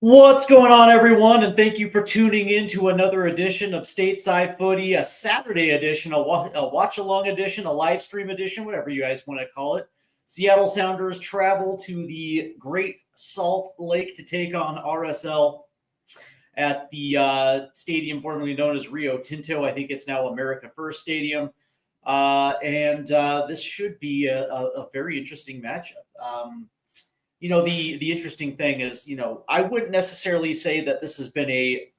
What's going on, everyone? And thank you for tuning in to another edition of Stateside Footy, a Saturday edition, a watch-along edition, a live stream edition, whatever you guys want to call it. Seattle Sounders travel to the Great Salt Lake to take on RSL at the stadium formerly known as Rio Tinto. I think it's now America First Stadium. And this should be a very interesting matchup. The interesting thing is, I wouldn't necessarily say that this has been a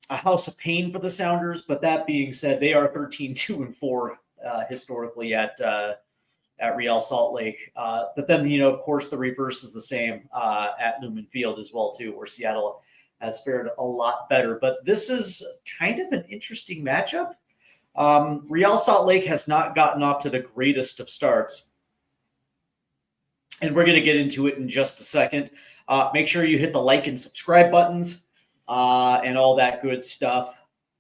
house of pain for the Sounders, but that being said, they are 13-2-4 historically at Real Salt Lake. But then, of course, the reverse is the same at Lumen Field as well, too, where Seattle has fared a lot better. But this is kind of an interesting matchup. Real Salt Lake has not gotten off to the greatest of starts. And we're going to get into it in just a second. Make sure you hit the like and subscribe buttons and all that good stuff.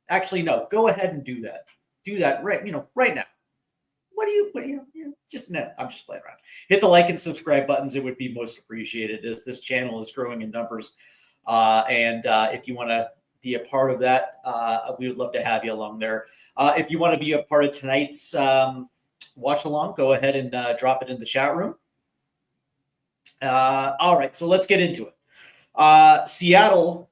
Actually, no, go ahead and do that. Do that right now. No, I'm just playing around. Hit the like and subscribe buttons. It would be most appreciated as this channel is growing in numbers. And if you want to be a part of that, we would love to have you along there. If you want to be a part of tonight's watch along, go ahead and drop it in the chat room. All right, so let's get into it. Seattle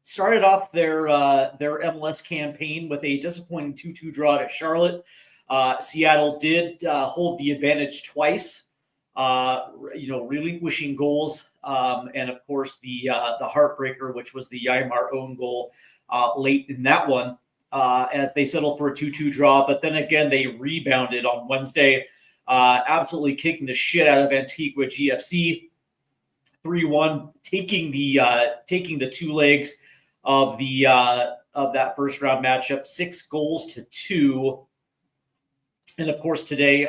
started off their MLS campaign with a disappointing 2-2 draw to Charlotte. Seattle did hold the advantage twice, relinquishing goals, and of course the heartbreaker, which was the Ymar own goal late in that one, as they settled for a 2-2 draw. But then again, they rebounded on Wednesday. Absolutely kicking the shit out of Antigua GFC, 3-1, taking the two legs of that first round matchup, 6-2. And of course today,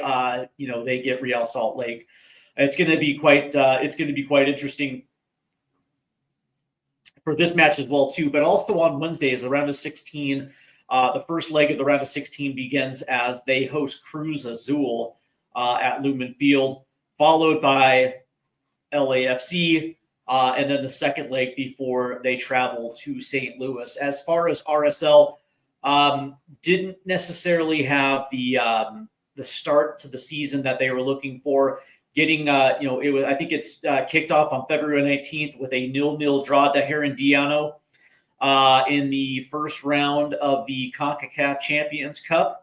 they get Real Salt Lake. It's going to be quite interesting for this match as well too. But also on Wednesday is the round of 16. The first leg of the round of 16 begins as they host Cruz Azul at Lumen Field, followed by LAFC, and then the second leg before they travel to St. Louis. As far as RSL, didn't necessarily have the start to the season that they were looking for. Getting, I think it's kicked off on February 19th with a 0-0 draw to Herediano in the first round of the CONCACAF Champions Cup.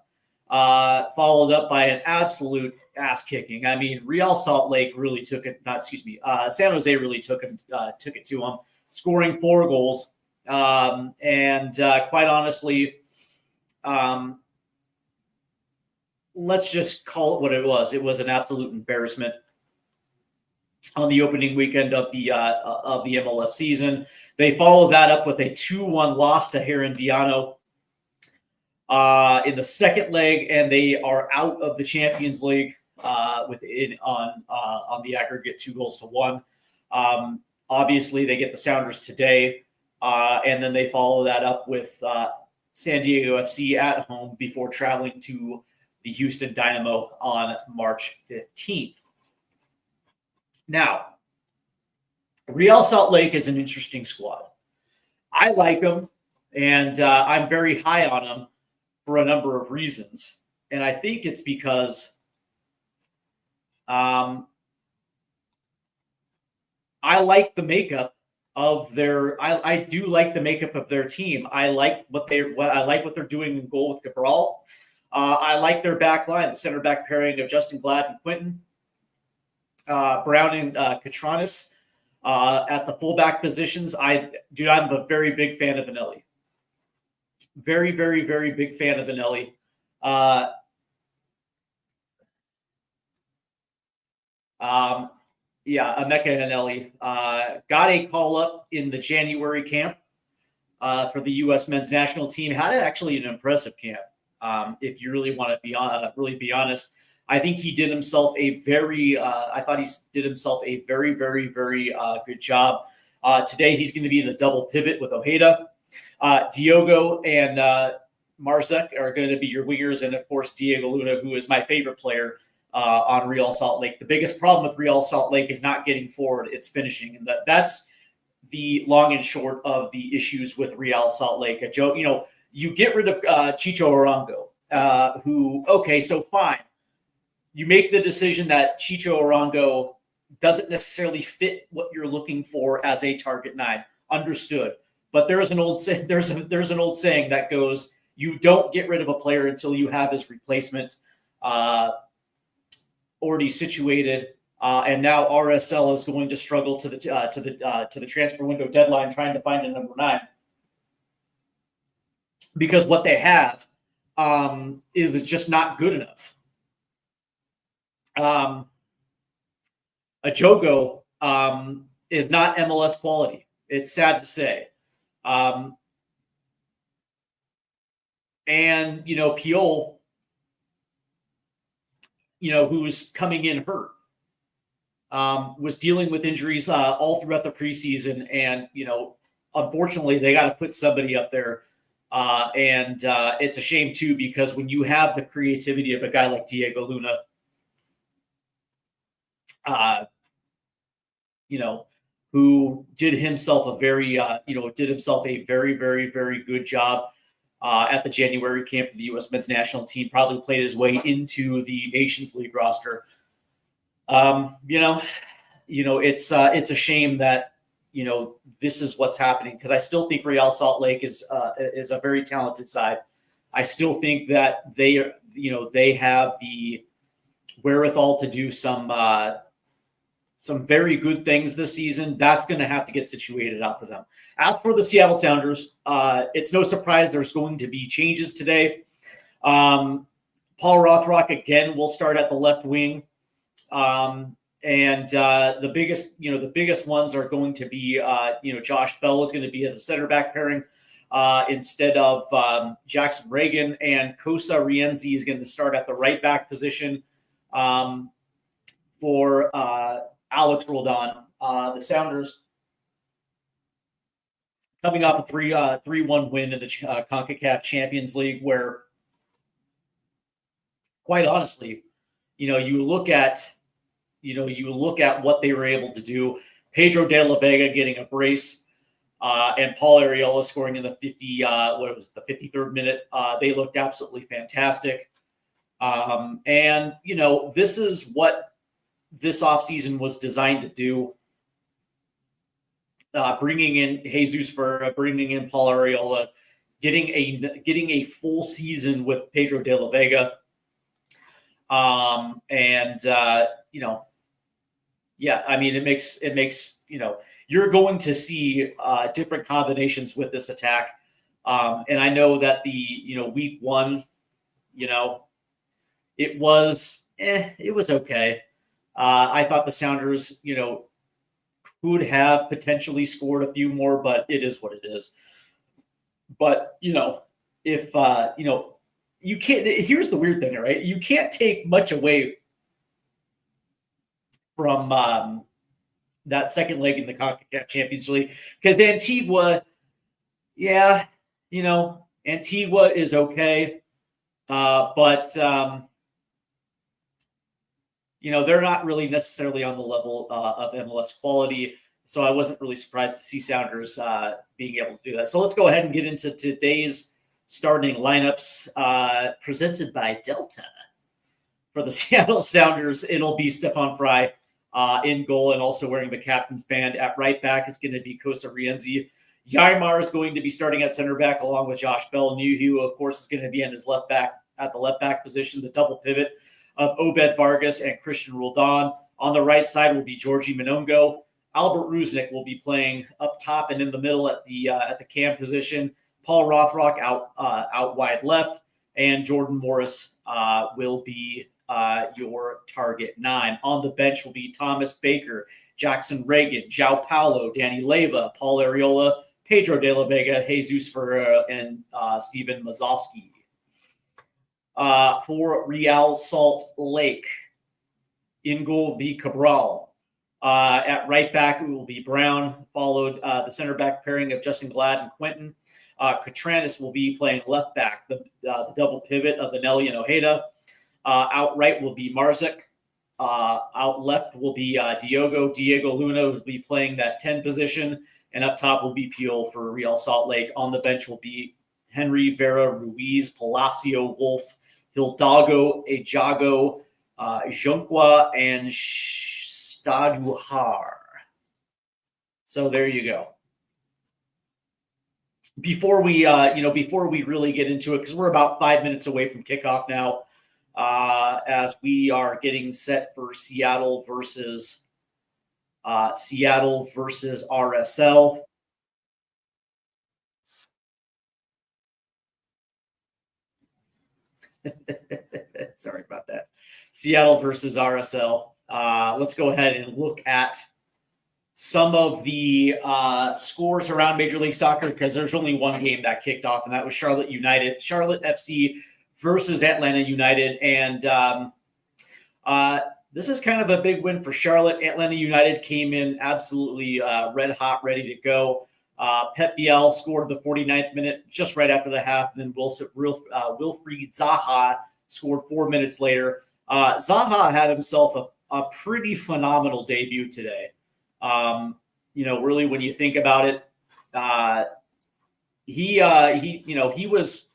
Followed up by an absolute ass kicking. I mean, Real Salt Lake really took it. San Jose really took it to them, scoring 4 goals. And quite honestly, let's just call it what it was. It was an absolute embarrassment on the opening weekend of the MLS season. They followed that up with a 2-1 loss to Herediano in the second leg, and they are out of the Champions League on the aggregate 2-1. Obviously, they get the Sounders today, and then they follow that up with San Diego FC at home before traveling to the Houston Dynamo on March 15th. Now, Real Salt Lake is an interesting squad. I like them, and I'm very high on them for a number of reasons. And I think it's because I like the makeup of their I do like the makeup of their team. I like what they're doing in goal with Cabral. I like their back line, the center back pairing of Justin Glad and Quinton. Brown and Katranis at the fullback positions. I'm a very big fan of Vanelli. Very, very, very big fan of Vanelli. Emeka Vanelli got a call up in the January camp for the U.S. men's national team. Had actually an impressive camp. If you really want to be honest, I think he did himself a very. I thought he did himself a very, very, very good job. Today he's going to be in the double pivot with Ojeda. Diogo and Marzek are going to be your wingers, and of course Diego Luna, who is my favorite player on Real Salt Lake. The biggest problem with Real Salt Lake is not getting forward; it's finishing, and that's the long and short of the issues with Real Salt Lake. Joe, you get rid of Chicho Arango, who, okay, so fine. You make the decision that Chicho Arango doesn't necessarily fit what you're looking for as a target 9. Understood. But there's an old saying that goes, you don't get rid of a player until you have his replacement already situated. And now RSL is going to struggle to the transfer window deadline trying to find a number 9, because what they have is just not good enough. Ajogo is not MLS quality. It's sad to say. And, Piol, who's coming in hurt, was dealing with injuries all throughout the preseason. And, unfortunately, they got to put somebody up there. And it's a shame, too, because when you have the creativity of a guy like Diego Luna, who did himself a very, very, very, very good job at the January camp for the U.S. men's national team. Probably played his way into the Nations League roster. It's a shame that this is what's happening, because I still think Real Salt Lake is a very talented side. I still think that they have the wherewithal to do some very good things this season. That's going to have to get situated out for them. As for the Seattle Sounders, it's no surprise there's going to be changes today. Paul Rothrock again will start at the left wing, and the biggest ones are going to be Josh Bell is going to be at the center back pairing instead of Jackson Reagan, and Kosa Rienzi is going to start at the right back position for Alex Roldan. The Sounders coming off a 3-1 win in the CONCACAF Champions League, where, quite honestly, you look at what they were able to do. Pedro de la Vega getting a brace, and Paul Arriola scoring in the 53rd minute. They looked absolutely fantastic. And this is what this offseason was designed to do. Bringing in Jesus bringing in Paul Arriola, getting a full season with Pedro de la Vega. It makes you're going to see different combinations with this attack. And I know that the week 1, it was okay. I thought the Sounders, could have potentially scored a few more, but it is what it is. But, if, you can't, here's the weird thing, right? You can't take much away from that second leg in the CONCACAF Champions League, because Antigua, Antigua is okay. But they're not really necessarily on the level of MLS quality. So I wasn't really surprised to see Sounders being able to do that. So let's go ahead and get into today's starting lineups presented by Delta. For the Seattle Sounders, it'll be Stefan Fry in goal, and also wearing the captain's band. At right back, it's going to be Kosa Rienzi. Yaimar is going to be starting at center back along with Josh Bell. Nuhu, of course, is going to be in his left back at the left back position. The double pivot of Obed Vargas and Christian Roldan. On the right side will be Georgie Monongo. Albert Rusnik will be playing up top and in the middle at the cam position. Paul Rothrock out wide left, and Jordan Morris will be your target 9. On the bench will be Thomas Baker, Jackson Reagan, João Paulo, Danny Leyva, Paul Arriola, Pedro de la Vega, Jesus Ferreira, and Steven Mazowski. For Real Salt Lake, in goal will be Cabral. At right back, it will be Brown, followed the center back pairing of Justin Glad and Quentin. Catranis will be playing left back, the double pivot of Anelli and Ojeda. Out right will be Marzik. Out left will be Diogo. Diego Luna will be playing that 10 position. And up top will be Pio for Real Salt Lake. On the bench will be Henry, Vera, Ruiz, Palacio, Wolf, Hildago, Ejago, Junqua, and Staduhar. So there you go. Before we really get into it, because we're about 5 minutes away from kickoff now, as we are getting set for Seattle versus RSL. Sorry about that. Seattle versus RSL. Let's go ahead and look at some of the scores around Major League Soccer, because there's only one game that kicked off, and that was Charlotte FC versus Atlanta United. And this is kind of a big win for Charlotte. Atlanta United came in absolutely red hot, ready to go. Pep Biel scored the 49th minute just right after the half, and then Wilfried Zaha scored 4 minutes later. Zaha had himself a pretty phenomenal debut today. Really, when you think about it, he was,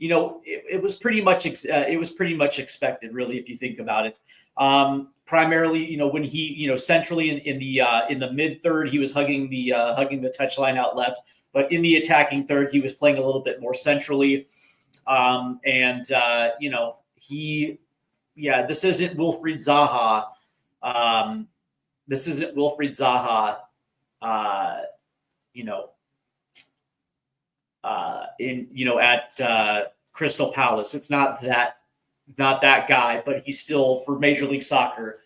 it was pretty much expected, really, if you think about it. Primarily, when he, centrally in the mid third, he was hugging the touchline out left, but in the attacking third, he was playing a little bit more centrally. This isn't Wilfried Zaha. This isn't Wilfried Zaha. At Crystal Palace. It's not that guy, but he's still, for Major League Soccer,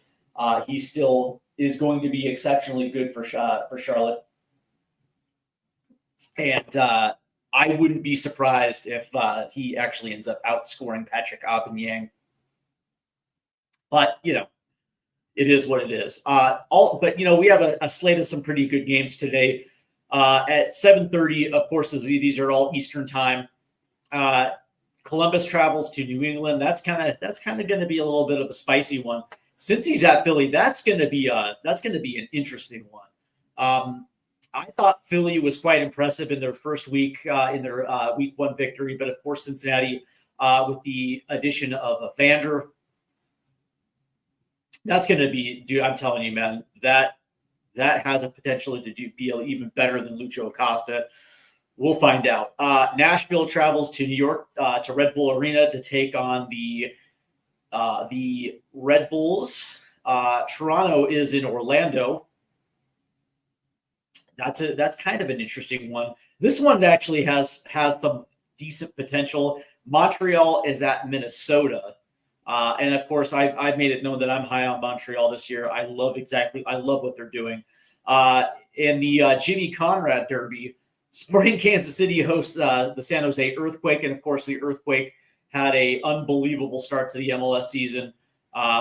he still is going to be exceptionally good for Charlotte. And I wouldn't be surprised if he actually ends up outscoring Patrick Aubameyang. But it is what it is. We have a slate of some pretty good games today. At 7:30, of course, these are all Eastern time. Columbus travels to New England. That's kind of going to be a little bit of a spicy one. Since he's at Philly, that's going to be an interesting one. I thought Philly was quite impressive in their first week, in their week one victory, but of course Cincinnati, with the addition of Evander, that's going to be, dude, I'm telling you, man, that has a potential to be even better than Lucho Acosta. We'll find out. Nashville travels to New York, to Red Bull Arena, to take on the Red Bulls. Toronto is in Orlando. That's kind of an interesting one. This one actually has some decent potential. Montreal is at Minnesota. And of course, I've made it known that I'm high on Montreal this year. I love what they're doing. In the Jimmy Conrad Derby, Sporting Kansas City hosts the San Jose Earthquake, and of course, the Earthquake had a unbelievable start to the MLS season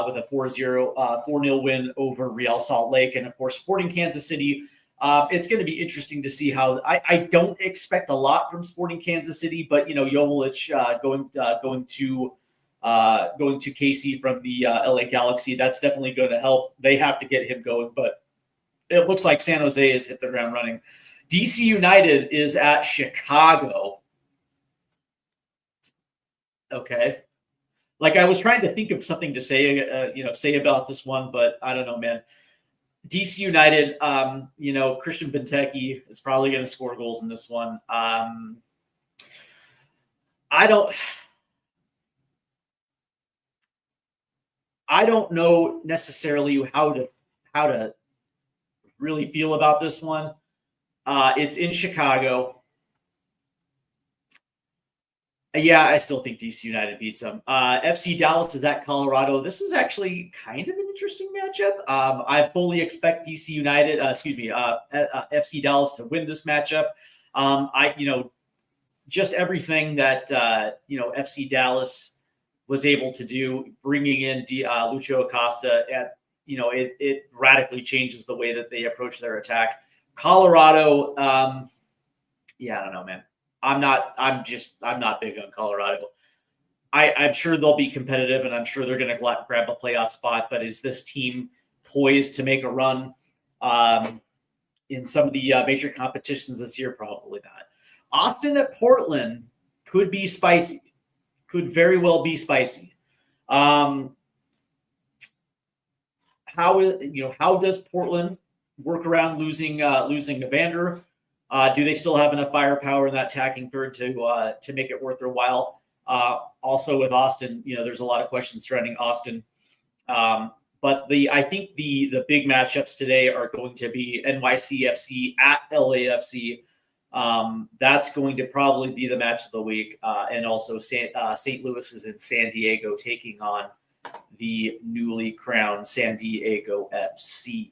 with a 4-0 win over Real Salt Lake, and of course, Sporting Kansas City. It's going to be interesting to see how. I don't expect a lot from Sporting Kansas City, but Jovic going to KC from the LA Galaxy, that's definitely going to help. They have to get him going, but it looks like San Jose has hit the ground running. DC United is at Chicago. Okay. Like, I was trying to think of something to say about this one, but I don't know, man. DC United, Christian Benteke is probably going to score goals in this one. I don't know necessarily how to really feel about this one. It's in Chicago. Yeah, I still think DC United beats them. FC Dallas is at Colorado. This is actually kind of an interesting matchup. I fully expect FC Dallas to win this matchup. Just everything that FC Dallas was able to do, bringing in Lucho Acosta, it radically changes the way that they approach their attack. Colorado, I don't know, man. I'm not big on Colorado. I'm sure they'll be competitive, and I'm sure they're going to grab a playoff spot. But is this team poised to make a run in some of the major competitions this year? Probably not. Austin at Portland could be spicy. Could very well be spicy. How does Portland work around losing Evander? Do they still have enough firepower in that attacking third to make it worth their while? Also with Austin, there's a lot of questions surrounding Austin. But I think the big matchups today are going to be NYCFC at LAFC. That's going to probably be the match of the week. And also St. Louis is in San Diego taking on the newly crowned San Diego FC.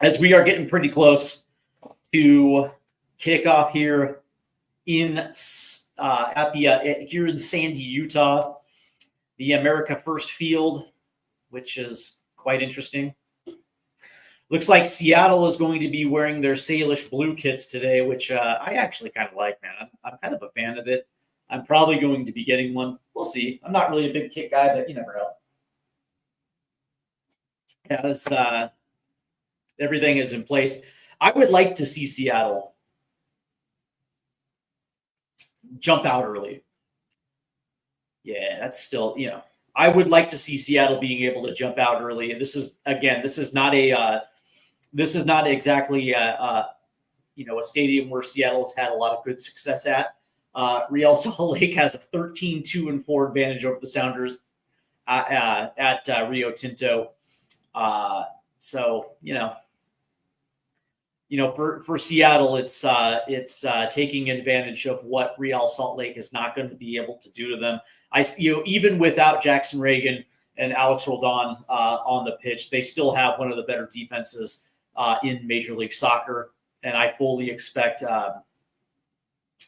As we are getting pretty close to kickoff here here in Sandy, Utah, the America First Field, which is quite interesting. Looks like Seattle is going to be wearing their Salish blue kits today, which I actually kind of like, man. I'm kind of a fan of it. I'm probably going to be getting one. We'll see. I'm not really a big kit guy, but you never know. As everything is in place, I would like to see Seattle jump out early. Yeah, that's still, I would like to see Seattle being able to jump out early. This is not exactly a stadium where Seattle has had a lot of good success at. Real Salt Lake has a 13-2-4 advantage over the Sounders at Rio Tinto. For Seattle, it's taking advantage of what Real Salt Lake is not going to be able to do to them. Even without Jackson Reagan and Alex Roldan on the pitch, they still have one of the better defenses in Major League Soccer, and I fully expect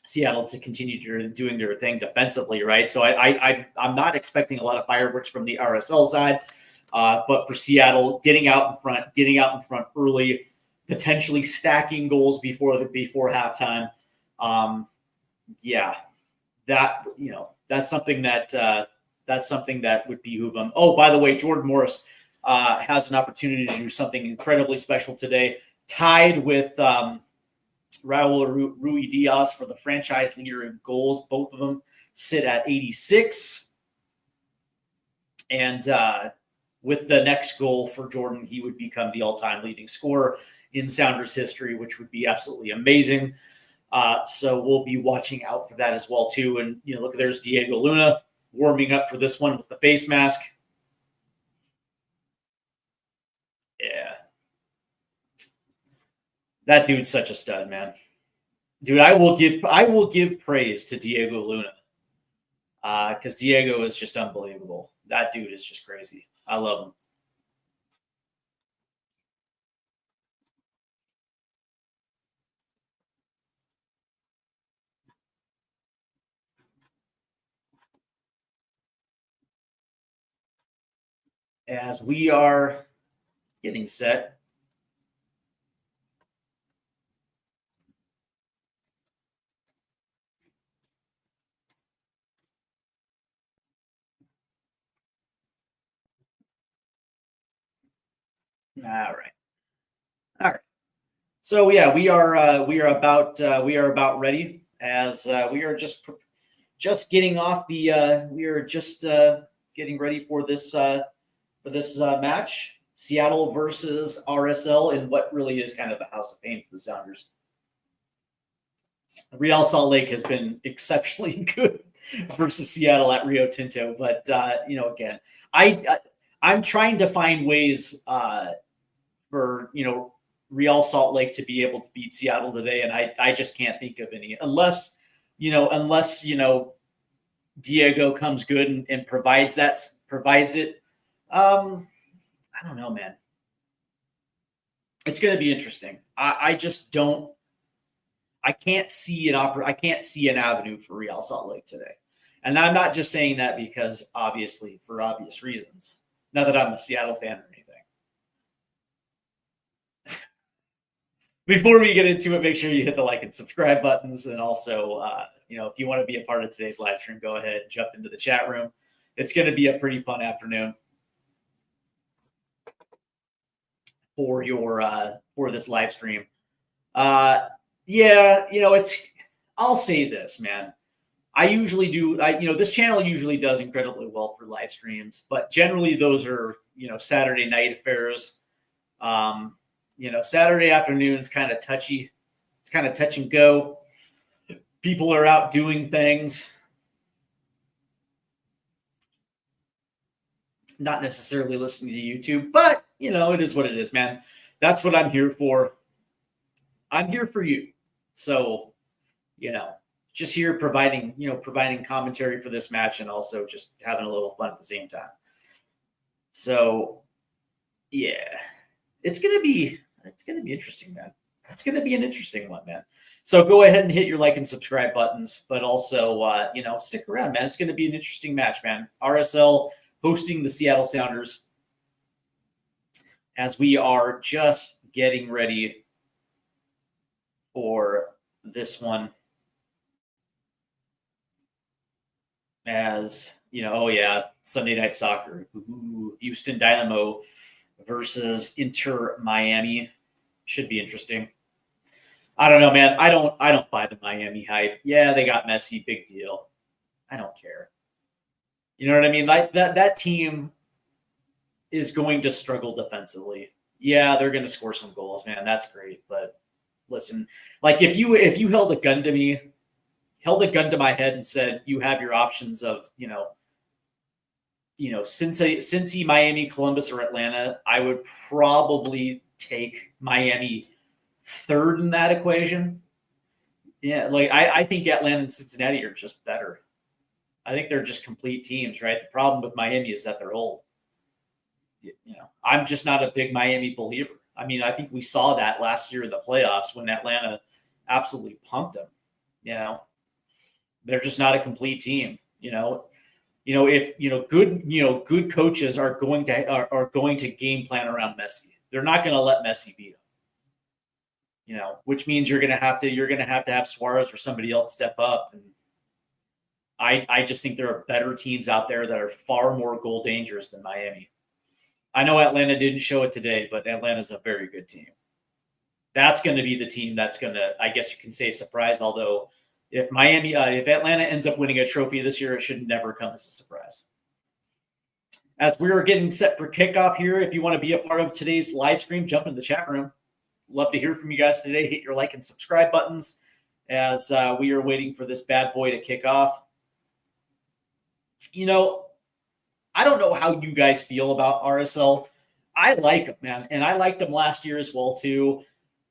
Seattle to continue doing their thing defensively, right? So I'm not expecting a lot of fireworks from the RSL side, but for Seattle, getting out in front early, potentially stacking goals before halftime. That's something that would behoove them. Oh, by the way, Jordan Morris has an opportunity to do something incredibly special today, tied with Raul Rui Diaz for the franchise leader in goals. Both of them sit at 86. And with the next goal for Jordan, he would become the all-time leading scorer in Sounders history, which would be absolutely amazing. So we'll be watching out for that as well, too. And, look, there's Diego Luna warming up for this one with the face mask. Yeah. That dude's such a stud, man. Dude, I will give praise to Diego Luna because Diego is just unbelievable. That dude is just crazy. I love him. As we are getting set. All right. So yeah, we are about ready as we are just getting off the we are just getting ready for this match, Seattle versus RSL, in what really is kind of a house of pain for the Sounders. Real Salt Lake has been exceptionally good versus Seattle at Rio Tinto, but again, I'm trying to find ways for Real Salt Lake to be able to beat Seattle today, and I just can't think of any unless Diego comes good and provides it. I don't know, man. It's going to be interesting. I just don't. I can't see an avenue for Real Salt Lake today, and I'm not just saying that because for obvious reasons. Not that I'm a Seattle fan or anything. Before we get into it, make sure you hit the like and subscribe buttons, and also if you want to be a part of today's live stream, go ahead and jump into the chat room. It's going to be a pretty fun afternoon for this live stream. I'll say this, man. I usually do, this channel usually does incredibly well for live streams, but generally those are, Saturday night affairs. Saturday afternoon's kind of touchy. It's kind of touch and go. People are out doing things. Not necessarily listening to YouTube, but, it is what it is, man. That's what I'm here for. I'm here for you. So, just here providing commentary for this match and also just having a little fun at the same time. So, yeah, it's going to be interesting, man. It's going to be an interesting one, man. So go ahead and hit your like and subscribe buttons, but also, stick around, man. It's going to be an interesting match, man. RSL hosting the Seattle Sounders as we are just getting ready for this one. As Sunday Night Soccer. Houston Dynamo versus Inter Miami should be interesting. I don't know, man. I don't buy the Miami hype. Yeah, they got Messi, big deal. I don't care. You know what I mean? Like that team is going to struggle defensively. Yeah, they're going to score some goals, man. That's great, but listen, like if you held a gun to my head and said you have your options of Cincy, Miami, Columbus, or Atlanta, I would probably take Miami third in that equation. Yeah, like I think Atlanta and Cincinnati are just better. I think they're just complete teams, right? The problem with Miami is that they're old. I'm just not a big Miami believer. I mean, I think we saw that last year in the playoffs when Atlanta absolutely pumped them. They're just not a complete team. If good coaches are going to game plan around Messi. They're not going to let Messi beat them. Which means you're going to have to have Suarez or somebody else step up. And I just think there are better teams out there that are far more goal dangerous than Miami. I know Atlanta didn't show it today, but Atlanta's a very good team. That's going to be the team that's going to, I guess you can say, surprise. Although if Atlanta ends up winning a trophy this year, it should never come as a surprise. As we are getting set for kickoff here, if you want to be a part of today's live stream, jump in the chat room. Love to hear from you guys today. Hit your like and subscribe buttons as we are waiting for this bad boy to kick off. I don't know how you guys feel about RSL. I like them, man. And I liked them last year as well, too.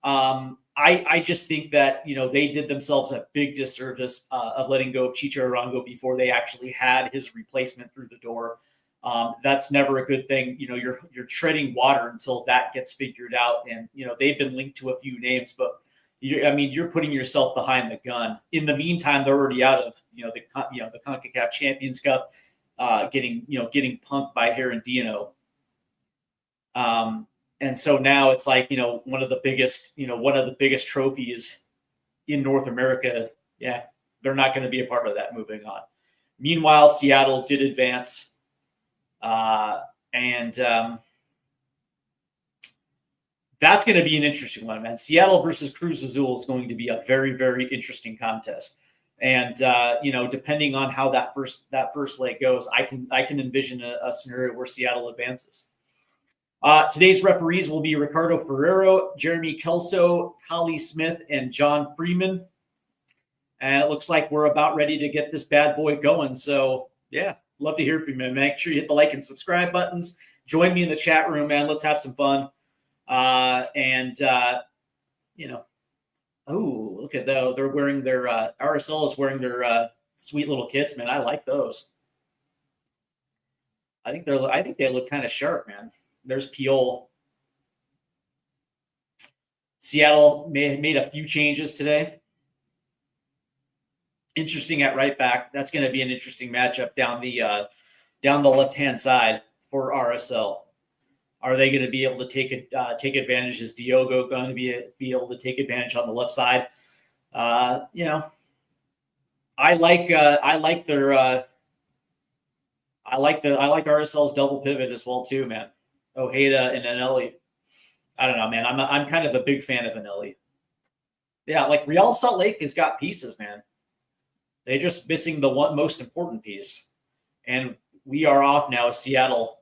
I just think that, they did themselves a big disservice of letting go of Chicho Arango before they actually had his replacement through the door. That's never a good thing. You're treading water until that gets figured out. And, they've been linked to a few names, but you're putting yourself behind the gun. In the meantime, they're already out of, the CONCACAF Champions Cup, getting punked by Herendino. And so now it's like, one of the biggest trophies in North America. Yeah, they're not going to be a part of that moving on. Meanwhile, Seattle did advance. That's going to be an interesting one, man. Seattle versus Cruz Azul is going to be a very, very interesting contest. And, depending on how that first leg goes, I can envision a scenario where Seattle advances. Today's referees will be Ricardo Ferrero, Jeremy Kelso, Collie Smith, and John Freeman. And it looks like we're about ready to get this bad boy going. So, yeah, love to hear from you. Make sure you hit the like and subscribe buttons. Join me in the chat room, man. Let's have some fun. Oh, look at that. They're wearing their RSL is wearing their sweet little kits, man. I like those. I think they look kind of sharp, man. There's Piol. Seattle made a few changes today. Interesting at right back. That's going to be an interesting matchup down the left-hand side for RSL. Are they going to be able to take advantage? Is Diogo going to be able to take advantage on the left side? I I like their I like RSL's double pivot as well too, man. Ojeda and Anelli. I don't know, man. I'm kind of a big fan of Anelli. Yeah, like Real Salt Lake has got pieces, man. They're just missing the one most important piece, and we are off now. Seattle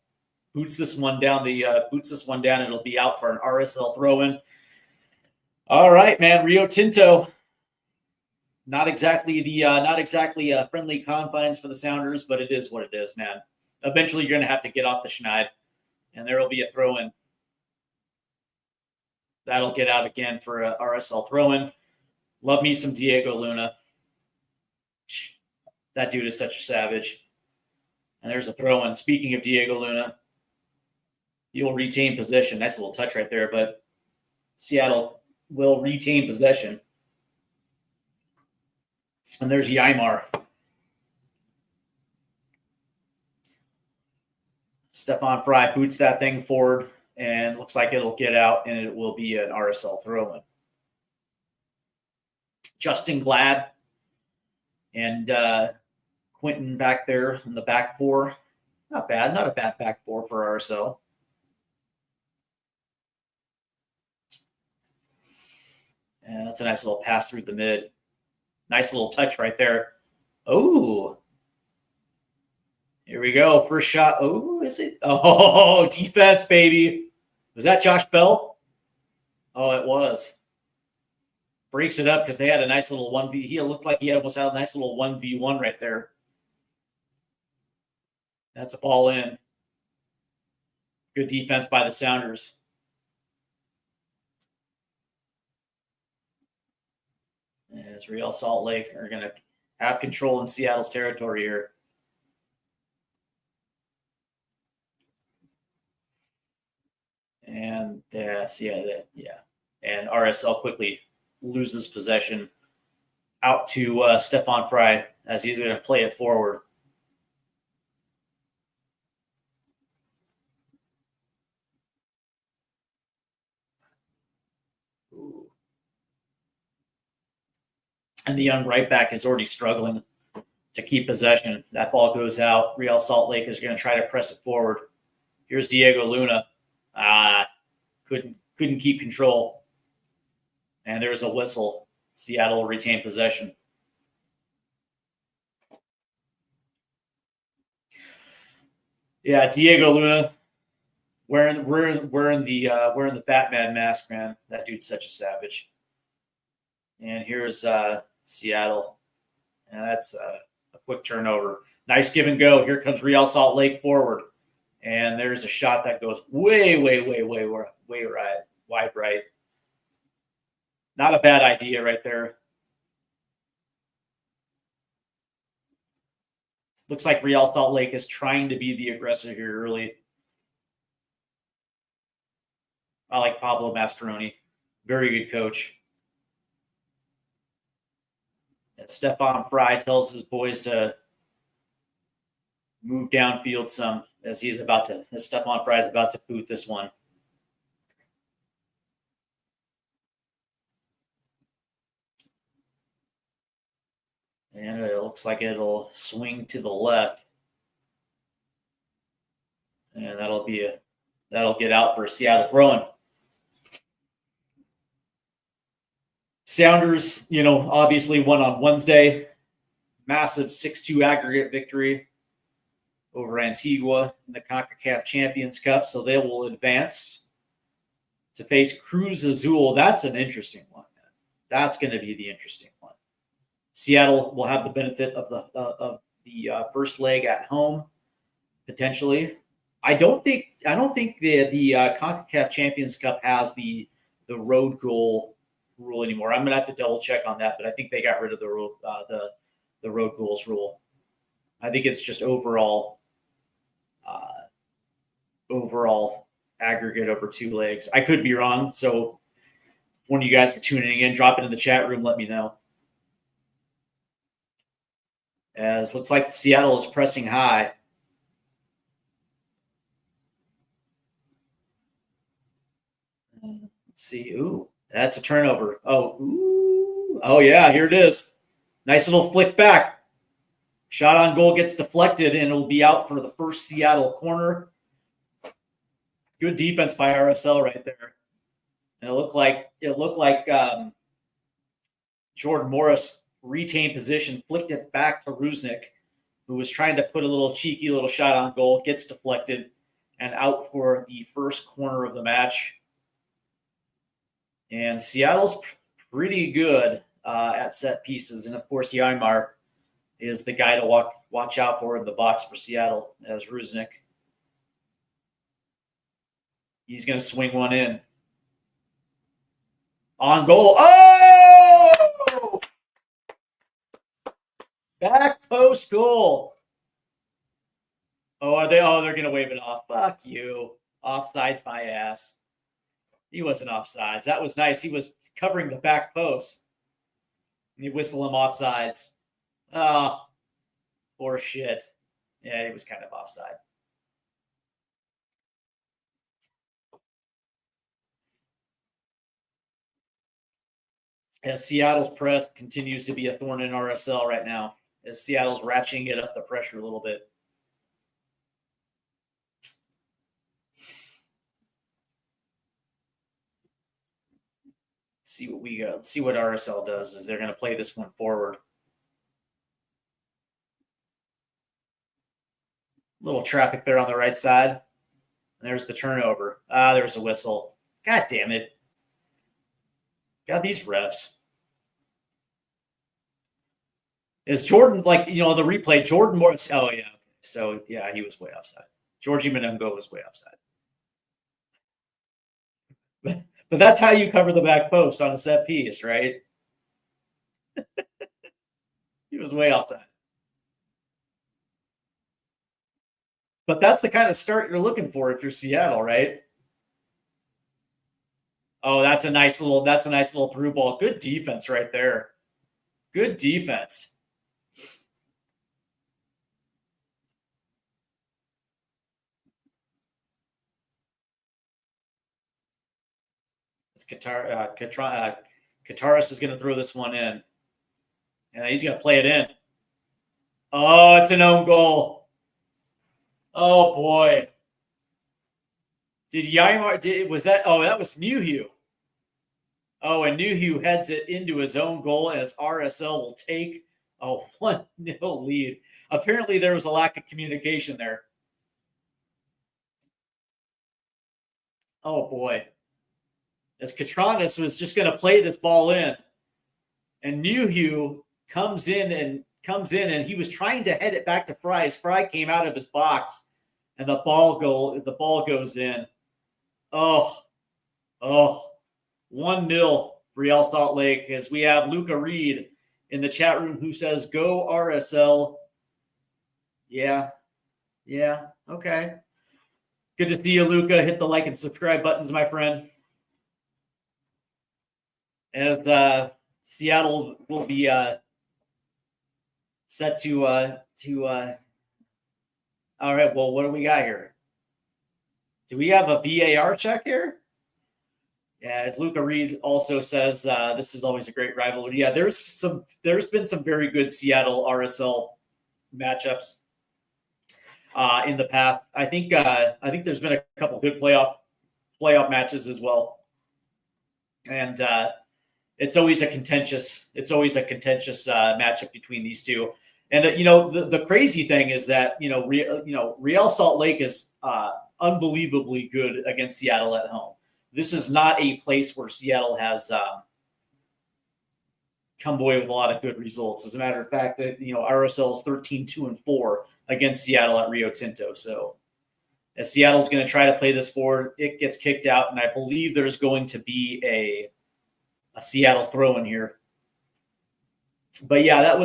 boots this one down. And it'll be out for an RSL throw-in. All right, man. Rio Tinto. Not exactly friendly confines for the Sounders, but it is what it is, man. Eventually, you're going to have to get off the schneid, and there will be a throw-in. That'll get out again for a RSL throw-in. Love me some Diego Luna. That dude is such a savage. And there's a throw-in. Speaking of Diego Luna, you'll retain possession. Nice little touch right there, but Seattle will retain possession. And there's Ymar. Stefan Fry boots that thing forward, and looks like it'll get out, and it will be an RSL throw-in. Justin Glad and Quentin back there in the back four. Not bad. Not a bad back four for RSL. And that's a nice little pass through the mid. Nice little touch right there. Oh. Here we go. First shot. Oh, is it? Oh, defense, baby. Was that Josh Bell? Oh, it was. Breaks it up because they had a nice little 1v. He looked like he almost had a nice little 1v1 right there. That's a ball in. Good defense by the Sounders. As Real Salt Lake are going to have control in Seattle's territory here. And and RSL quickly loses possession out to Stefan Fry as he's going to play it forward. Ooh. And the young right back is already struggling to keep possession. That ball goes out. Real Salt Lake is going to try to press it forward. Here's Diego Luna. Couldn't keep control. And there's a whistle. Seattle will retain possession. Yeah, Diego Luna wearing the Batman mask, man. That dude's such a savage. And here's Seattle, and that's a quick turnover. Nice give and go. Here comes Real Salt Lake forward, and there's a shot that goes way right, wide right. Not a bad idea right there. Looks like Real Salt Lake is trying to be the aggressor here early. I like Pablo Mastroeni. Very good coach. And Stefan Fry tells his boys to move downfield some as Stefan Fry is about to boot this one. And it looks like it'll swing to the left. And that'll get out for a Seattle throw-in. Sounders, obviously won on Wednesday. Massive 6-2 aggregate victory over Antigua in the CONCACAF Champions Cup. So they will advance to face Cruz Azul. That's an interesting one, man. That's going to be the interesting one. Seattle will have the benefit of the first leg at home, potentially. I don't think the CONCACAF Champions Cup has the road goal rule anymore. I'm gonna have to double check on that, but I think they got rid of the road goals rule. I think it's just overall aggregate over 2 legs. I could be wrong. So if one of you guys are tuning in, drop it in the chat room. Let me know. As looks like Seattle is pressing high. Let's see. Ooh, that's a turnover. Oh yeah, here it is. Nice little flick back. Shot on goal gets deflected, and it'll be out for the first Seattle corner. Good defense by RSL right there. And it looked like Jordan Morris retained position, flicked it back to Rusnik, who was trying to put a little cheeky little shot on goal, gets deflected, and out for the first corner of the match. And Seattle's pretty good at set pieces. And, of course, Yaimar is the guy to watch out for in the box for Seattle as Rusnik. He's going to swing one in. On goal. Oh! Back post goal. Oh, they're going to wave it off. Fuck you. Offsides my ass. He wasn't offsides. That was nice. He was covering the back post. And you whistle him offsides. Oh, poor shit. Yeah, he was kind of offside. As Seattle's press continues to be a thorn in RSL right now, as Seattle's ratcheting it up the pressure a little bit. See what we got. See what RSL does. Is they're going to play this one forward. Little traffic there on the right side. And there's the turnover. There's a whistle. God damn it. God, these refs. Is Jordan, the replay, Jordan Morris. Oh, yeah. So, yeah, he was way offside. Georgie Monungo was way offside. But that's how you cover the back post on a set piece, right? He was way offside. But that's the kind of start you're looking for if you're Seattle, right? Oh, that's a nice little through ball. Good defense right there. Good defense. It's Kataris is going to throw this one in. And he's going to play it in. Oh, it's an own goal. Oh, boy. Did Yaimar, was that? Oh, that was Newhue. Oh, and Newhue heads it into his own goal as RSL will take a 1-0 lead. Apparently, there was a lack of communication there. Oh, boy. As Katranis was just going to play this ball in. And Newhue comes in and he was trying to head it back to Fry as Fry came out of his box and the ball goes in. Oh, 1-0 Real Salt Lake as we have Luca Reed in the chat room who says, go RSL. Yeah. Okay. Good to see you, Luca. Hit the like and subscribe buttons, my friend. As Seattle will be set to all right, well, what do we got here? Do we have a VAR check here? Yeah, as Luca Reed also says, this is always a great rivalry. Yeah, there's been some very good Seattle RSL matchups in the past. I think there's been a couple good playoff matches as well, and it's always a contentious matchup between these two. And the crazy thing is that Real Salt Lake is unbelievably good against Seattle at home. This is not a place where Seattle has come away with a lot of good results. As a matter of fact, RSL is 13-2-4 against Seattle at Rio Tinto. So as Seattle's going to try to play this forward, it gets kicked out, and I believe there's going to be a Seattle throw in here. But yeah, that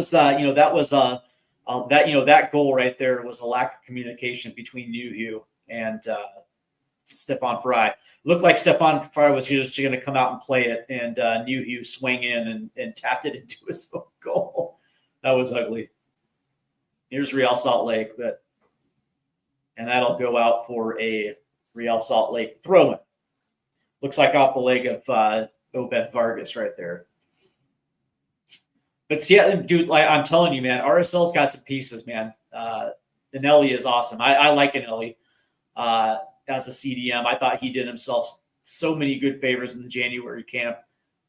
goal right there was a lack of communication between Newhue and Stefan Fry. Looked like Stefan Fry was just going to come out and play it, and Newhue swung in and tapped it into his own goal. That was ugly. Here's Real Salt Lake, and that'll go out for a Real Salt Lake throw-in. Looks like off the leg of Obed Vargas right there. But Seattle, dude, like I'm telling you, man, RSL's got some pieces, man. Anelli is awesome. I like Anelli as a CDM. I thought he did himself so many good favors in the January camp.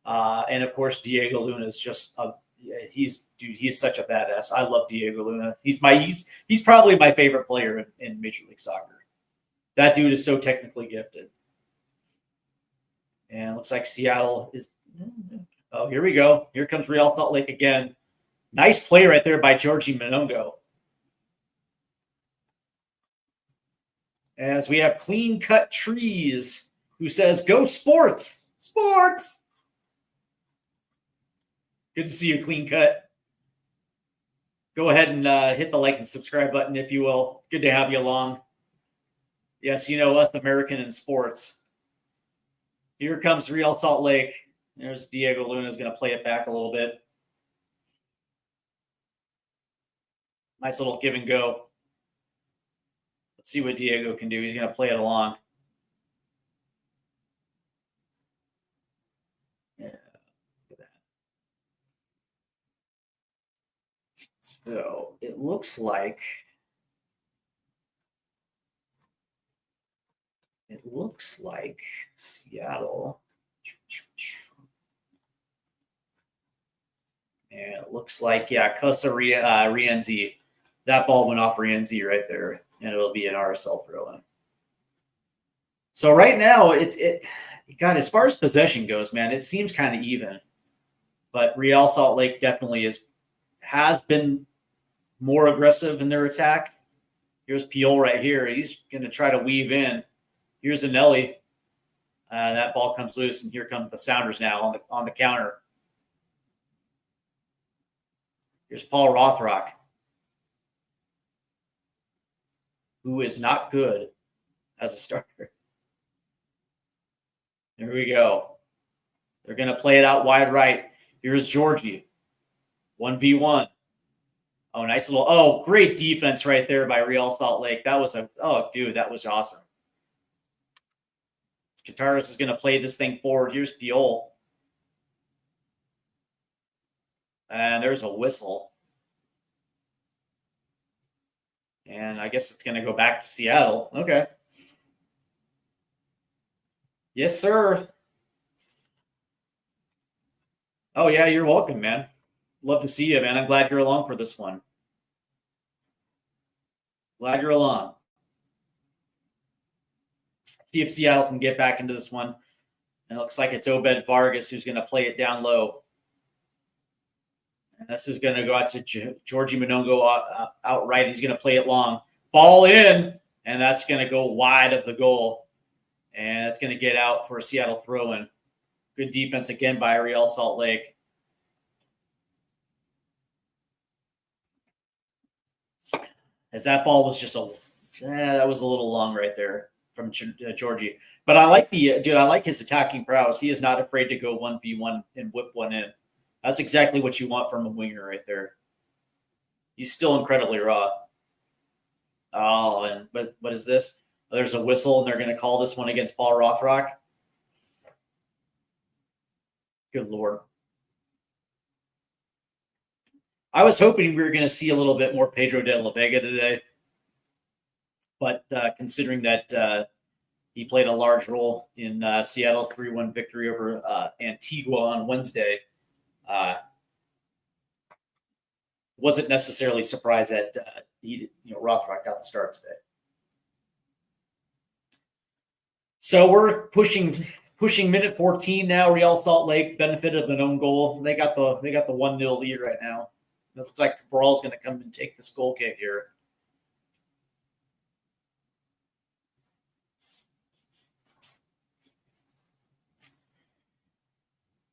And of course, Diego Luna is just he's such a badass. I love Diego Luna. He's probably my favorite player in Major League Soccer. That dude is so technically gifted. And it looks like Seattle is. Oh, here we go. Here comes Real Salt Lake again. Nice play right there by Georgie Monongo. As we have Clean Cut Trees, who says, "Go Sports! Sports!" Good to see you, Clean Cut. Go ahead and hit the like and subscribe button, if you will. It's good to have you along. Yes, you know us, American in sports. Here comes Real Salt Lake. There's Diego Luna is going to play it back a little bit. Nice little give and go. Let's see what Diego can do. He's going to play it along. Yeah, look at that. So it looks like Seattle. And it looks like, yeah, Cosa Rienzi. That ball went off Rienzi right there, and it'll be an RSL throw in. So right now, God, as far as possession goes, man, it seems kind of even. But Real Salt Lake definitely has been more aggressive in their attack. Here's Piol right here. He's going to try to weave in. Here's Anelli. That ball comes loose, and here come the Sounders now on the counter. Here's Paul Rothrock, who is not good as a starter. There we go. They're going to play it out wide right. Here's Georgie. 1v1. Oh, nice little. Oh, great defense right there by Real Salt Lake. That was that was awesome. Guitarist is going to play this thing forward. Here's Piol. And there's a whistle. And I guess it's going to go back to Seattle. Okay. Yes, sir. Oh, yeah, you're welcome, man. Love to see you, man. I'm glad you're along for this one. Glad you're along. See if Seattle can get back into this one. And it looks like it's Obed Vargas who's going to play it down low. And this is going to go out to Georgie Monongo outright. He's going to play it long. Ball in, and that's going to go wide of the goal. And it's going to get out for a Seattle throw-in. Good defense again by Real Salt Lake. As that ball was just that was a little long right there from Georgie. But I like I like his attacking prowess. He is not afraid to go 1v1 and whip one in. That's exactly what you want from a winger right there. He's still incredibly raw. Oh, but what is this? There's a whistle, and they're going to call this one against Paul Rothrock. Good Lord. I was hoping we were going to see a little bit more Pedro de la Vega today. But considering that he played a large role in Seattle's 3-1 victory over Antigua on Wednesday, wasn't necessarily surprised that Rothrock got the start today. So we're pushing minute 14 now. Real Salt Lake benefited an own goal. They got the 1-0 lead right now. It looks like Cabral's going to come and take this goal kick here.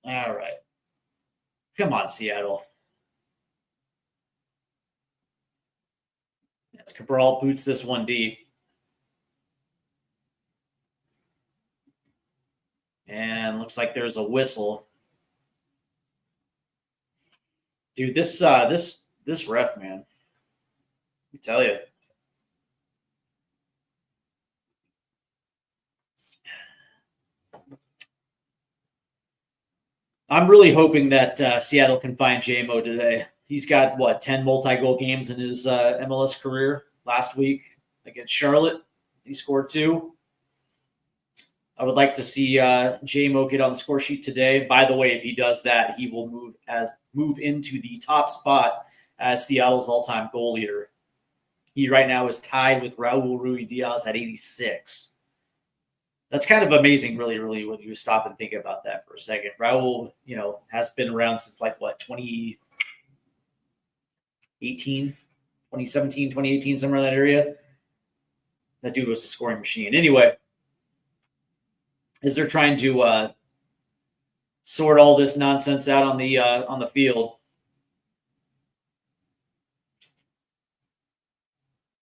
All right. Come on, Seattle. As Cabral boots this one deep. And looks like there's a whistle. Dude, this ref, man. Let me tell you. I'm really hoping that Seattle can find JMO today. He's got, 10 multi-goal games in his MLS career. Last week against Charlotte, he scored 2. I would like to see JMO get on the score sheet today. By the way, if he does that, he will move into the top spot as Seattle's all-time goal leader. He right now is tied with Raul Ruidiaz at 86. That's kind of amazing, really, really, when you stop and think about that for a second. Raul, has been around since 2018, 2017, 2018, somewhere in that area. That dude was a scoring machine. Anyway, as they're trying to sort all this nonsense out on the field,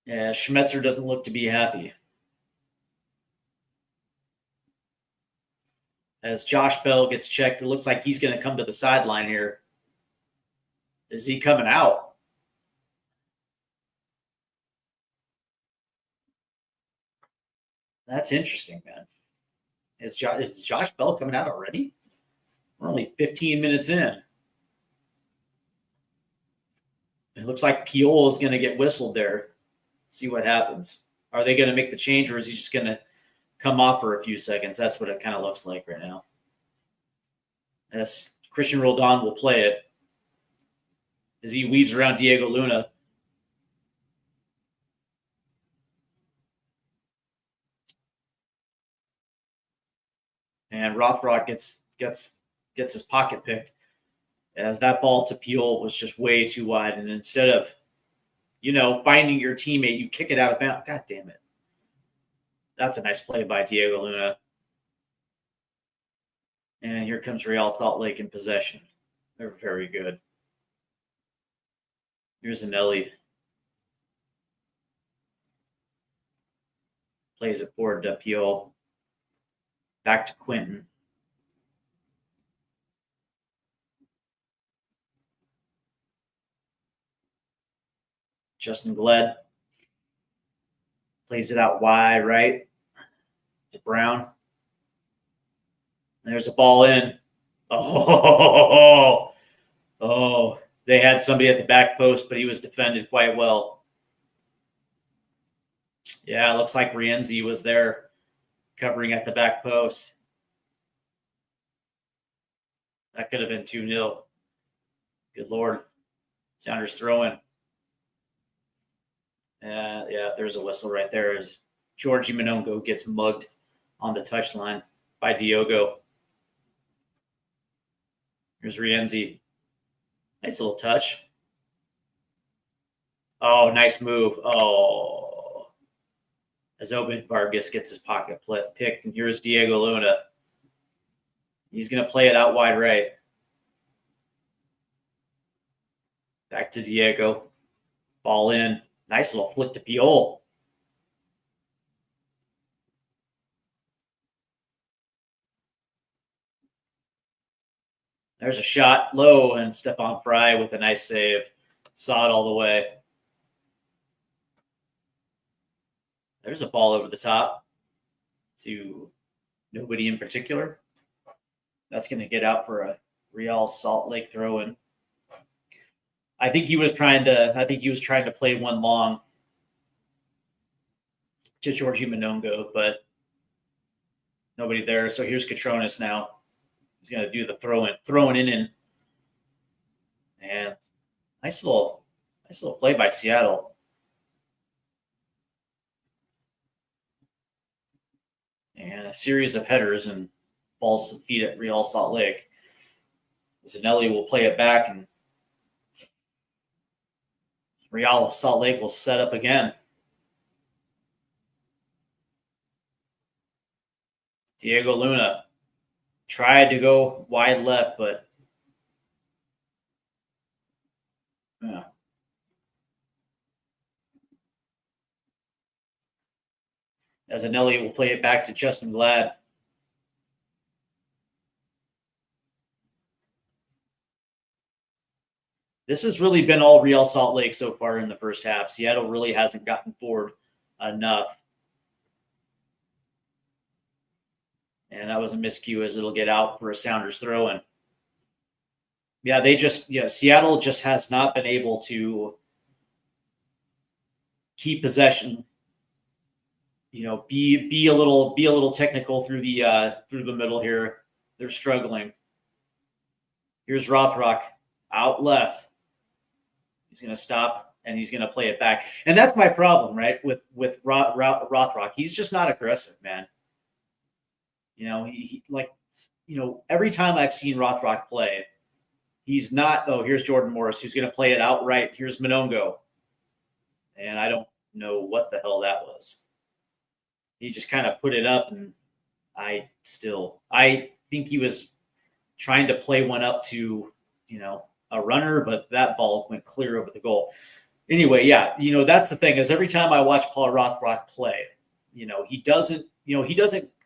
yeah, Schmetzer doesn't look to be happy. As Josh Bell gets checked, it looks like he's going to come to the sideline here. Is he coming out? That's interesting, man. Is Josh Bell coming out already? We're only 15 minutes in. It looks like Piol is going to get whistled there. See what happens. Are they going to make the change, or is he just going to come off for a few seconds? That's what it kind of looks like right now. As Christian Roldan will play it as he weaves around Diego Luna. And Rothrock gets his pocket picked, as that ball to Piol was just way too wide. And instead of, finding your teammate, you kick it out of bounds. God damn it. That's a nice play by Diego Luna. And here comes Real Salt Lake in possession. They're very good. Here's Anelli. Plays it forward to Piol. Back to Quentin. Justin Gled plays it out wide right to Brown. There's a ball in. Oh, they had somebody at the back post, but he was defended quite well. Yeah, it looks like Rienzi was there covering at the back post. That could have been 2-0. Good Lord. Sounders throwing. Yeah, there's a whistle right there as Georgie Monongo gets mugged on the touchline by Diogo. Here's Rienzi. Nice little touch. Oh, nice move. Oh. As Oben Vargas gets his pocket picked, and here's Diego Luna. He's going to play it out wide right. Back to Diego. Ball in. Nice little flick to Piol. There's a shot low, and Stefan Fry with a nice save. Saw it all the way. There's a ball over the top to nobody in particular. That's going to get out for a Real Salt Lake throw-in. I think he was trying to play one long to Georgie Monongo, but nobody there. So here's Catronis now. He's going to do the throwing in. And nice little play by Seattle. And a series of headers and balls to feet at Real Salt Lake. Zanelli will play it back, and Real Salt Lake will set up again. Diego Luna tried to go wide left, but yeah. As Anelli will play it back to Justin Glad. This has really been all Real Salt Lake so far in the first half. Seattle really hasn't gotten forward enough. And that was a miscue as it'll get out for a Sounders throw-in. Yeah, they just, Seattle just has not been able to keep possession. Be a little technical through the middle here. They're struggling. Here's Rothrock out left. He's going to stop and he's going to play it back. And that's my problem, right? With Rothrock, he's just not aggressive, man. Every time I've seen Rothrock play, he's not. Oh, here's Jordan Morris, who's going to play it outright. Here's Monongo, and I don't know what the hell that was. He just kind of put it up, and I think he was trying to play one up to, a runner, but that ball went clear over the goal. Anyway, yeah, that's the thing is every time I watch Paul Rothrock play, he doesn't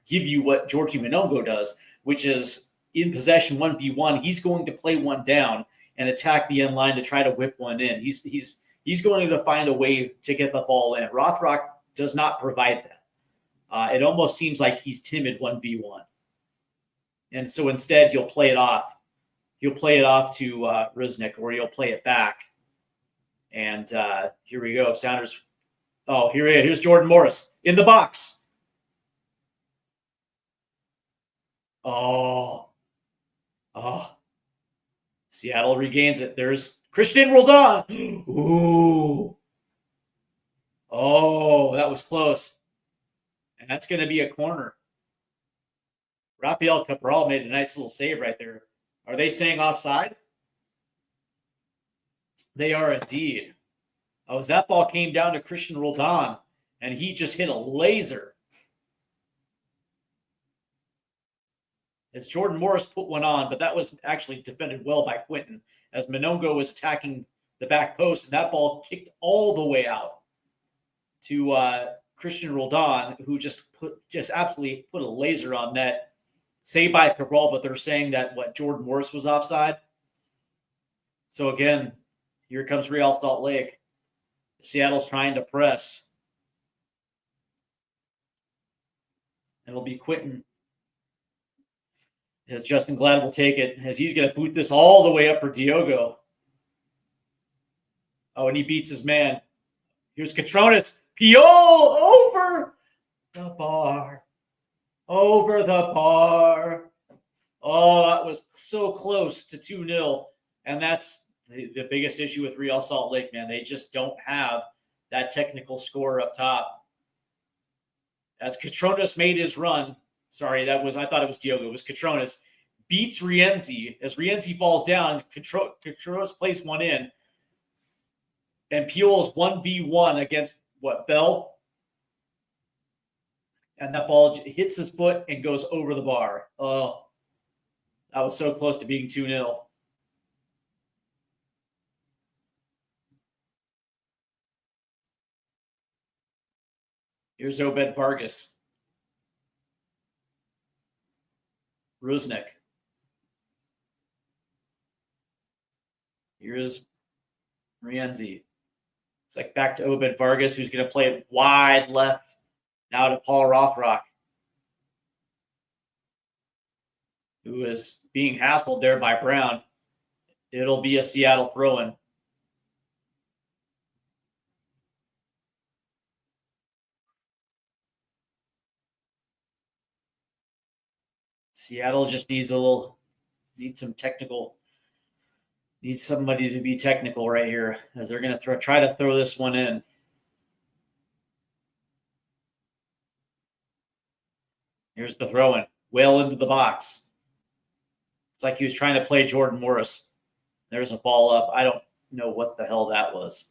give you what Georgie Monongo does, which is in possession 1v1. He's going to play one down and attack the end line to try to whip one in. He's going to find a way to get the ball in. Rothrock does not provide that. It almost seems like he's timid 1v1. And so instead, he'll play it off. He'll play it off to Rusnak, or he'll play it back. And here we go. Sounders. Oh, here's Jordan Morris in the box. Oh. Seattle regains it. There's Christian Roldan. Ooh. Oh, that was close. And that's going to be a corner. Rafael Cabral made a nice little save right there. Are they saying offside? They are indeed. Oh, as that ball came down to Christian Roldan, and he just hit a laser. As Jordan Morris put one on, but that was actually defended well by Quinton, as Monongo was attacking the back post, and that ball kicked all the way out to Christian Roldan, who just absolutely put a laser on net. Saved by Cabral, but they're saying that Jordan Morris was offside. So again, here comes Real Salt Lake. Seattle's trying to press. It'll be Quinton. As Justin Glad will take it, as he's going to boot this all the way up for Diogo. Oh, and he beats his man. Here's Catronis. Piol over the bar. Over the bar. Oh, that was so close to 2-0. And that's the biggest issue with Real Salt Lake, man. They just don't have that technical scorer up top. As Catronis made his run, I thought it was Diogo. It was Catronis. Beats Rienzi. As Rienzi falls down, Catronis plays one in. And Piol's 1v1 against, Bell? And that ball hits his foot and goes over the bar. Oh, that was so close to being 2-0. Here's Obed Vargas. Rusnak. Here's Rienzi. It's like back to Obed Vargas, who's going to play it wide left. Now to Paul Rothrock, who is being hassled there by Brown. It'll be a Seattle throw-in. Seattle just needs somebody to be technical right here, as they're going to try to throw this one in. Here's the throw-in. Well into the box. It's like he was trying to play Jordan Morris. There's a ball up. I don't know what the hell that was.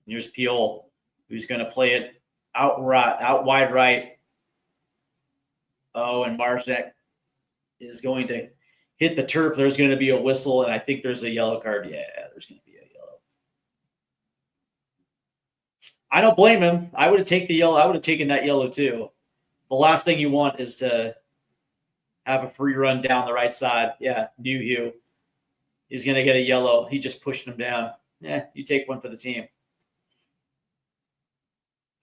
And here's Piol, who's going to play it out wide right. Oh, and Marzek is going to hit the turf. There's going to be a whistle, and I think there's a yellow card. Yeah, there's going to be a yellow. I don't blame him. I would have taken the yellow. I would have taken that yellow too. The last thing you want is to have a free run down the right side. Yeah, Hugh is going to get a yellow. He just pushed him down. Yeah, you take one for the team.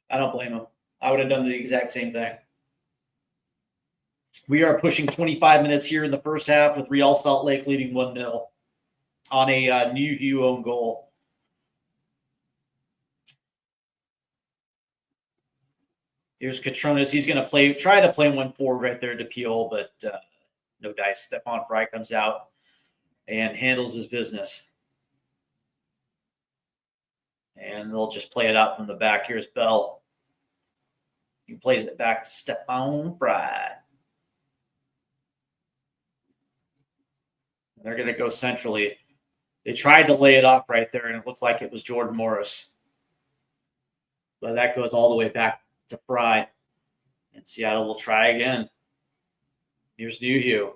I don't blame him. I would have done the exact same thing. We are pushing 25 minutes here in the first half with Real Salt Lake leading 1-0 on a New Hugh own goal. Here's Catronis. He's going to try to play one forward right there to Peel, but no dice. Stefan Fry comes out and handles his business. And they'll just play it out from the back. Here's Bell. He plays it back to Stefan Fry. They're going to go centrally. They tried to lay it off right there, and it looked like it was Jordan Morris. But that goes all the way back to Fry. And Seattle will try again. Here's New Hugh.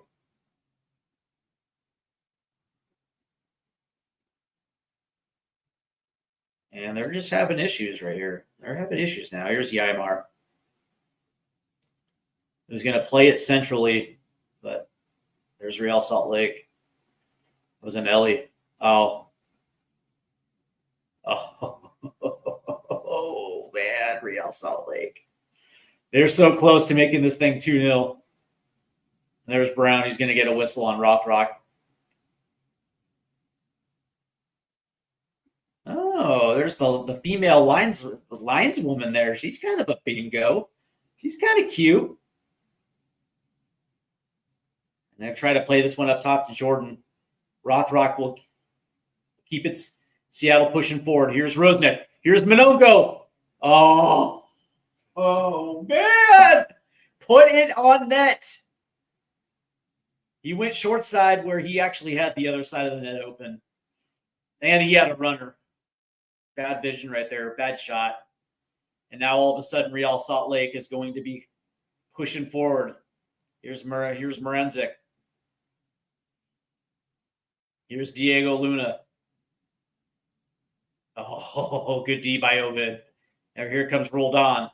And they're just having issues right here. They're having issues now. Here's Ymar. Who's going to play it centrally, but there's Real Salt Lake. It was an Ellie. Oh, man, Real Salt Lake. They're so close to making this thing 2-0. There's Brown. He's going to get a whistle on Rothrock. Oh, there's the female lineswoman there. She's kind of a bingo. She's kind of cute. And I try to play this one up top to Jordan. Rothrock will keep it. Seattle pushing forward. Here's Rosnick. Here's Monongo. Oh, man. Put it on net. He went short side where he actually had the other side of the net open. And he had a runner. Bad vision right there. Bad shot. And now all of a sudden Real Salt Lake is going to be pushing forward. Here's Morenzik. Here's Diego Luna. Oh, good D by Ovid. Now here comes Roldan.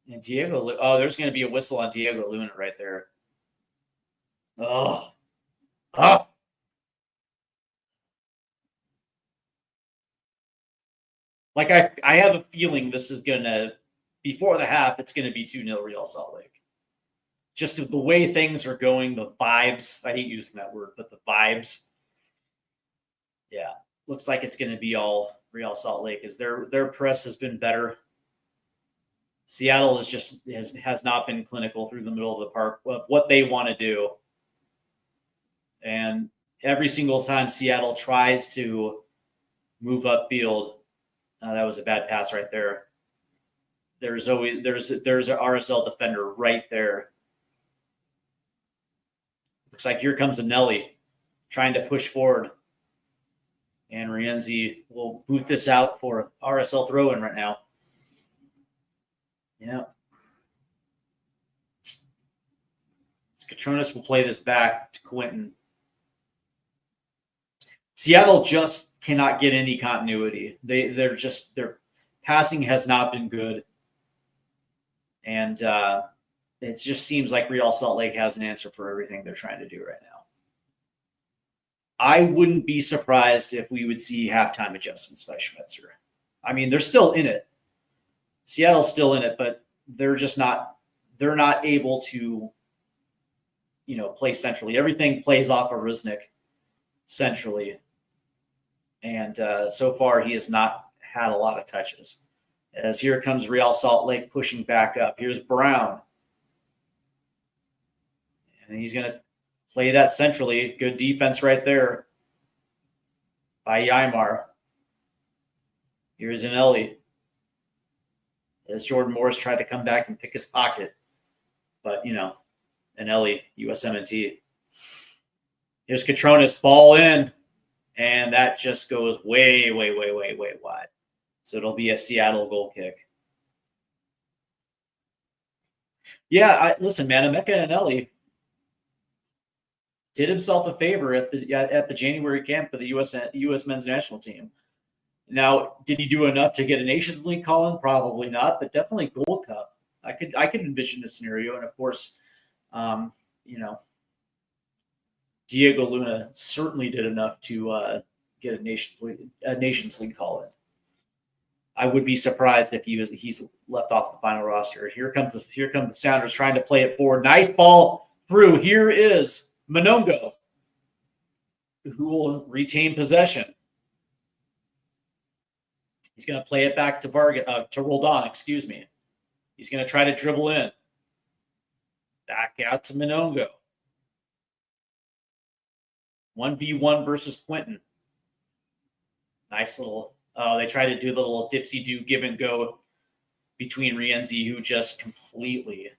And there's going to be a whistle on Diego Luna right there. Oh. Like I have a feeling this is going to, before the half, it's going to be 2-0 Real Salt Lake. Just the way things are going, the vibes. I hate using that word, but the vibes. Yeah, looks like it's going to be all Real Salt Lake. As their press has been better. Seattle has not been clinical through the middle of the park of what they want to do. And every single time Seattle tries to move upfield, that was a bad pass right there. There's an RSL defender right there. Looks like here comes Anelli trying to push forward. And Rienzi will boot this out for RSL throw-in right now. Yeah. Catronis will play this back to Quinton. Seattle just cannot get any continuity. Their passing has not been good. And it just seems like Real Salt Lake has an answer for everything they're trying to do right now. I wouldn't be surprised if we would see halftime adjustments by Schmetzer. I mean, they're still in it. Seattle's still in it, but they're not able to, play centrally. Everything plays off of Rusnick centrally. And so far, he has not had a lot of touches. As here comes Real Salt Lake pushing back up. Here's Brown. And he's going to play that centrally. Good defense right there by Ymar. Here's Anelli. As Jordan Morris tried to come back and pick his pocket. But, Anelli, USMNT. Here's Catronis, ball in. And that just goes way, way, way, way, way wide. So it'll be a Seattle goal kick. Yeah, listen, man, Emeka Anelli did himself a favor at the January camp for the U.S. men's national team. Now, did he do enough to get a Nations League call-in? Probably not, but definitely Gold Cup. I could envision this scenario, and of course, Diego Luna certainly did enough to get a Nations League call-in. I would be surprised if he's left off the final roster. Here come the Sounders trying to play it forward. Nice ball through. Here is Monongo, who will retain possession. He's going to play it back to Roldan, excuse me. He's going to try to dribble in. Back out to Monongo. 1v1 versus Quentin. Nice little, they try to do the little dipsy-do give and go between Rienzi, who just completely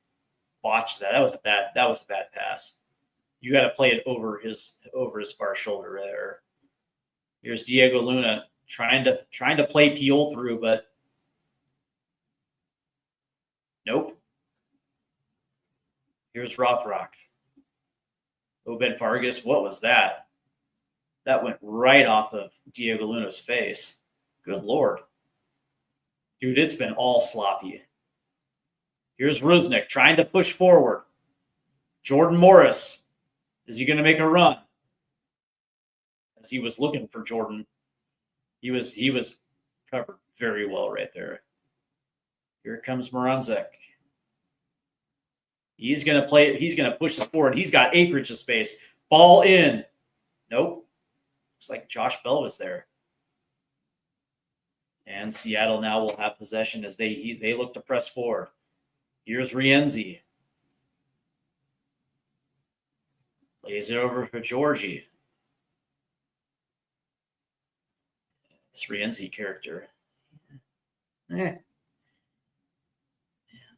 botched that. That was a bad pass. You got to play it over his far shoulder there. Here's Diego Luna trying to play Piol through, but nope. Here's Rothrock. Obed Vargas, what was that? That went right off of Diego Luna's face. Good Lord. Dude, it's been all sloppy. Here's Rusnik trying to push forward. Jordan Morris. Is he going to make a run? As he was looking for Jordan. He was covered very well right there. Here comes Moranzek. He's going to play it. He's going to push this forward. He's got acreage of space. Ball in. Nope. Looks like Josh Bell was there. And Seattle now will have possession as they look to press forward. Here's Rienzi. Lays it over for Georgie. This Rienzi character.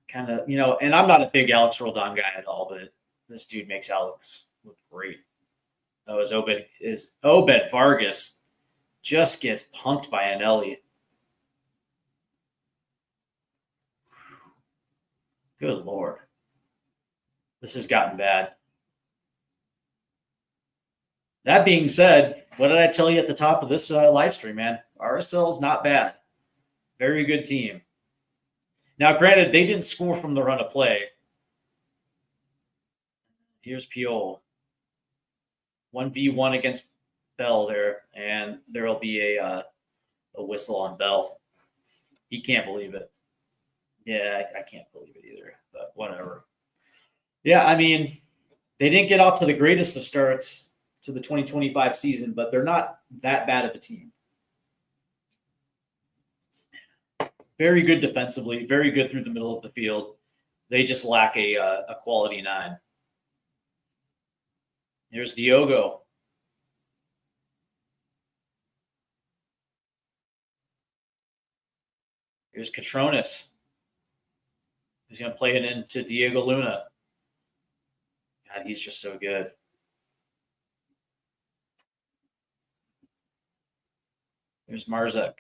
Kind of, and I'm not a big Alex Roldan guy at all, but this dude makes Alex look great. Oh, Obed Vargas just gets punked by Anelli. Good Lord. This has gotten bad. That being said, what did I tell you at the top of this live stream, man? RSL is not bad. Very good team. Now, granted, they didn't score from the run of play. Here's Piol. 1v1 against Bell there, and there will be a whistle on Bell. He can't believe it. Yeah, I can't believe it either, but whatever. Yeah, I mean, they didn't get off to the greatest of starts to the 2025 season, but they're not that bad of a team. Very good defensively, very good through the middle of the field. They just lack a quality 9. Here's Diogo. Here's Catronis. He's going to play it into Diego Luna. God, he's just so good. Here's Marzek.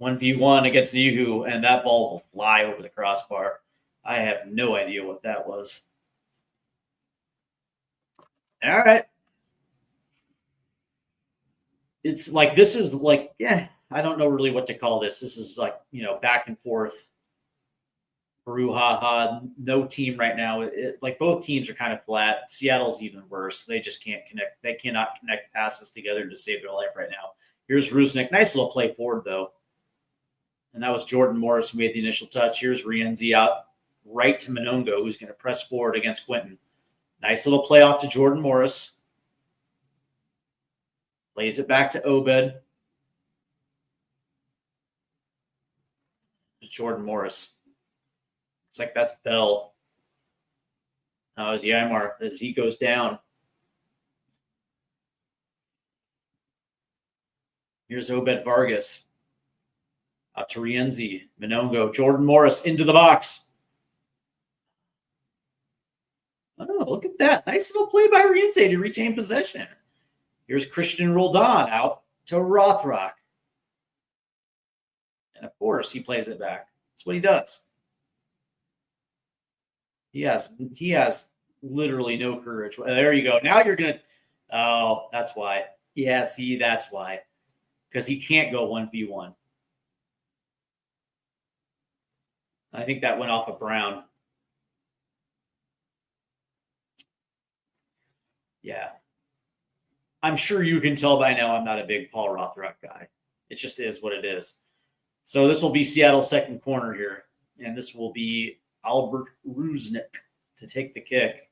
1v1 against Nihu, and that ball will fly over the crossbar. I have no idea what that was. All right. It's like, this is like, I don't know really what to call this. This is like, back and forth. Brouhaha. No team right now. Like, both teams are kind of flat. Seattle's even worse. They just can't connect. They cannot connect passes together to save their life right now. Here's Rusnik. Nice little play forward, though. And that was Jordan Morris who made the initial touch. Here's Rienzi out right to Monongo, who's going to press forward against Quentin. Nice little play off to Jordan Morris. Plays it back to Obed. It's Jordan Morris. Looks like that's Bell. Now is Yamar as he goes down. Here's Obed Vargas. Out to Rienzi. Monongo. Jordan Morris into the box. Oh, look at that. Nice little play by Rienzi to retain possession. Here's Christian Roldan out to Rothrock. And of course, he plays it back. That's what he does. He has literally no courage. There you go. Now you're going to – oh, that's why. Yeah, see, that's why. Because he can't go 1v1. I think that went off of Brown. Yeah. I'm sure you can tell by now I'm not a big Paul Rothrock guy. It just is what it is. So this will be Seattle's second corner here. And this will be Albert Rusnik to take the kick.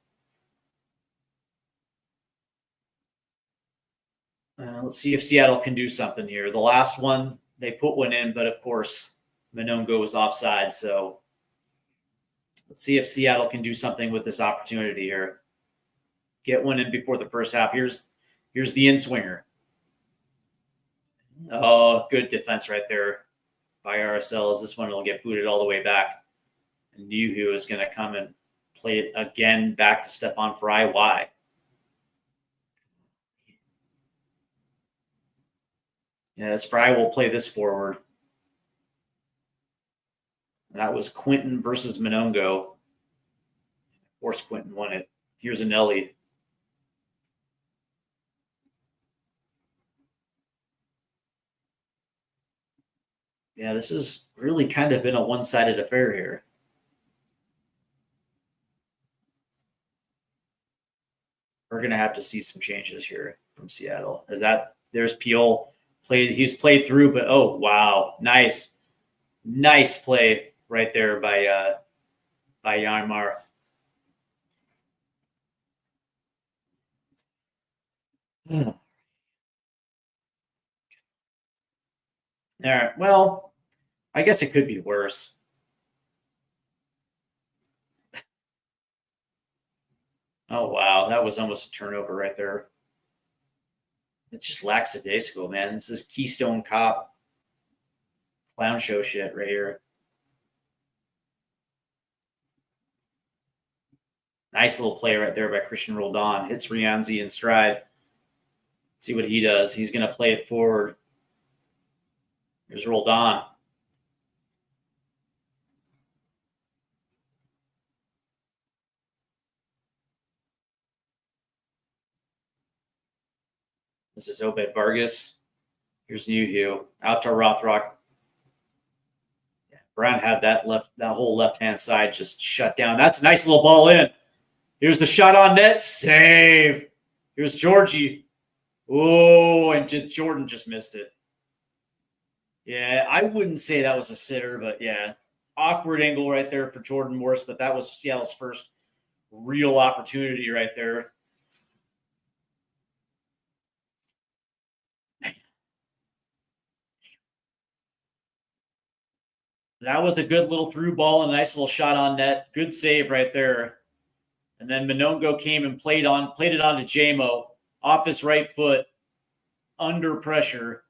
Let's see if Seattle can do something here. The last one, they put one in, but of course, Monongo was offside. So let's see if Seattle can do something with this opportunity here. Get one in before the first half. Here's the in-swinger. Oh, good defense right there by RSL. This one will get booted all the way back. And Yuhu is going to come and play it again back to Stefan Fry. Why? Yes, Fry will play this forward. That was Quinton versus Monongo. Of course, Quinton won it. Here's Anelli. Yeah, this has really kind of been a one-sided affair here. We're going to have to see some changes here from Seattle. There's Piol. He's played through, but oh, wow. Nice play right there by Yanmar. All right. Well, I guess it could be worse. Oh, wow. That was almost a turnover right there. It's just lackadaisical, man. This is Keystone Cop clown show shit right here. Nice little play right there by Christian Roldan. Hits Rianzi in stride. Let's see what he does. He's going to play it forward. Here's Roldan. This is Obed Vargas. Here's Newhue. Out to Rothrock. Yeah, Brown had that whole left-hand side just shut down. That's a nice little ball in. Here's the shot on net. Save. Here's Georgie. Oh, and Jordan just missed it. Yeah, I wouldn't say that was a sitter, but yeah. Awkward angle right there for Jordan Morris, but that was Seattle's first real opportunity right there. That was a good little through ball and a nice little shot on net. Good save right there. And then Monongo came and played it on to JMO off his right foot under pressure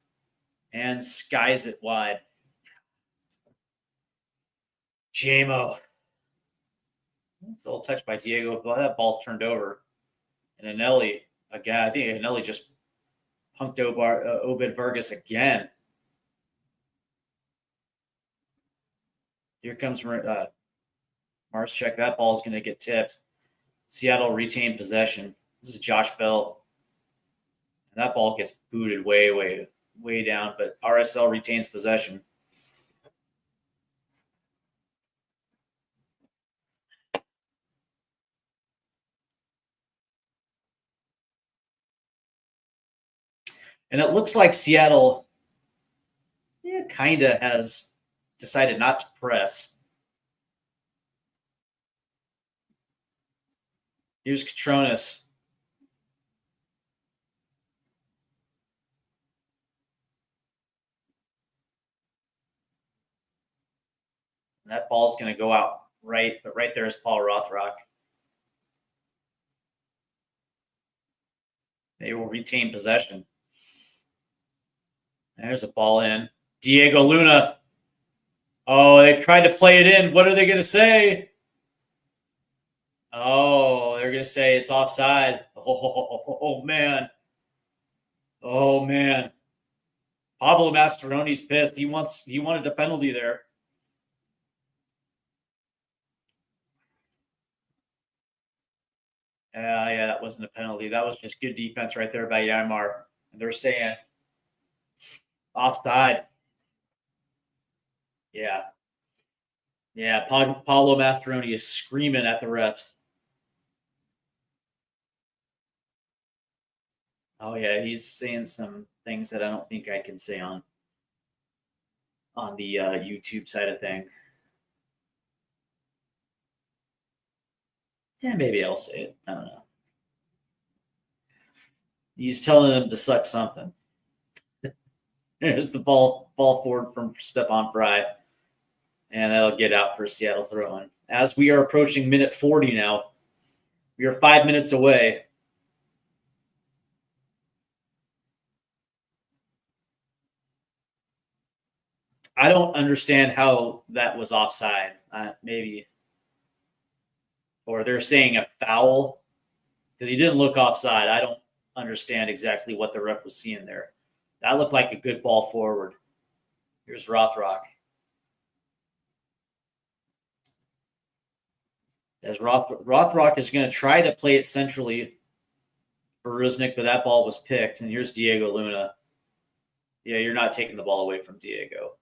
and skies it wide. JMO. It's a little touch by Diego, but that ball's turned over. And Anelli, again, I think Anelli just punked Obed Vargas again. Here comes Marschek. That ball is going to get tipped. Seattle retained possession. This is Josh Bell. And that ball gets booted way down, but RSL retains possession. And it looks like Seattle kind of has decided not to press. Here's Catronis. And that ball's going to go out right, but right there is Paul Rothrock. They will retain possession. There's a ball in. Diego Luna. Oh, they tried to play it in. What are they going to say? Oh, they're going to say it's offside. Oh, man. Oh, man. Pablo Mastrooni's pissed. He wanted a penalty there. Yeah, that wasn't a penalty. That was just good defense right there by Yanmar. And they're saying offside. Yeah. Yeah, Paulo Mastrooni is screaming at the refs. Oh, yeah, he's saying some things that I don't think I can say on on the YouTube side of thing. Yeah, maybe I'll say it. I don't know. He's telling him to suck something. There's the ball forward from Stephon Fry, and that'll get out for a Seattle throw-in. As we are approaching minute 40 now, we are 5 minutes away. I don't understand how that was offside. Maybe, or they're saying a foul because he didn't look offside. I don't understand exactly what the ref was seeing there. That looked like a good ball forward. Here's Rothrock. As Rothrock is going to try to play it centrally for Rusnak, but that ball was picked. And here's Diego Luna. Yeah, you're not taking the ball away from Diego.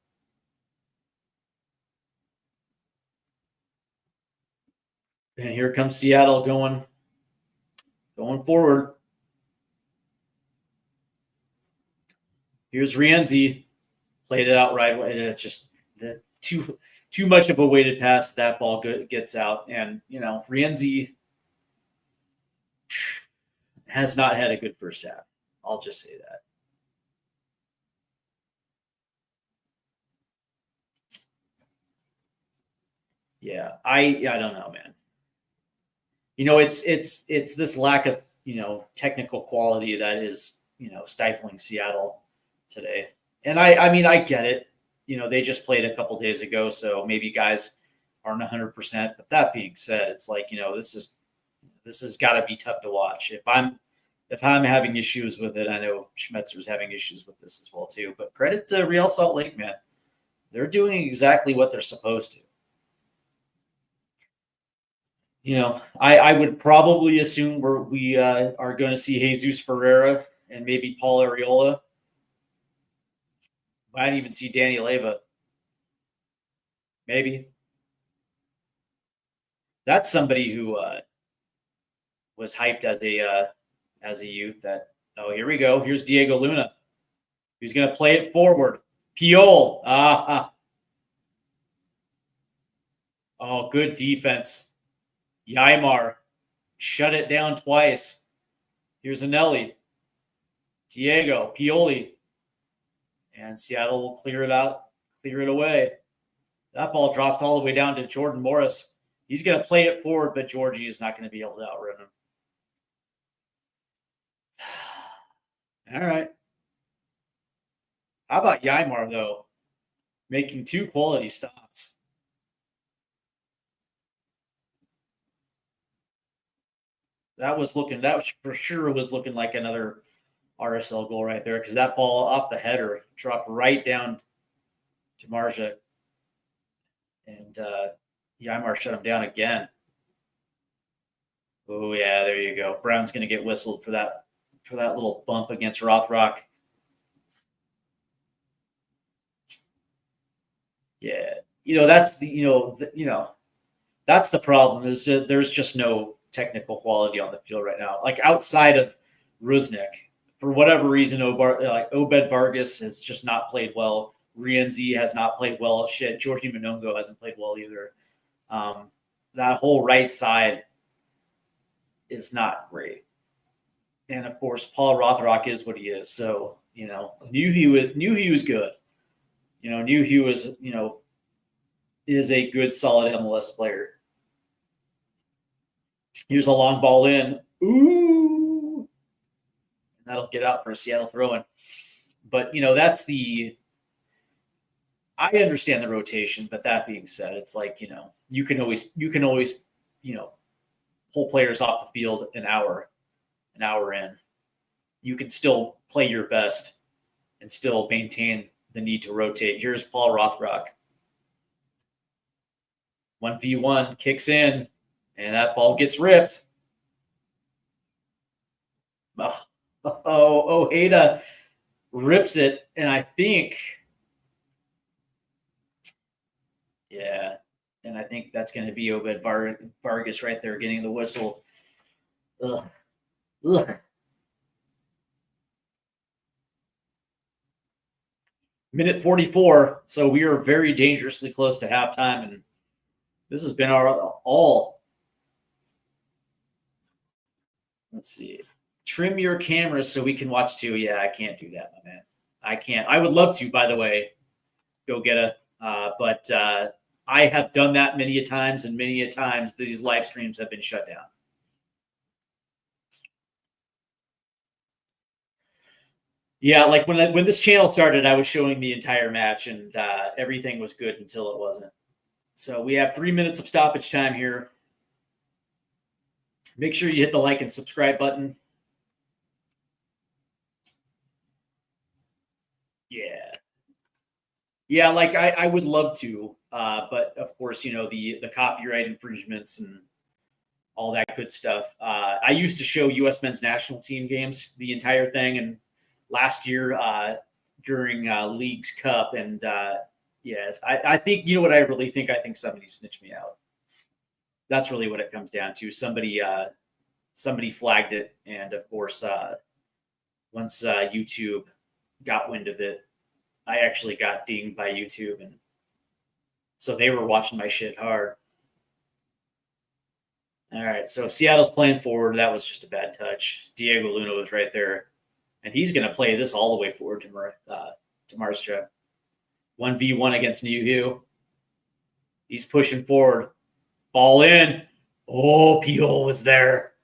And here comes Seattle going forward. Here's Rienzi. Played it out right away. It's just too much of a weighted pass. That ball gets out. And, Rienzi has not had a good first half. I'll just say that. Yeah, I don't know, man. It's this lack of technical quality that is stifling Seattle today. And I get it. They just played a couple days ago, so maybe guys aren't 100%. But that being said, it's like this has got to be tough to watch. If I'm having issues with it, I know Schmetzer's having issues with this as well too. But credit to Real Salt Lake, man. They're doing exactly what they're supposed to. I would probably assume we are going to see Jesus Ferreira and maybe Paul Arriola. Might even see Danny Leyva. Maybe. That's somebody who was hyped as a youth. Here we go. Here's Diego Luna. He's going to play it forward. Piol. Oh, good defense. Ymar. Shut it down twice. Here's Anelli. Diego. Pioli. And Seattle will clear it away. That ball drops all the way down to Jordan Morris. He's going to play it forward, but Georgie is not going to be able to outrun him. All right. How about Ymar, though? Making 2 quality stops. That for sure was looking like another RSL goal right there, because that ball off the header dropped right down to Marja, and Ymar shut him down again. Oh yeah, there you go. Brown's going to get whistled for that little bump against Rothrock. Yeah, that's that's the problem. Is that there's just no technical quality on the field right now. Like outside of Rusnak, for whatever reason, Obed Vargas has just not played well. Rienzi has not played well. Shit, Georgie Monongo hasn't played well either. That whole right side is not great. And of course, Paul Rothrock is what he is. So knew he was good. Knew he was is a good, solid MLS player. Here's a long ball in. Ooh. And that'll get out for a Seattle throw-in. But, that's I understand the rotation, but that being said, it's like, you can always, pull players off the field an hour in. You can still play your best and still maintain the need to rotate. Here's Paul Rothrock. 1v1 kicks in, and that ball gets ripped. Ojeda rips it, and I think, and I think that's going to be Obed Vargas right there getting the whistle. Ugh. Minute 44. So we are very dangerously close to halftime, and this has been our all. Let's see. Trim your cameras so we can watch too. Yeah, I can't do that, my man. I can't. I would love to, by the way, go get a. But I have done that many a times, and many a times these live streams have been shut down. Yeah, like when this channel started, I was showing the entire match, and everything was good until it wasn't. So we have 3 minutes of stoppage time here. Make sure you hit the like and subscribe button. Yeah, like I would love to, but of course, you know, the copyright infringements and all that good stuff. I used to show U.S. men's national team games, the entire thing, and last year during Leagues Cup, and yes, I think, you know what I really think? I think somebody snitched me out. That's really what it comes down to. Somebody flagged it, and of course, once YouTube got wind of it, I actually got dinged by YouTube, and so they were watching my shit hard. All right, so Seattle's playing forward. That was just a bad touch. Diego Luna was right there, and he's going to play this all the way forward to Marstrom. 1v1 against New Hugh. He's pushing forward. Ball in. Oh, Piol was there.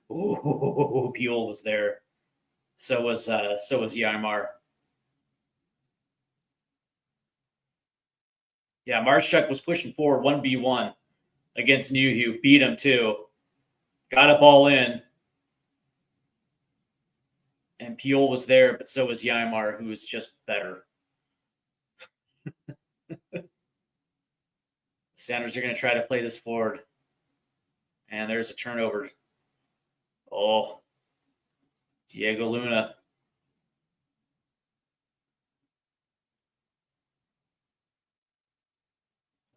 Oh, Piol was there. So was Yarmar. Yeah, Marshchuk was pushing forward 1v1 against New Hugh. Beat him too. Got a ball in. And Piol was there, but so was Yarmar, who was just better. Sounders are going to try to play this forward. And there's a turnover. Oh, Diego Luna.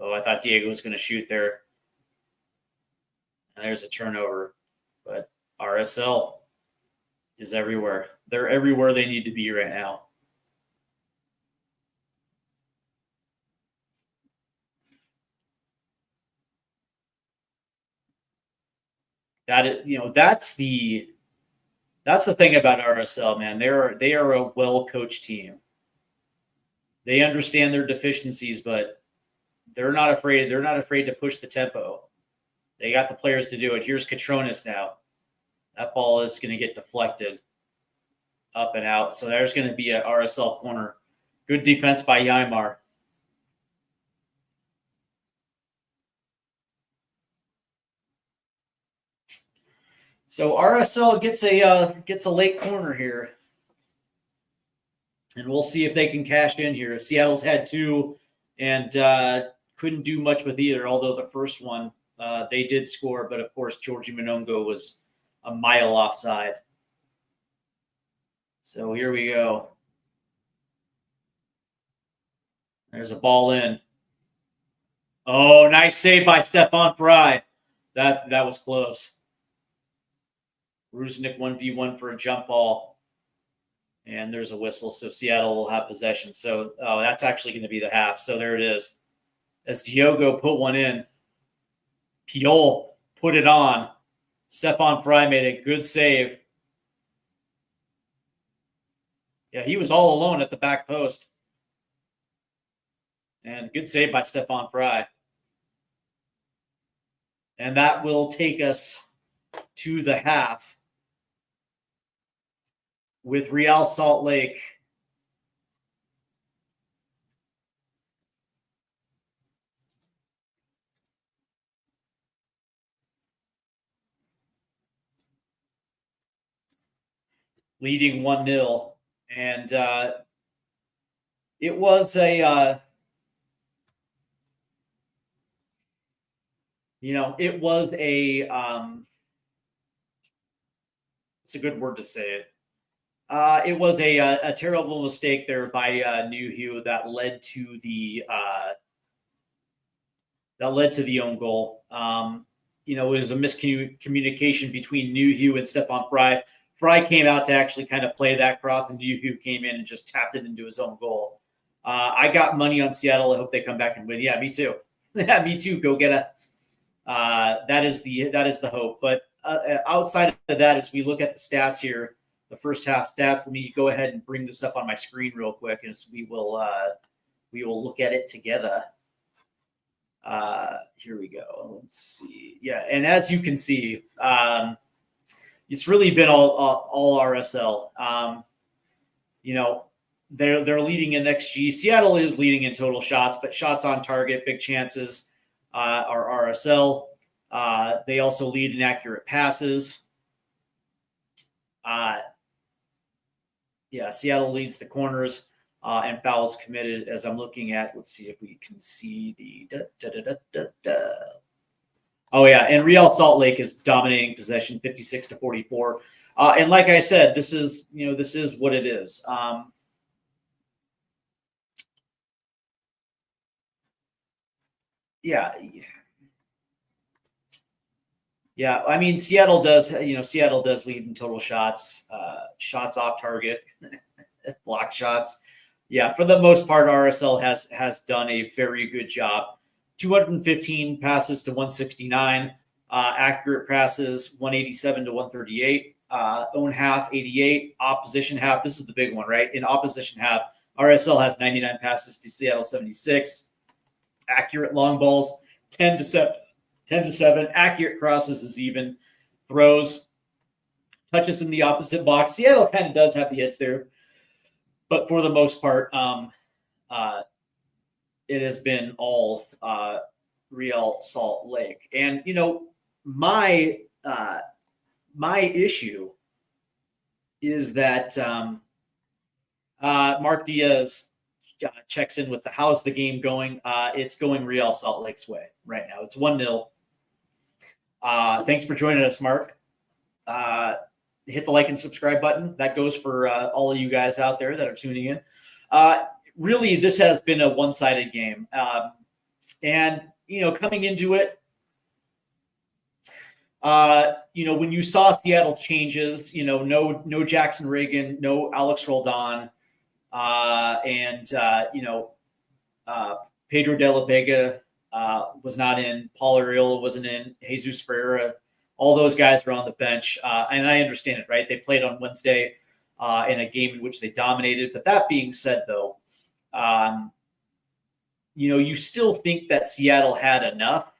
Oh, I thought Diego was going to shoot there. And there's a turnover. But RSL is everywhere. They're everywhere they need to be right now. That is, you know, that's the thing about RSL, man. They are a well-coached team. They understand their deficiencies, but they're not afraid. They're not afraid to push the tempo. They got the players to do it. Here's Catronis now. That ball is going to get deflected up and out. So there's going to be an RSL corner. Good defense by Yarmar. So RSL gets a late corner here, and we'll see if they can cash in here. Seattle's had two, and couldn't do much with either. Although the first one they did score, but of course Georgie Monongo was a mile offside. So here we go. There's a ball in. Oh, nice save by Stefan Fry. That was close. Rusnik 1v1 for a jump ball. And there's a whistle, so Seattle will have possession. So that's actually going to be the half. So there it is. As Diogo put one in, Piol put it on. Stefan Fry made a good save. Yeah, he was all alone at the back post. And good save by Stefan Fry. And that will take us to the half with Real Salt Lake leading 1-0. And it was a it was it's a good word to say it. It was a terrible mistake there by New Hugh that led to the own goal. It was a miscommunication between New Hugh and Stefan Fry. Fry came out to actually kind of play that cross, and New Hugh came in and just tapped it into his own goal. I got money on Seattle. I hope they come back and win. Yeah, me too. Yeah, me too. Go get a. That is the hope. But outside of that, as we look at the stats here, the first half stats, let me go ahead and bring this up on my screen real quick, as we will look at it together. Here we go. Let's see. Yeah, and as you can see, it's really been all RSL. They're leading in XG. Seattle is leading in total shots, but shots on target, big chances are RSL. They also lead in accurate passes. Seattle leads the corners and fouls committed. As I'm looking at, let's see if we can see the. Oh yeah, and Real Salt Lake is dominating possession, 56-44. And like I said, this is what it is. Yeah. I mean, Seattle does lead in total shots, shots off target, block shots. Yeah, for the most part, RSL has done a very good job. 215 passes to 169, accurate passes 187 to 138, own half 88, opposition half. This is the big one, right? In opposition half, RSL has 99 passes to Seattle 76. Accurate long balls 10 to 7. Accurate crosses is even. Throws, touches in the opposite box. Seattle kind of does have the hits there, but for the most part, it has been all Real Salt Lake. And my issue is that Mark Diaz checks in with how's the game going. It's going Real Salt Lake's way right now. It's 1-0. Thanks for joining us, Mark. Hit the like and subscribe button. That goes for all of you guys out there that are tuning in. Really, this has been a one-sided game. And, coming into it, when you saw Seattle's changes, no Jackson Reagan, no Alex Roldan, and Pedro de la Vega was not in. Paul Arriola wasn't in. Jesus Ferreira. All those guys are on the bench. And I understand it, right? They played on Wednesday in a game in which they dominated. But that being said, though, you still think that Seattle had enough,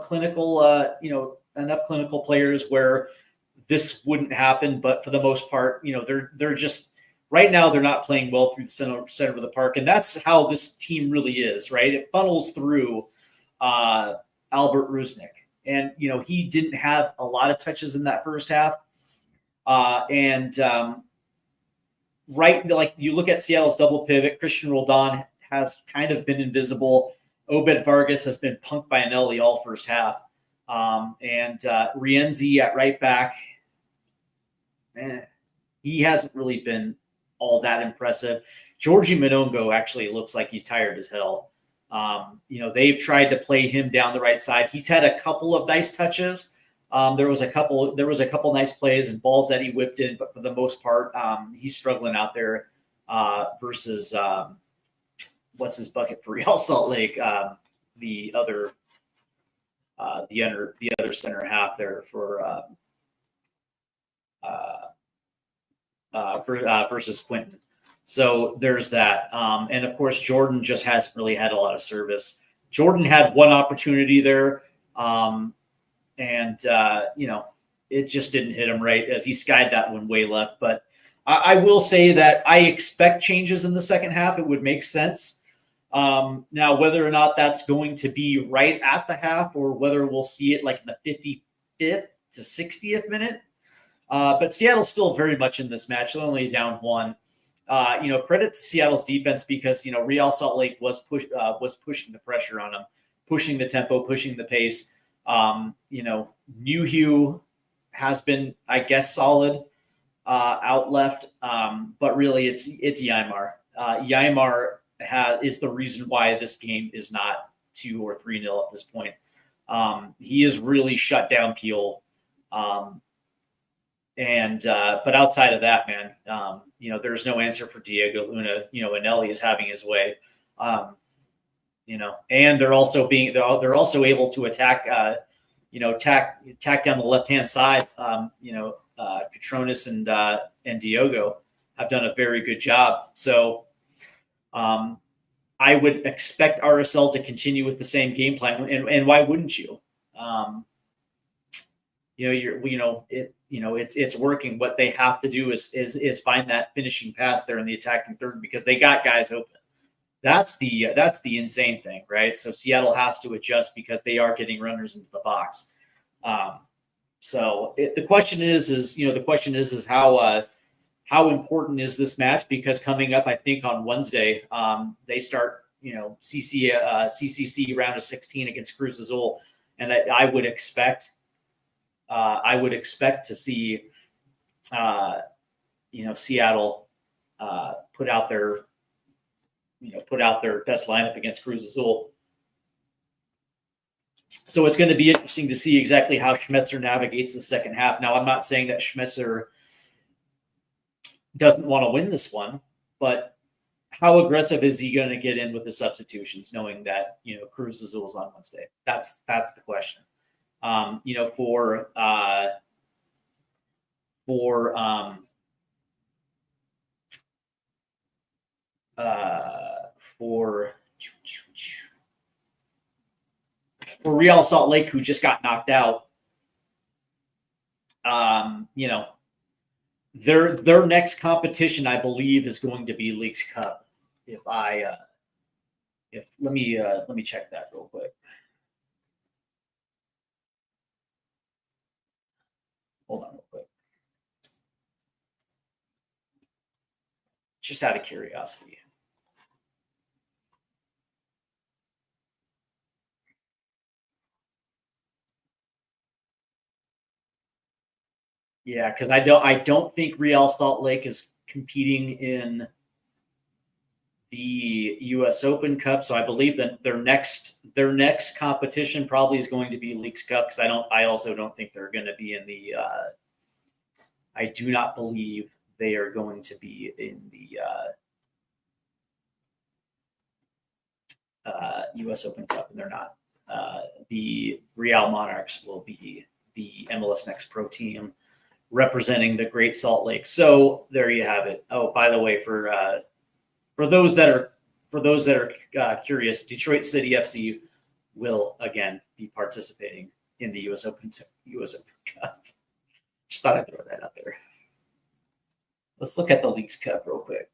clinical, enough clinical players where this wouldn't happen. But for the most part, they're just right now they're not playing well through the center of the park, and that's how this team really is, right? It funnels through Albert Rusnik, and he didn't have a lot of touches in that first half, right, like you look at Seattle's double pivot, Christian Roldan has kind of been invisible. Obed Vargas has been punked by Anelli all first half. And Rienzi at right back, he hasn't really been all that impressive. Georgie Monongo actually looks like he's tired as hell. They've tried to play him down the right side. He's had a couple of nice touches. There was a couple nice plays and balls that he whipped in, but for the most part, he's struggling out there versus what's his bucket for Real Salt Lake, the other center half there for versus Quentin. So there's that. And of course, Jordan just hasn't really had a lot of service. Jordan had one opportunity there. It just didn't hit him right as he skied that one way left. But I will say that I expect changes in the second half. It would make sense. Now, whether or not that's going to be right at the half or whether we'll see it like in the 55th to 60th minute. But Seattle's still very much in this match. They're only down 1. Credit to Seattle's defense because, Real Salt Lake was pushing the pressure on them, pushing the tempo, pushing the pace. New Hugh has been, I guess, solid out left. But really it's Yaimar. Yaimar is the reason why this game is not 2 or 3-0 at this point. He has really shut down Peel. But outside of that, man, there's no answer for Diego Luna. Anelli is having his way. And they're also able to attack, attack down the left hand side. Catronis and Diogo have done a very good job. So I would expect RSL to continue with the same game plan, and why wouldn't you? It's working. What they have to do is find that finishing pass there in the attacking third, because they got guys open. That's the insane thing, right? So Seattle has to adjust because they are getting runners into the box. The question is how important is this match? Because coming up, I think on Wednesday, they start CCC round of 16 against Cruz Azul, and I would expect to see Seattle put out their best lineup against Cruz Azul. So it's going to be interesting to see exactly how Schmetzer navigates the second half. Now, I'm not saying that Schmetzer doesn't want to win this one, but how aggressive is he going to get in with the substitutions, knowing that Cruz Azul is on Wednesday? That's the question. For Real Salt Lake, who just got knocked out, their next competition, I believe, is going to be Leagues Cup. Let me check that real quick. Hold on real quick. Just out of curiosity. Yeah, because I don't think Real Salt Lake is competing in the U.S. Open Cup, so I believe that their next competition probably is going to be Leagues Cup, because I also don't think they're going to be in the. I do not believe they are going to be in the U.S. Open Cup, and they're not. The Real Monarchs will be the MLS Next Pro team representing the Great Salt Lake. So there you have it. Oh, by the way, for those that are curious, Detroit City FC will again be participating in the U.S. Open Cup. Just thought I'd throw that out there. Let's look at the Leagues Cup real quick.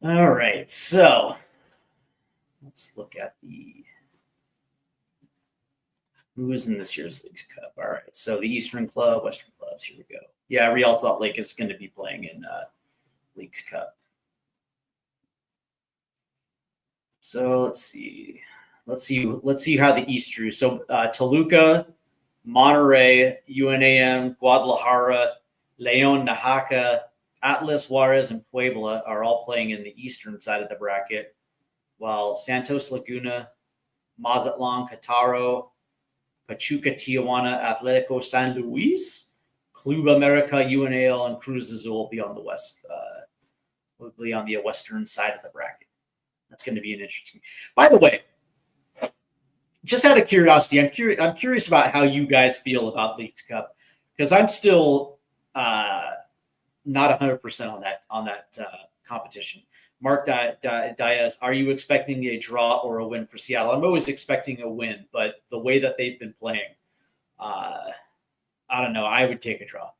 All right, so let's look at who is in this year's Leagues Cup. All right, so the Eastern Club, Western clubs. Here we go. Yeah, Real Salt Lake is going to be playing in Leagues Cup. So let's see how the East drew. So Toluca, Monterrey, UNAM, Guadalajara, Leon, Oaxaca, Atlas, Juarez, and Puebla are all playing in the eastern side of the bracket, while Santos Laguna, Mazatlan, Cataro, Pachuca, Tijuana, Atletico San Luis, Club America, UNAL, and Cruz Azul will be on the western side of the bracket. That's going to be an interesting. By the way, just out of curiosity, I'm curious about how you guys feel about Leagues Cup, because I'm still not 100% on that competition. Mark Diaz, are you expecting a draw or a win for Seattle? I'm always expecting a win, but the way that they've been playing, I don't know. I would take a draw.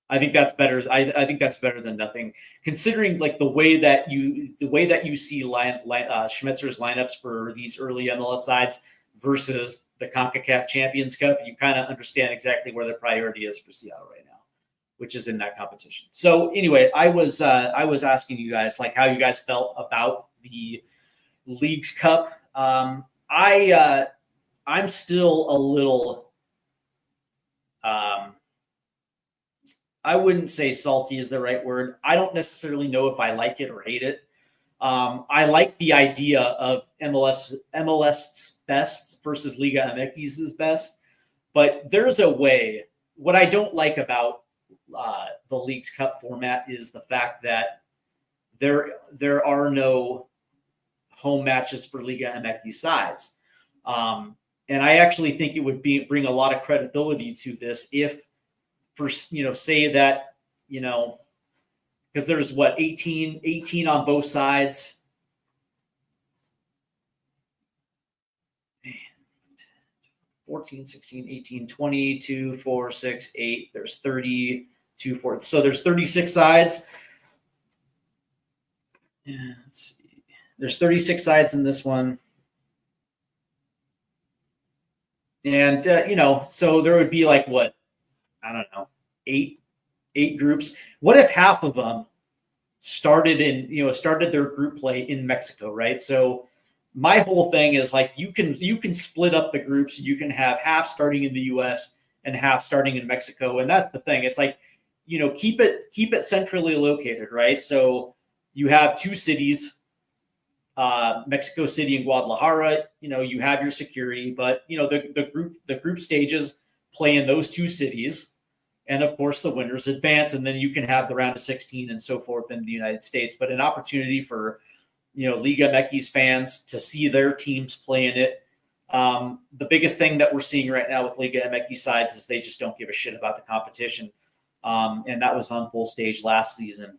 I think that's better. I think that's better than nothing, considering like the way that you see Schmetzer's lineups for these early MLS sides versus the CONCACAF Champions Cup. You kind of understand exactly where the priority is for Seattle right now, which is in that competition. So anyway, I was asking you guys like how you guys felt about the Leagues Cup. I'm still a little. I wouldn't say salty is the right word. I don't necessarily know if I like it or hate it. I like the idea of MLS best versus Liga MX's best, but there's a way. What I don't like about the Leagues Cup format is the fact that there are no home matches for Liga MX sides. And I actually think it would bring a lot of credibility to this if, for say that, because there's 18 on both sides. 14, 16, 18, 20, 2, 4, 6, 8. There's 32, 4. So there's 36 sides. Yeah, let's see. There's 36 sides in this one. And, so there would be like what? I don't know, eight groups. What if half of them started their group play in Mexico, right? So my whole thing is like you can split up the groups. You can have half starting in the U.S. and half starting in Mexico, and that's the thing. It's like keep it centrally located, right? So you have two cities, Mexico City and Guadalajara. You have your security, but the group stages play in those two cities. And of course, the winners advance, and then you can have the round of 16 and so forth in the United States. But an opportunity for, Liga MX fans to see their teams play in it. The biggest thing that we're seeing right now with Liga MX sides is they just don't give a shit about the competition. And that was on full stage last season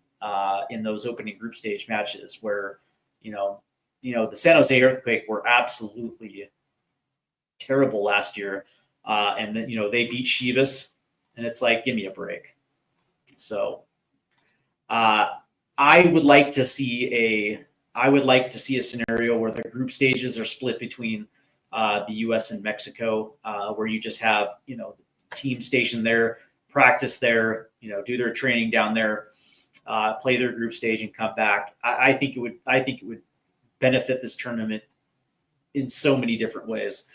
in those opening group stage matches where, the San Jose Earthquake were absolutely terrible last year. And then, they beat Chivas. And it's like, give me a break. So I would like to see a scenario where the group stages are split between the U.S. and Mexico, where you just have, team stationed there, practice there, do their training down there, play their group stage and come back. I think it would benefit this tournament in so many different ways.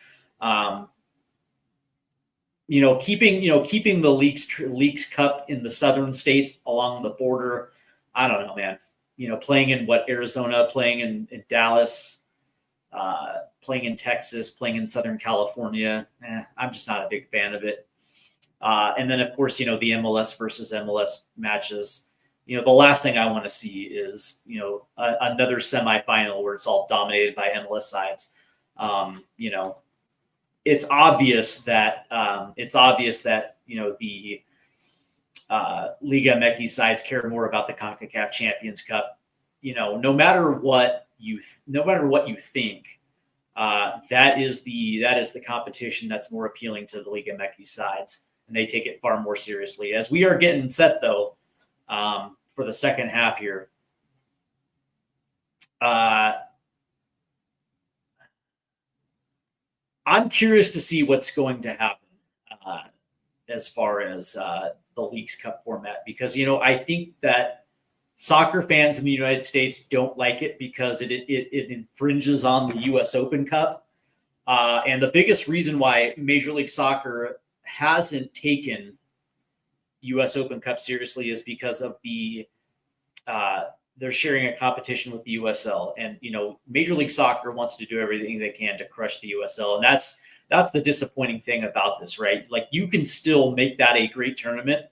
Keeping the Leagues Cup in the southern states along the border. I don't know, man. Playing in Arizona, playing in Dallas, playing in Texas, playing in Southern California. I'm just not a big fan of it. And then, of course, the MLS versus MLS matches. The last thing I want to see is, another semifinal where it's all dominated by MLS sides. It's obvious that the Liga MX sides care more about the CONCACAF Champions Cup. No matter what you think, that is the competition that's more appealing to the Liga MX sides, and they take it far more seriously. As we are getting set though for the second half here. I'm curious to see what's going to happen as far as the Leagues Cup format, because, I think that soccer fans in the United States don't like it because it infringes on the U.S. Open Cup. And the biggest reason why Major League Soccer hasn't taken U.S. Open Cup seriously is because of they're sharing a competition with the USL, and Major League Soccer wants to do everything they can to crush the USL, and that's the disappointing thing about this, right? Like, you can still make that a great tournament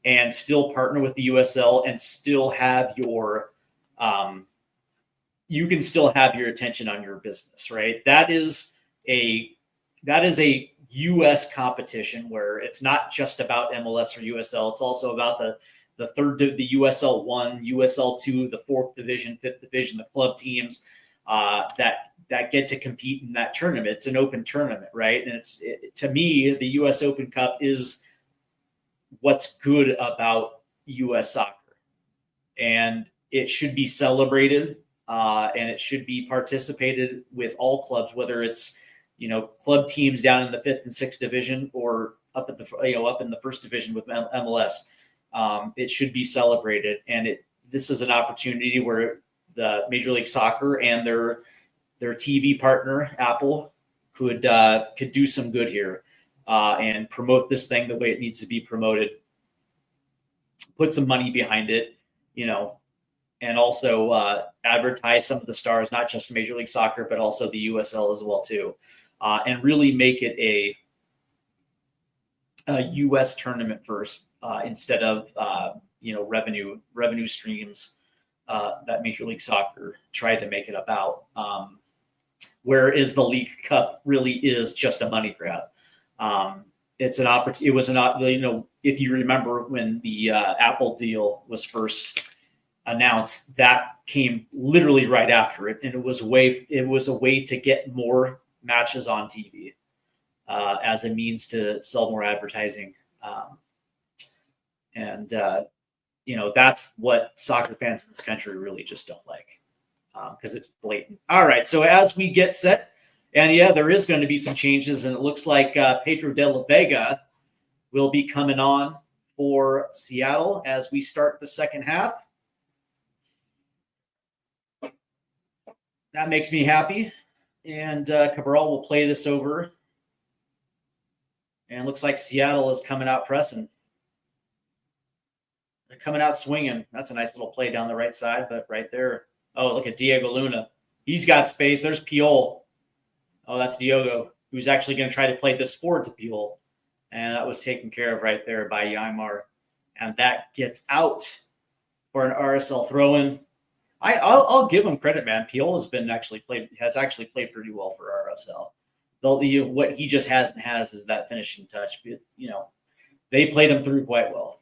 and still partner with the USL and still have your attention on your business, right? That is a US competition where it's not just about MLS or USL. It's also about the USL 1, USL 2, the 4th division, 5th division, the club teams that get to compete in that tournament. It's an open tournament, right? And to me, the US Open Cup is what's good about US soccer, and it should be celebrated, and it should be participated with all clubs, whether it's club teams down in the 5th and 6th division or up in the 1st division with MLS. It should be celebrated, and this is an opportunity where the Major League Soccer and their TV partner Apple could do some good here and promote this thing the way it needs to be promoted. Put some money behind it, and also advertise some of the stars, not just Major League Soccer, but also the USL as well too, and really make it a U.S. tournament first instead of revenue streams that Major League Soccer tried to make it about. Whereas the League Cup really is just a money grab. It's an opportunity. It was an if you remember when the Apple deal was first announced, that came literally right after it, and it was a way to get more matches on TV as a means to sell more advertising. That's what soccer fans in this country really just don't like, because it's blatant. All right, so as we get set, and yeah, there is going to be some changes, and it looks like Pedro de la Vega will be coming on for Seattle as we start the second half. That makes me happy. And Cabral will play this over. And it looks like Seattle is coming out pressing. They're coming out swinging. That's a nice little play down the right side, but right there. Oh, look at Diego Luna. He's got space. There's Piol. Oh, that's Diogo, who's actually going to try to play this forward to Piol. And that was taken care of right there by Ymar. And that gets out for an RSL throw-in. I'll give him credit, man. Piol has actually played pretty well for RSL. What he just has is that finishing touch. But, they played him through quite well.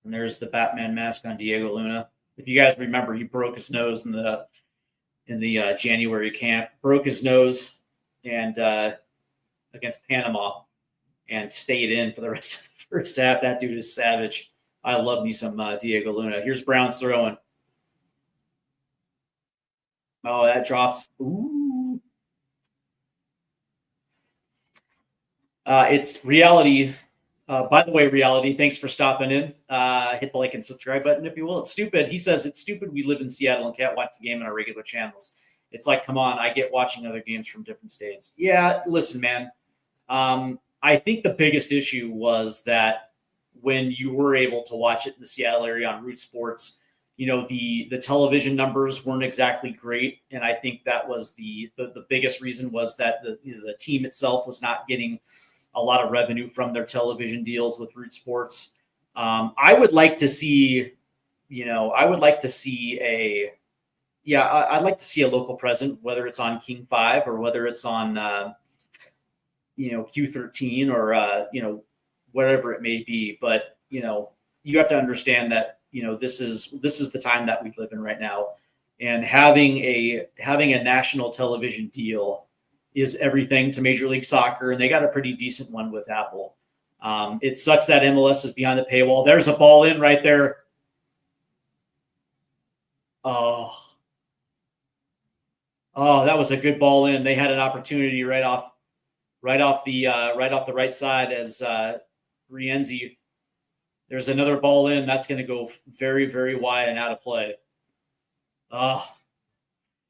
And there's the Batman mask on Diego Luna. If you guys remember, he broke his nose in the January camp. Broke his nose and against Panama, and stayed in for the rest of the first half. That dude is savage. I love me some Diego Luna. Here's Brown's throwing. Oh, that drops. Ooh. It's Reality. By the way, Reality, thanks for stopping in. Hit the like and subscribe button if you will. It's stupid. He says it's stupid we live in Seattle and can't watch the game on our regular channels. It's like, come on, I get watching other games from different states. Yeah, listen, man. I think the biggest issue was that when you were able to watch it in the Seattle area on Root Sports, the television numbers weren't exactly great. And I think that was the biggest reason was that the team itself was not getting a lot of revenue from their television deals with Root Sports. I would like to see, I'd like to see a local present, whether it's on King 5 or whether it's on, Q13 or, whatever it may be. But, you have to understand that, this is the time that we live in right now, and having a national television deal is everything to Major League Soccer. And they got a pretty decent one with Apple. It sucks that MLS is behind the paywall. There's a ball in right there. Oh, that was a good ball in. They had an opportunity right off the right side as Rienzi. There's another ball in. That's going to go very, very wide and out of play.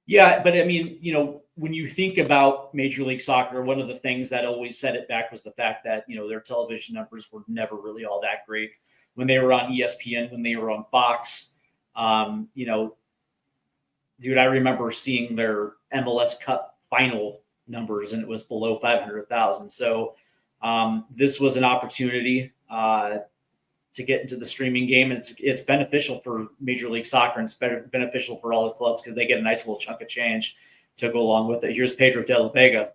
Yeah, but I mean, when you think about Major League Soccer, one of the things that always set it back was the fact that, their television numbers were never really all that great. When they were on ESPN, when they were on Fox, dude, I remember seeing their MLS Cup final numbers and it was below 500,000. So this was an opportunity to get into the streaming game. And it's beneficial for Major League Soccer, and it's beneficial for all the clubs because they get a nice little chunk of change to go along with it. Here's Pedro de la Vega.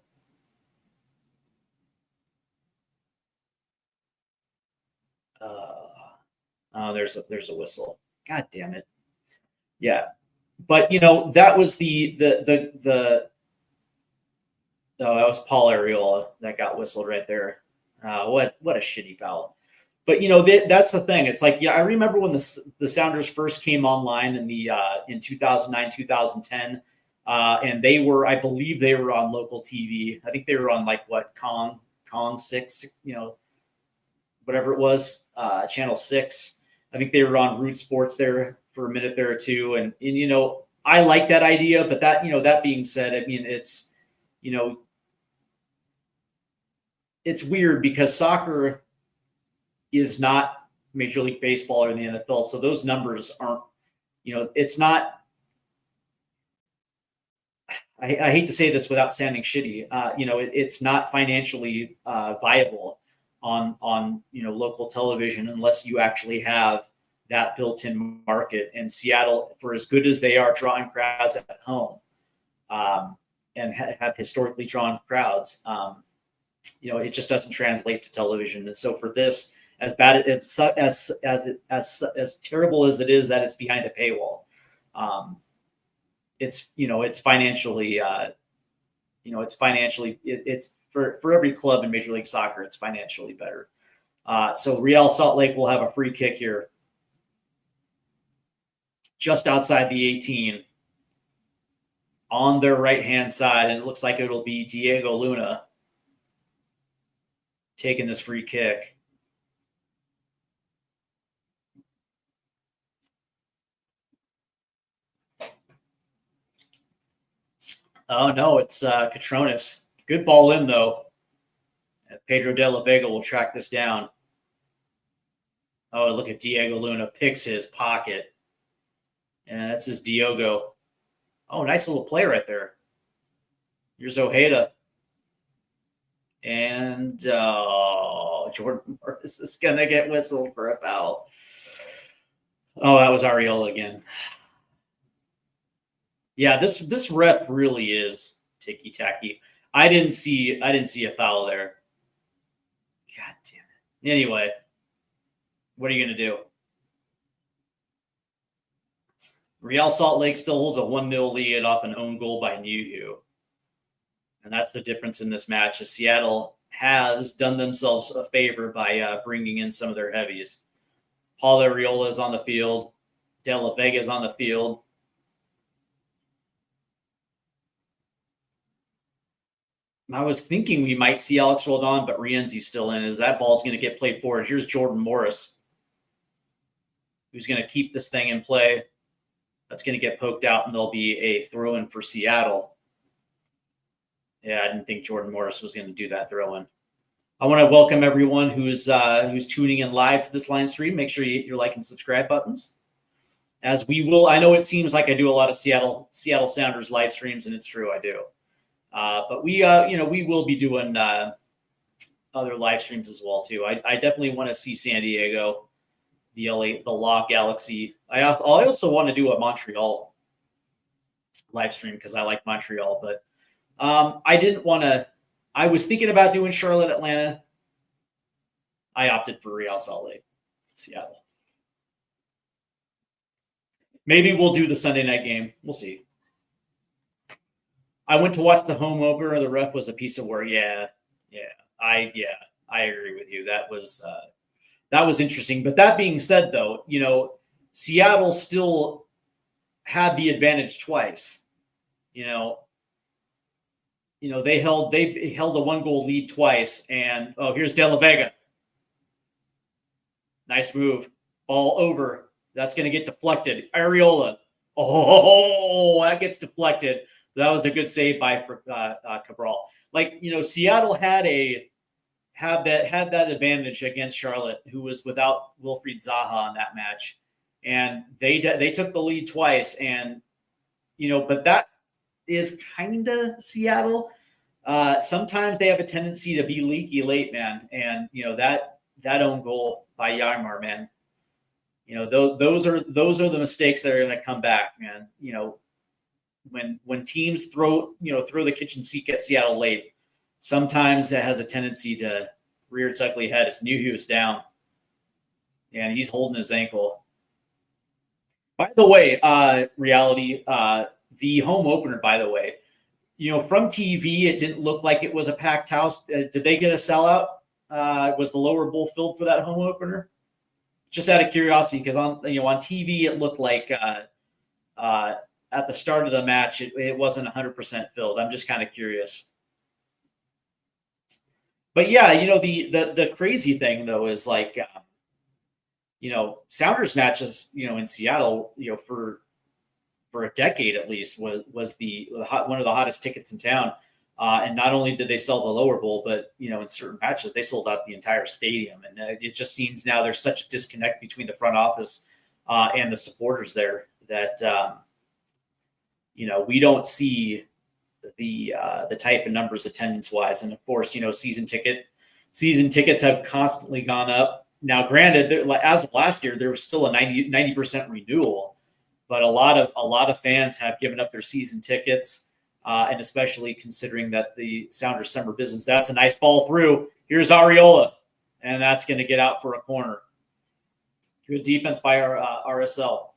There's a whistle. God damn it. Yeah. But, that was that was Paul Arriola that got whistled right there. What a shitty foul. But, that's the thing. It's like, I remember when the Sounders first came online in 2009, 2010, and I believe they were on local TV. I think they were on Kong 6, whatever it was, Channel 6. I think they were on Root Sports there for a minute there or two. And I like that idea, but that being said, I mean, it's weird because soccer is not Major League Baseball or the NFL. So those numbers aren't it's not. I hate to say this without sounding shitty. It's not financially viable on local television unless you actually have that built-in market. And Seattle, for as good as they are drawing crowds at home, and have historically drawn crowds, it just doesn't translate to television. And so for this, as bad as terrible as it is that it's behind a paywall, it's financially, it's for every club in Major League Soccer, it's financially better. So Real Salt Lake will have a free kick here, just outside the 18, on their right-hand side, and it looks like it'll be Diego Luna taking this free kick. Oh, no, it's Catronis. Good ball in, though. Pedro de la Vega will track this down. Oh, look at Diego Luna. Picks his pocket. And that's his Diogo. Oh, nice little play right there. Here's Ojeda. And Jordan Morris is going to get whistled for a foul. Oh, that was Ariola again. Yeah, this ref really is ticky-tacky. I didn't see a foul there. God damn it. Anyway, what are you going to do? Real Salt Lake still holds a 1-0 lead off an own goal by Nuhu. And that's the difference in this match, is Seattle has done themselves a favor by bringing in some of their heavies. Paul Arriola is on the field. De La Vega is on the field. I was thinking we might see Alex Roldan, but Rienzi's still in. As that ball's going to get played forward. Here's Jordan Morris, who's going to keep this thing in play. That's going to get poked out, and there'll be a throw-in for Seattle. Yeah, I didn't think Jordan Morris was going to do that throw-in. I want to welcome everyone who's tuning in live to this live stream. Make sure you hit your like and subscribe buttons. As we will, I know it seems like I do a lot of Seattle Sounders live streams, and it's true, I do. But we will be doing other live streams as well too. I definitely want to see San Diego, the Law Galaxy. I also want to do a Montreal live stream because I like Montreal. But I didn't want to. I was thinking about doing Charlotte, Atlanta. I opted for Real Salt Lake, Seattle. Maybe we'll do the Sunday night game. We'll see. I went to watch the home opener. The ref was a piece of work. Yeah. I agree with you. That was interesting. But that being said, though, Seattle still had the advantage twice. They held a 1-goal lead twice. And here's De La Vega. Nice move. Ball over. That's going to get deflected. Arriola. Oh, that gets deflected. That was a good save by Cabral. Seattle had that advantage against Charlotte, who was without Wilfried Zaha in that match, and they took the lead twice. And but that is kind of Seattle. Sometimes they have a tendency to be leaky late, man. And that own goal by Yarmar, man. Those are the mistakes that are going to come back, man. When teams throw the kitchen sink at Seattle late, sometimes it has a tendency to rear its ugly head. It's Nuhu's down, and he's holding his ankle. By the way, reality, the home opener, by the way, from TV, it didn't look like it was a packed house. Did they get a sellout? Was the lower bowl filled for that home opener? Just out of curiosity, because on TV, it looked like at the start of the match, it wasn't 100% filled. I'm just kind of curious. But yeah, the crazy thing though is Sounders matches, in Seattle, for a decade at least was one of the hottest tickets in town. And not only did they sell the lower bowl, but in certain matches they sold out the entire stadium. And it just seems now there's such a disconnect between the front office and the supporters there that we don't see the type of numbers attendance wise, and of course, season tickets have constantly gone up. Now, granted, as of last year, there was still a 90% renewal, but a lot of fans have given up their season tickets, and especially considering that the Sounders summer business. That's a nice ball through. Here's Arriola, and that's going to get out for a corner. Good defense by our RSL.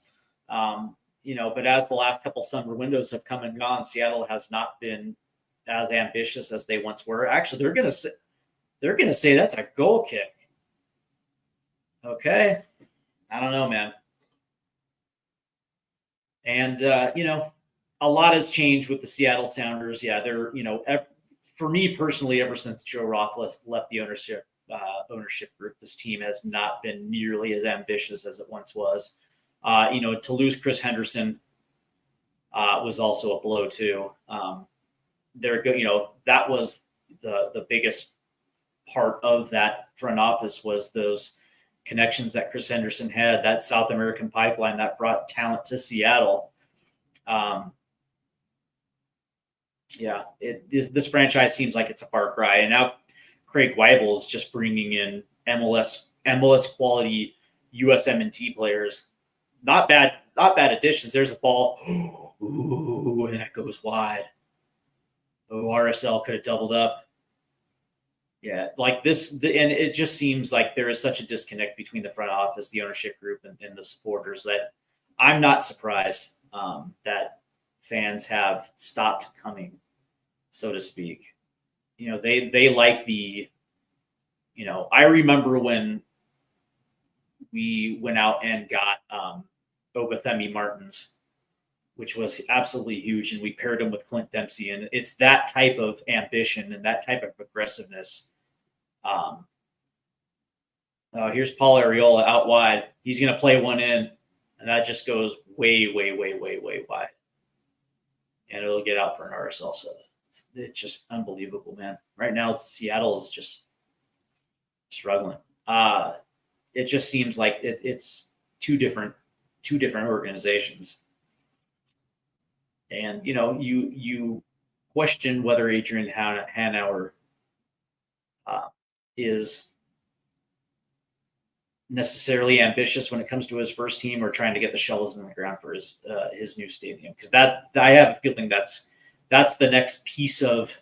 But as the last couple summer windows have come and gone, Seattle has not been as ambitious as they once were. Actually, they're going to say that's a goal kick. Okay. I don't know, man. And, a lot has changed with the Seattle Sounders. Yeah, they're, for me personally, ever since Joe Roth left the ownership group, this team has not been nearly as ambitious as it once was. To lose Chris Henderson was also a blow too. That was the biggest part of that front office was those connections that Chris Henderson had, that South American pipeline that brought talent to Seattle. This franchise seems like it's a far cry, and now Craig Weibel is just bringing in MLS quality USMNT players. Not bad additions. There's a ball. Ooh, and that goes wide. Oh, RSL could have doubled up. Yeah, like this, and it just seems like there is such a disconnect between the front office, the ownership group, and the supporters that I'm not surprised that fans have stopped coming, so to speak. They like the, I remember when we went out and got Obafemi Martins, which was absolutely huge, and we paired him with Clint Dempsey, and it's that type of ambition and that type of aggressiveness. Here's Paul Arriola out wide. He's going to play one in, and that just goes way, way, way, way, way wide, and it'll get out for an RSL. So it's just unbelievable, man. Right now, Seattle is just struggling. It just seems like it's two different organizations. And, you question whether Adrian Hanauer is necessarily ambitious when it comes to his first team or trying to get the shovels in the ground for his new stadium. Because I have a feeling that's the next piece of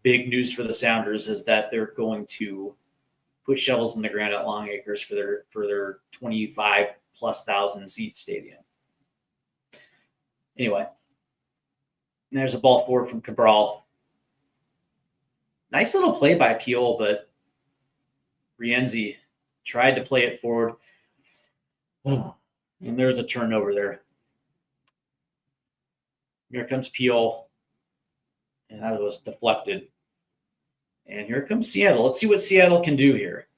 big news for the Sounders, is that they're going to put shovels in the ground at Long Acres for their 25,000+ seat stadium. Anyway, there's a ball forward from Cabral. Nice little play by Piol, but Rienzi tried to play it forward. And there's a turnover there. Here comes Piol. And that was deflected. And here comes Seattle. Let's see what Seattle can do here.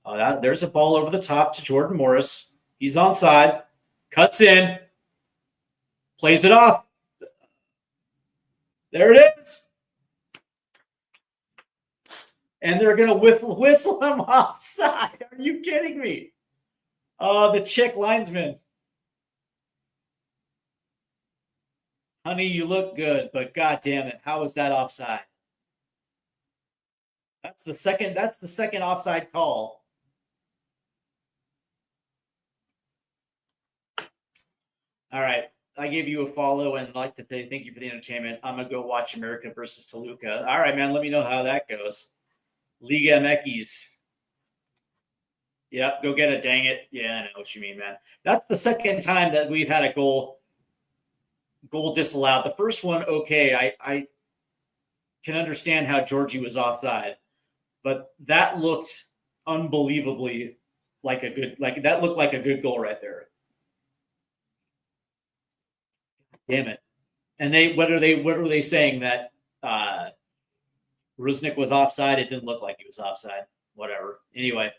There's a ball over the top to Jordan Morris. He's onside. Cuts in. Plays it off. There it is. And they're going to whistle him offside. Are you kidding me? Oh, the Czech linesman. Honey, you look good, but God damn it, how is that offside? That's the second offside call. All right. I gave you a follow and like to say thank you for the entertainment. I'm gonna go watch America versus Toluca. All right, man. Let me know how that goes. Liga MX. Yep, go get it. Dang it. Yeah, I know what you mean, man. That's the second time that we've had a goal disallowed. The first one, okay, I can understand how Georgie was offside, but that looked unbelievably that looked like a good goal right there. Damn it. And what were they saying, that Rusnik was offside? It didn't look like he was offside. Whatever. Anyway.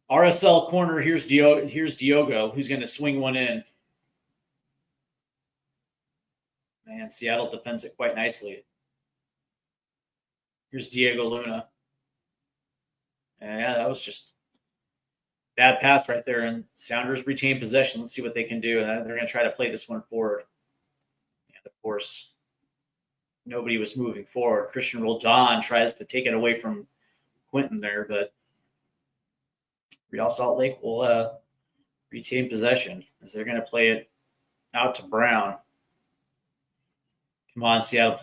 RSL corner, here's Diogo, who's going to swing one in. Man, Seattle defends it quite nicely. Here's Diego Luna. And yeah, that was just Bad pass right there, and Sounders retain possession. Let's see what they can do. And they're going to try to play this one forward. And, of course, nobody was moving forward. Christian Roldan tries to take it away from Quentin there, but Real Salt Lake will retain possession as they're going to play it out to Brown. Come on, Seattle.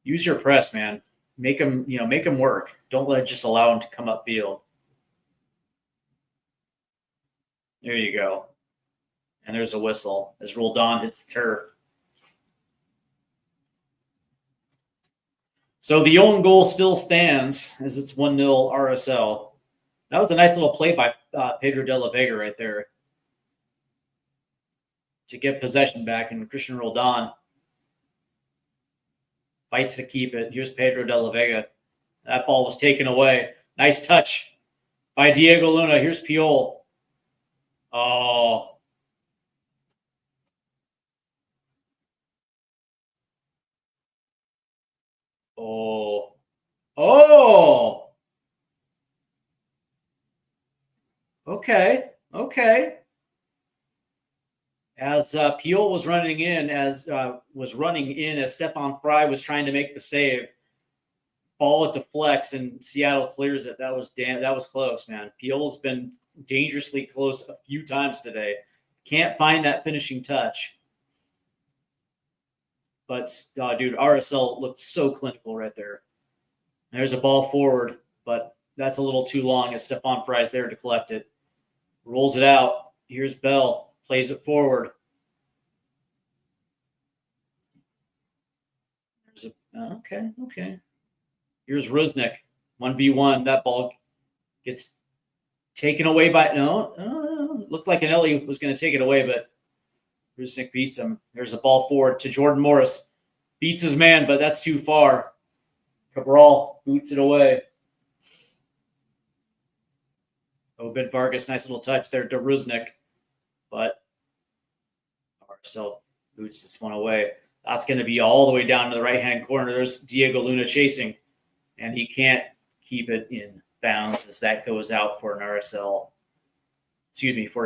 Use your press, man. Make them work. Don't just allow them to come upfield. There you go. And there's a whistle as Roldan hits the turf. So the own goal still stands as it's 1-0 RSL. That was a nice little play by Pedro de la Vega right there to get possession back. And Christian Roldan fights to keep it. Here's Pedro de la Vega. That ball was taken away. Nice touch by Diego Luna. Here's Piol. Oh. Oh. Oh. Okay. As Piol was running in, as Stefan Fry was trying to make the save, ball deflects and Seattle clears it. That was close, man. Piol's been dangerously close a few times today. Can't find that finishing touch. But, dude, RSL looked so clinical right there. There's a ball forward, but that's a little too long as Stefan Fry's there to collect it. Rolls it out. Here's Bell. Plays it forward. Okay. Here's Rusnik. 1v1. That ball gets taken away by looked like Anelli was going to take it away, but Rusnik beats him. There's a ball forward to Jordan Morris. Beats his man, but that's too far. Cabral boots it away. Obed Vargas, nice little touch there to Rusnik. But RSL boots this one away. That's going to be all the way down to the right-hand corner. There's Diego Luna chasing, and he can't keep it in bounds as that goes out for a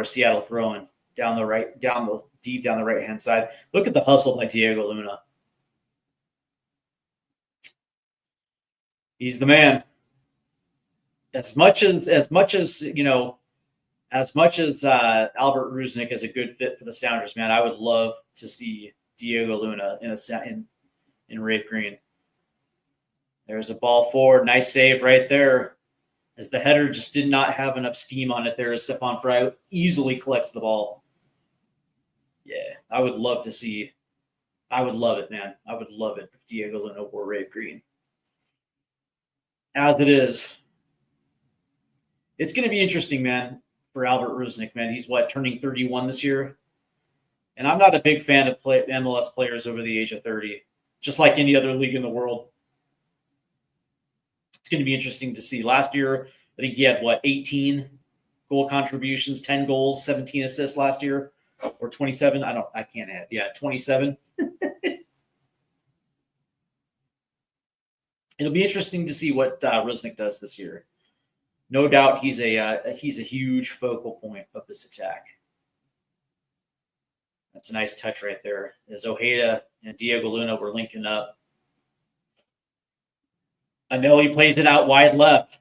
Seattle throw-in deep down the right-hand side. Look at the hustle by Diego Luna. He's the man. As much as Albert Rusnik is a good fit for the Sounders, man, I would love to see Diego Luna in Rave Green. There's a ball forward. Nice save right there. As the header just did not have enough steam on it there, as Stefan Fry easily collects the ball. Yeah, I would love it, man. I would love it if Diego Luna wore Rave Green. As it is, it's going to be interesting, man, for Albert Rusnik, man. He's turning 31 this year. And I'm not a big fan of MLS players over the age of 30, just like any other league in the world. It's going to be interesting to see. Last year, I think he had 18 goal contributions, 10 goals, 17 assists last year, or 27. I can't add. Yeah, 27. It'll be interesting to see what Rusnik does this year. No doubt he's a huge focal point of this attack. That's a nice touch right there. As Ojeda and Diego Luna were linking up. Anelli plays it out wide left.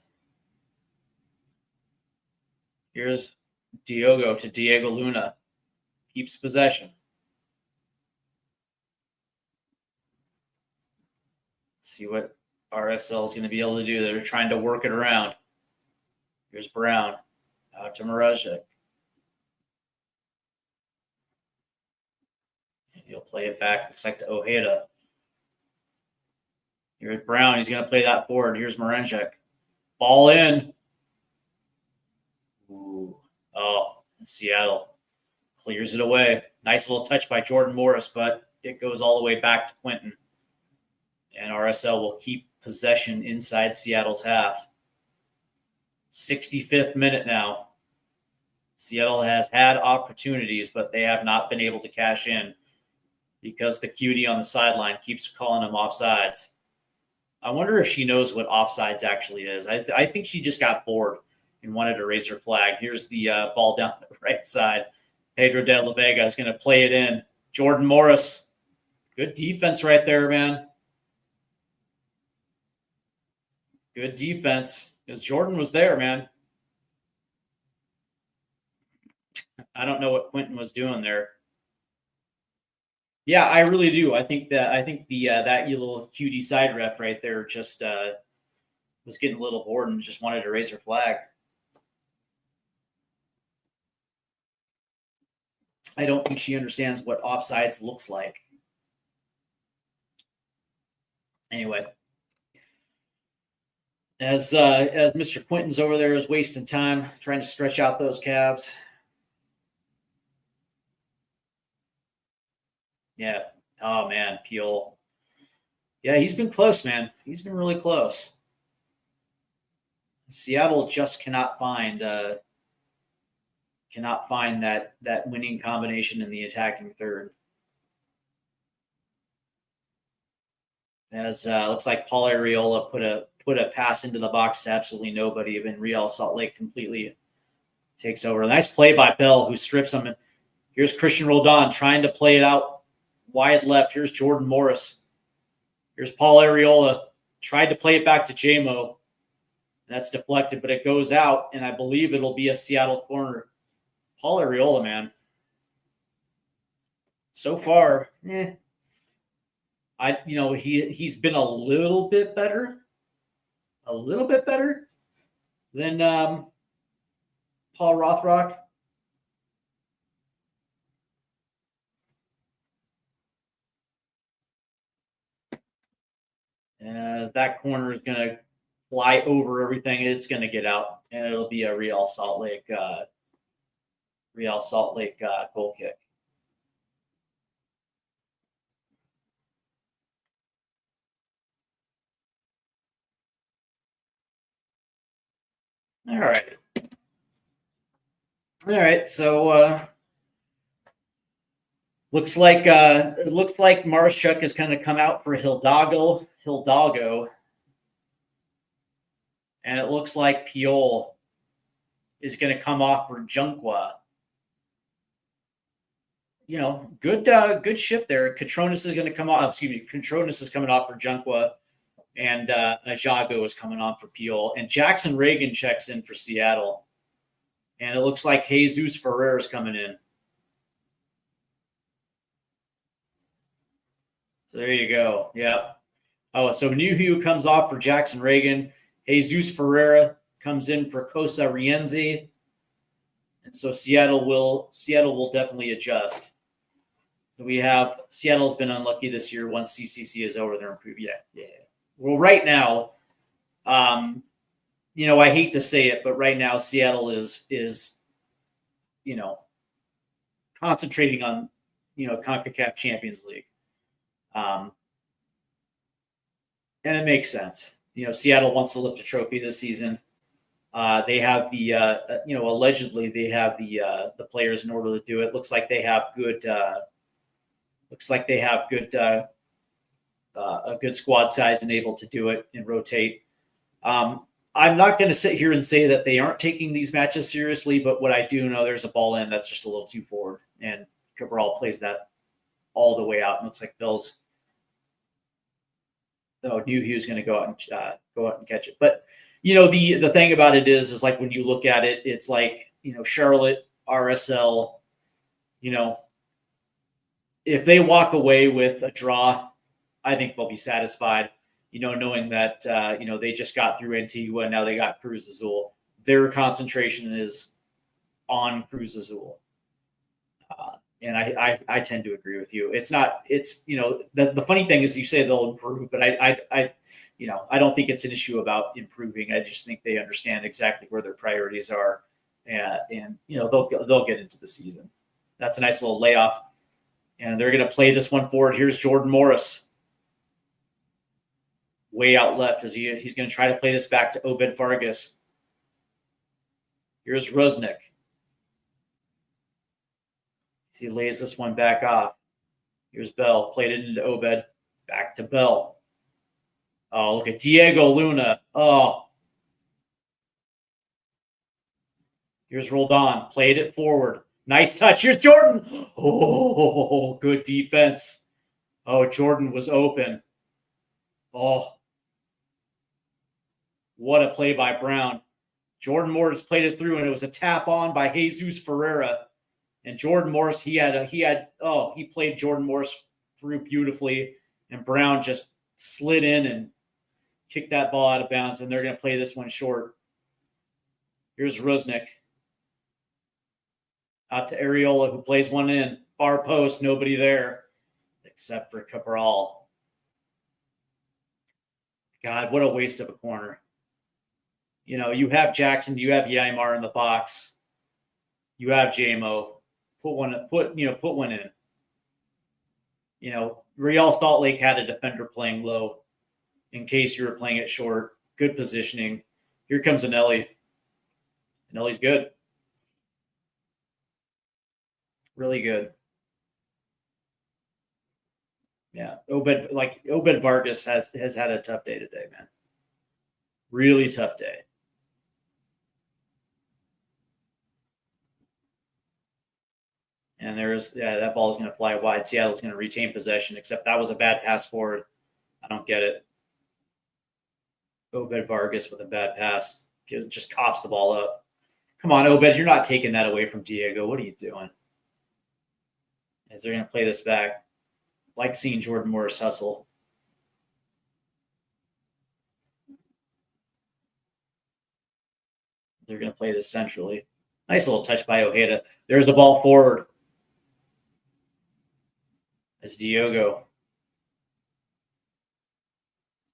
Here's Diogo to Diego Luna. Keeps possession. Let's see what RSL is going to be able to do. They're trying to work it around. Here's Brown. Out to Marajek. He'll play it back. Looks like to Ojeda. Here's Brown. He's going to play that forward. Here's Marajek. Ball in. Ooh. Oh, Seattle clears it away. Nice little touch by Jordan Morris, but it goes all the way back to Quentin. And RSL will keep possession inside Seattle's half. 65th minute now. Seattle has had opportunities, but they have not been able to cash in because the QD on the sideline keeps calling them offsides. I wonder if she knows what offsides actually is. I think she just got bored and wanted to raise her flag. Here's the ball down the right side. Pedro de la Vega is going to play it in. Jordan Morris. Good defense right there, man. Good defense. Because Jordan was there, man. I don't know what Quentin was doing there. Yeah, I really do. I think the that little cutie side ref right there just was getting a little bored and just wanted to raise her flag. I don't think she understands what offsides looks like. Anyway, as Mr. Quentin's over there is wasting time trying to stretch out those calves. Yeah. Oh man, Peel. Yeah, he's been close, man. He's been really close. Seattle just cannot find that winning combination in the attacking third. As looks like Paul Arriola put a pass into the box to absolutely nobody, and Real Salt Lake completely takes over. Nice play by Bell, who strips him. Here's Christian Roldan trying to play it out wide left. Here's Jordan Morris. Here's Paul Arriola. Tried to play it back to JMO. That's deflected, but it goes out, and I believe it'll be a Seattle corner. Paul Arriola, man. So far, he's been a little bit better than Paul Rothrock. As that corner is going to fly over everything, it's going to get out, and it'll be a Real Salt Lake goal kick. All right. So looks like Marshuk is going to come out for Hidalgo, and it looks like Piol is going to come off for Junqua. Good shift there. Cotronis is going to come off. Cotronis is coming off for Junqua, and Ajago is coming off for Piol, and Jackson Reagan checks in for Seattle, and it looks like Jesus Ferrer is coming in. So there you go. Yeah. Oh, so Nuhu comes off for Jackson Reagan. Jesus Ferreira comes in for Cosa Rienzi. And so Seattle will definitely adjust. So we have Seattle's been unlucky this year once CCC is over. They're improved. Yeah. Well, right now, I hate to say it, but right now Seattle is concentrating on CONCACAF Champions League. And it makes sense. Seattle wants to lift a trophy this season. They have the, allegedly they have the players in order to do it. Looks like they have a good squad size and able to do it and rotate. I'm not going to sit here and say that they aren't taking these matches seriously, but what I do know, there's a ball in that's just a little too forward, and Cabral plays that all the way out. And looks like Bill's. Knew he was going to go out and catch it. But the thing about it is like when you look at it, it's like Charlotte, RSL. If they walk away with a draw, I think they'll be satisfied. Knowing that they just got through Antigua, and now they got Cruz Azul. Their concentration is on Cruz Azul. And I tend to agree with you. The funny thing is you say they'll improve, but I don't think it's an issue about improving. I just think they understand exactly where their priorities are, and they'll get into the season. That's a nice little layoff, and they're going to play this one forward. Here's Jordan Morris, way out left, as he's going to try to play this back to Obed Vargas. Here's Rusnik. He lays this one back off. Here's Bell. Played it into Obed. Back to Bell. Oh, look at Diego Luna. Oh, here's Roldan. Played it forward. Nice touch. Here's Jordan. Oh, good defense. Oh, Jordan was open. Oh, what a play by Brown. Jordan Morris played us through, and it was a tap on by Jesus Ferreira. And Jordan Morris, he played Jordan Morris through beautifully, and Brown just slid in and kicked that ball out of bounds, and they're going to play this one short. Here's Rusnik. Out to Areola, who plays one in. Far post, nobody there except for Cabral. God, what a waste of a corner. You know, you have Jackson, you have Yaimar in the box. You have JMO. Put one in. You know, Real Salt Lake had a defender playing low in case you were playing it short. Good positioning. Here comes Anelli. Anelli's good. Really good. Yeah. Obed Vargas has had a tough day today, man. Really tough day. And that ball is going to fly wide. Seattle's going to retain possession, except that was a bad pass forward. I don't get it. Obed Vargas with a bad pass. Just coughs the ball up. Come on, Obed. You're not taking that away from Diego. What are you doing? As they're going to play this back. Like seeing Jordan Morris hustle. They're going to play this centrally. Nice little touch by Ojeda. There's the ball forward. As Diogo.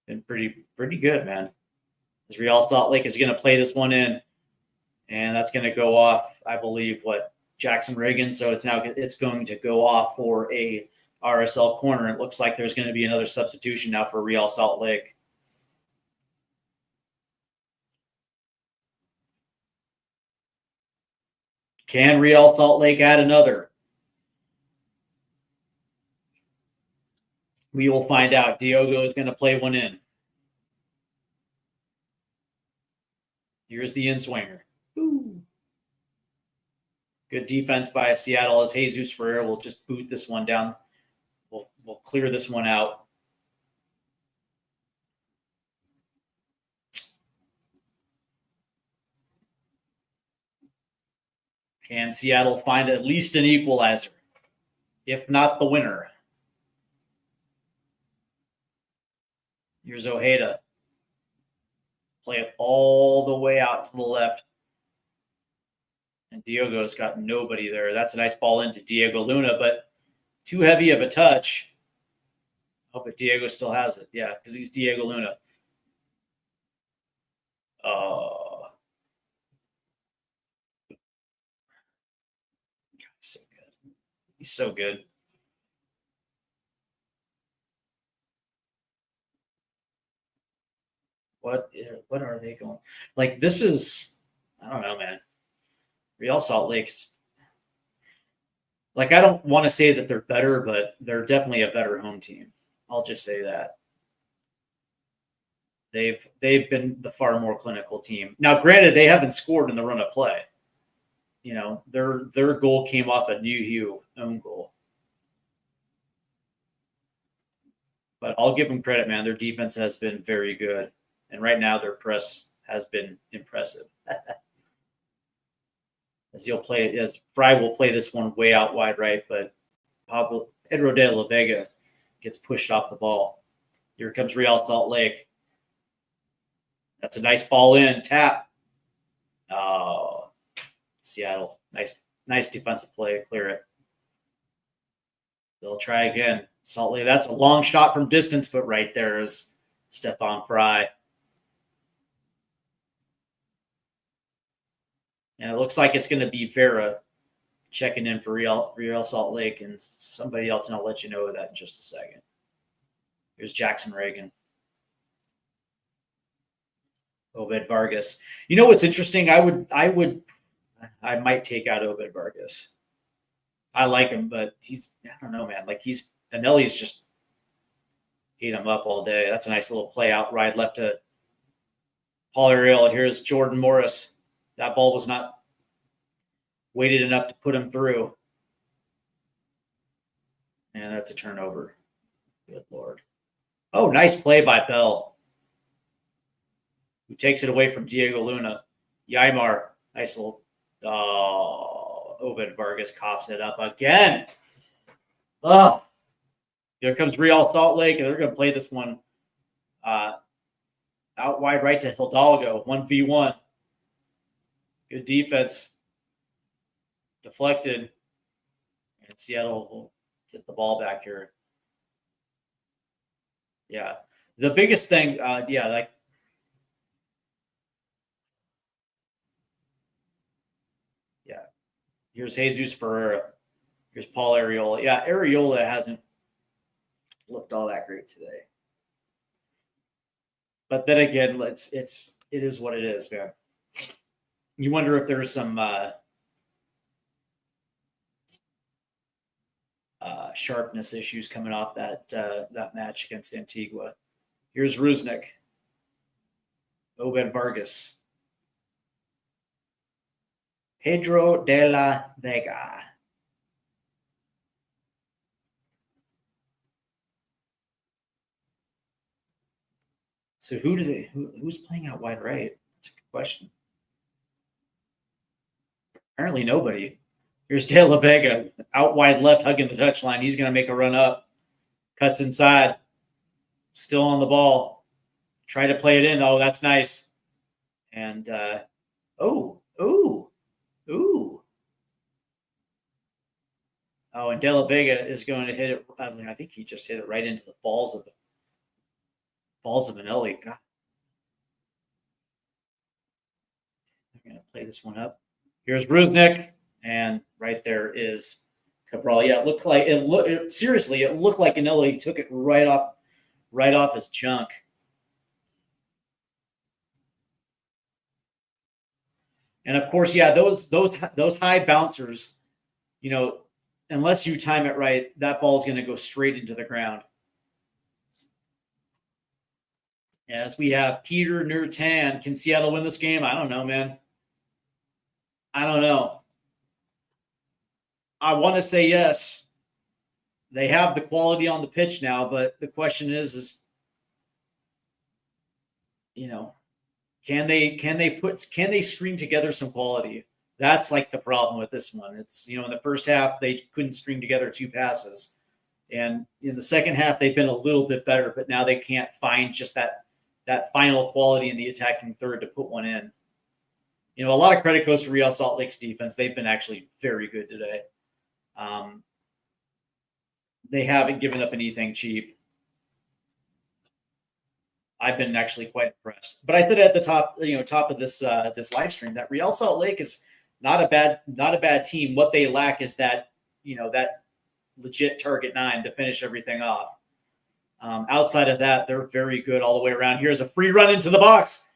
Been pretty good, man. As Real Salt Lake is going to play this one in. And that's going to go off, I believe, Jackson Reagan. So it's going to go off for a RSL corner. It looks like there's going to be another substitution now for Real Salt Lake. Can Real Salt Lake add another? We will find out. Diogo is going to play one in. Here's the in-swinger. Ooh. Good defense by Seattle as Jesus Ferreira will just boot this one down. We'll clear this one out. Can Seattle find at least an equalizer, if not the winner? Here's Ojeda. Play it all the way out to the left. And Diego's got nobody there. That's a nice ball into Diego Luna, but too heavy of a touch. Oh, but Diego still has it. Yeah, because he's Diego Luna. He's so good. He's so good. What are they going? Like, this is, I don't know, man. Real Salt Lake's, like, I don't want to say that they're better, but they're definitely a better home team. I'll just say that. They've been the far more clinical team. Now, granted, they haven't scored in the run of play. You know, their goal came off a New Hugh own goal. But I'll give them credit, man. Their defense has been very good. And right now their press has been impressive. As Fry will play this one way out wide right, but Pedro de la Vega gets pushed off the ball. Here comes Real Salt Lake. That's a nice ball in. Tap. Oh, Seattle. Nice defensive play. Clear it. They'll try again. Salt Lake. That's a long shot from distance, but right there is Stefan Fry. And it looks like it's going to be Vera checking in for Real Salt Lake and somebody else, and I'll let you know that in just a second. Here's Jackson Reagan. Obed Vargas. You know what's interesting? I might take out Obed Vargas. I like him, but I don't know, man. Like Anelli's just Eat them up all day. That's a nice little play out right left to Paul Ariel. Here's Jordan Morris. That ball was not weighted enough to put him through. And that's a turnover. Good Lord. Oh, nice play by Bell, who takes it away from Diego Luna. Ymar, nice little. Obed Vargas coughs it up again. Oh, here comes Real Salt Lake, and they're going to play this one out wide right to Hidalgo. 1v1. Good defense. Deflected. And Seattle will get the ball back here. Yeah. The biggest thing, yeah. Here's Jesus Ferreira. Here's Paul Ariola. Yeah, Ariola hasn't looked all that great today. But then again, it is what it is, man. You wonder if there's some sharpness issues coming off that match against Antigua. Here's Rusnik. Obed Vargas. Pedro de la Vega. So who's playing out wide right? That's a good question. Apparently nobody. Here's De La Vega out wide left, hugging the touchline. He's going to make a run up. Cuts inside. Still on the ball. Try to play it in. Oh, that's nice. And ooh. Oh, and De La Vega is going to hit it. I think he just hit it right into the balls of Manelli. God. I'm going to play this one up. Here's Rusnik, and right there is Cabral. Yeah, it looked like seriously, it looked like Anelli took it right off his junk. And of course, yeah, those high bouncers, unless you time it right, that ball is going to go straight into the ground. As we have Peter Nurtan. Can Seattle win this game? I don't know, man. I don't know. I want to say yes. They have the quality on the pitch now, but the question is can they string together some quality? That's like the problem with this one. It's, in the first half, they couldn't string together two passes. And in the second half, they've been a little bit better, but now they can't find just that final quality in the attacking third to put one in. A lot of credit goes to Real Salt Lake's defense. They've been actually very good today. They haven't given up anything cheap. I've been actually quite impressed. But I said at the top of this live stream that Real Salt Lake is not a bad team. What they lack is that that legit target 9 to finish everything off. Outside of that, they're very good all the way around. Here's a free run into the box.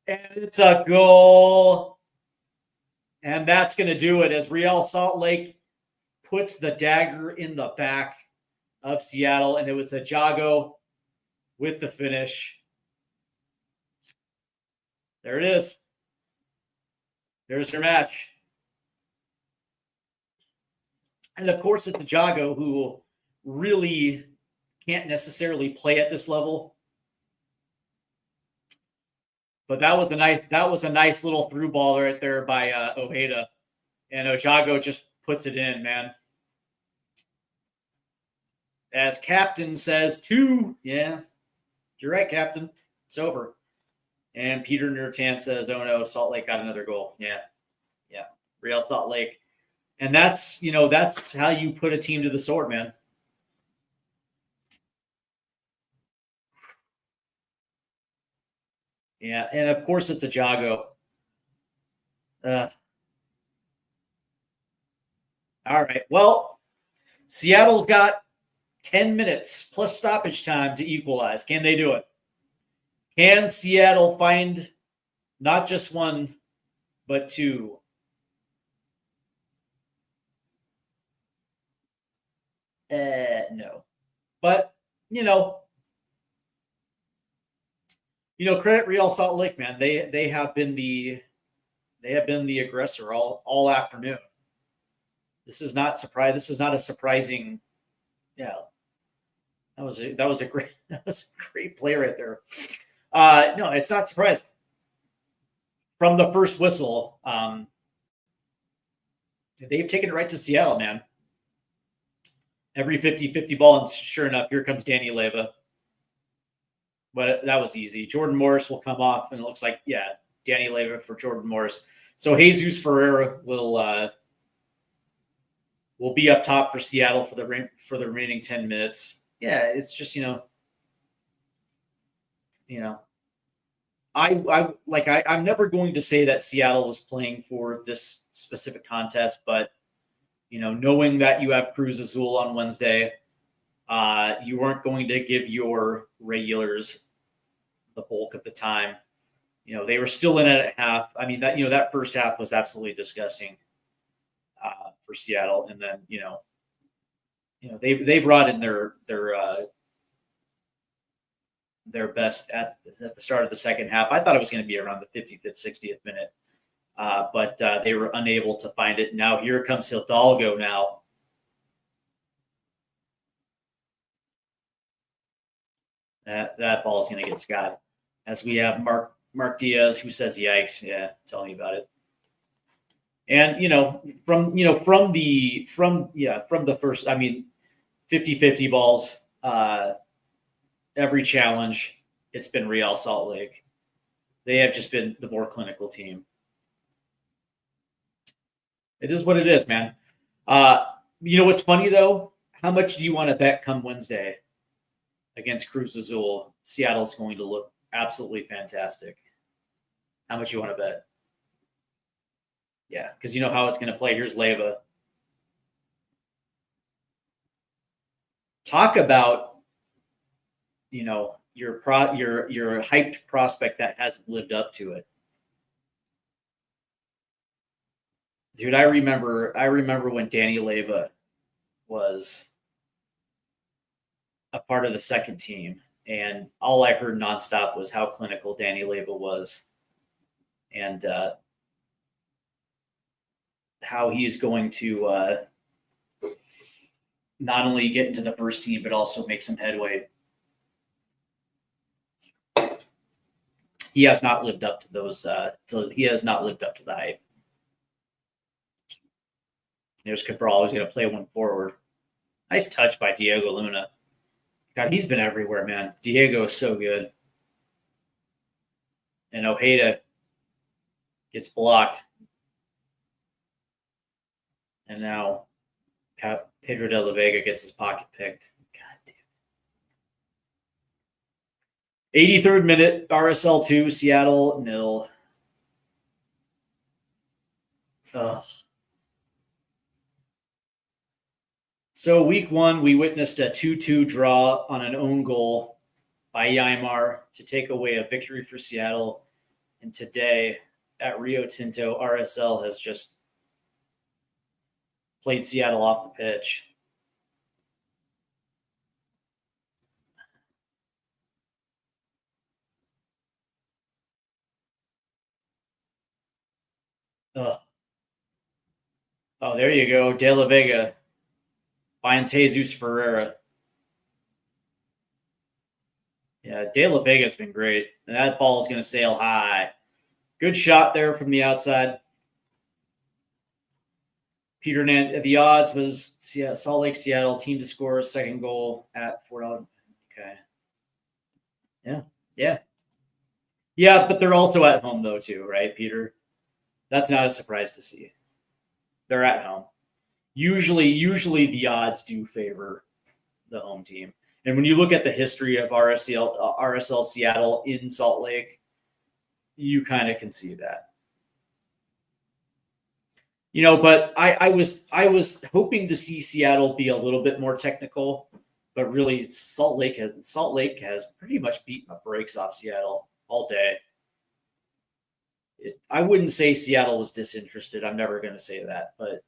And it's a goal. And that's going to do it as Real Salt Lake puts the dagger in the back of Seattle. And it was a Jago with the finish. There it is. There's your match. And of course, it's a Jago who really can't necessarily play at this level. But that was a nice little through ball right there by Ojeda. And Ojago just puts it in, man. As Captain says, 2. Yeah, you're right, Captain. It's over. And Peter Nurtan says, oh no, Salt Lake got another goal. Yeah. Real Salt Lake. And that's how you put a team to the sword, man. Yeah, and of course it's a Jago. All right. Well, Seattle's got 10 minutes plus stoppage time to equalize. Can they do it? Can Seattle find not just 1, but 2? No. But you know, credit Real Salt Lake, man. They have been the aggressor all afternoon. This is not surprise. This is not a surprising. Yeah, that was a great play right there. No, it's not surprising. From the first whistle, they've taken it right to Seattle, man. Every 50-50 ball, and sure enough, here comes Danny Leyva. But that was easy. Jordan Morris will come off, and it looks like, yeah, Danny Leyva for Jordan Morris. So Jesus Ferreira will be up top for Seattle for the remaining 10 minutes. Yeah, it's just I'm never going to say that Seattle was playing for this specific contest, but knowing that you have Cruz Azul on Wednesday, you weren't going to give your regulars the bulk of the time. They were still in it at half. I mean, that first half was absolutely disgusting for Seattle, and then they brought in their best at the start of the second half. I thought it was going to be around the 55th, 60th minute, but they were unable to find it. Now here comes Hidalgo now. That ball is going to get Scott. As we have Mark Diaz, who says yikes. Yeah, tell me about it. And from the first, I mean, 50-50 balls, every challenge, it's been Real Salt Lake. They have just been the more clinical team. It is what it is, man. What's funny though? How much do you want to bet come Wednesday against Cruz Azul? Seattle's going to look absolutely fantastic. How much you want to bet? Yeah, because you know how it's going to play. Here's Leyva. Talk about your hyped prospect that hasn't lived up to it. Dude, I remember when Danny Leyva was a part of the second team, and all I heard nonstop was how clinical Danny Leyva was, and how he's going to not only get into the first team but also make some headway. He has not lived up to those. He has not lived up to the hype. There's Cabral, who's going to play one forward. Nice touch by Diego Luna. God, he's been everywhere, man. Diego is so good. And Ojeda gets blocked. And now Pedro de la Vega gets his pocket picked. God damn. 83rd minute, RSL 2, Seattle 0. Ugh. So week 1, we witnessed a 2-2 draw on an own goal by Yaimar to take away a victory for Seattle. And today at Rio Tinto, RSL has just played Seattle off the pitch. Ugh. Oh, there you go. De La Vega finds Jesus Ferreira. Yeah, De La Vega's been great. And that ball is going to sail high. Good shot there from the outside. Peter Nant, the odds was Salt Lake, Seattle, team to score a second goal at $4. Okay. Yeah. Yeah, but they're also at home, though, too, right, Peter? That's not a surprise to see. They're at home. Usually the odds do favor the home team. And when you look at the history of RSL Seattle in Salt Lake, you kind of can see that. But I was hoping to see Seattle be a little bit more technical, but really Salt Lake has pretty much beaten the brakes off Seattle all day. I wouldn't say Seattle was disinterested. I'm never going to say that, but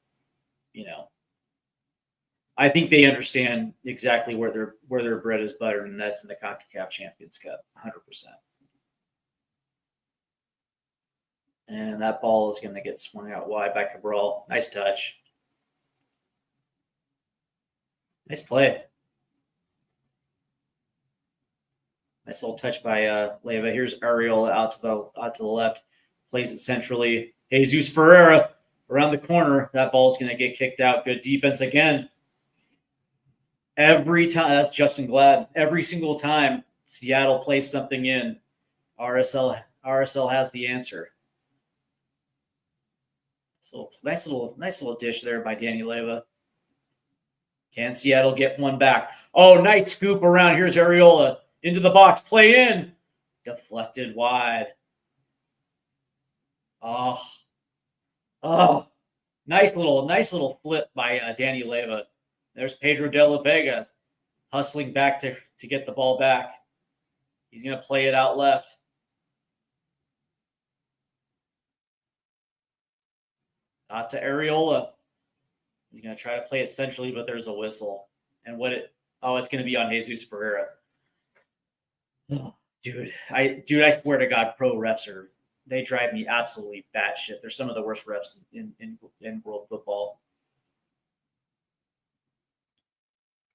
I think they understand exactly where their bread is buttered, and that's in the CONCACAF Champions Cup, 100%. And that ball is going to get swung out wide by Cabral. Nice touch. Nice play. Nice little touch by Leyva. Here's Ariel out to the left. Plays it centrally. Jesus Ferreira around the corner. That ball's going to get kicked out. Good defense again. Every time, that's Justin Glad. Every single time Seattle plays something in, RSL has the answer. So nice little dish there by Danny Leyva. Can Seattle get one back? Oh, nice scoop around. Here's Areola into the box. Play in. Deflected wide. Oh, nice little flip by Danny Leyva. There's Pedro de la Vega hustling back to get the ball back. He's going to play it out left. Not to Areola. He's going to try to play it centrally, but there's a whistle. And it's going to be on Jesus Ferreira. Oh, dude, I swear to God, pro refs they drive me absolutely batshit. They're some of the worst refs in world football.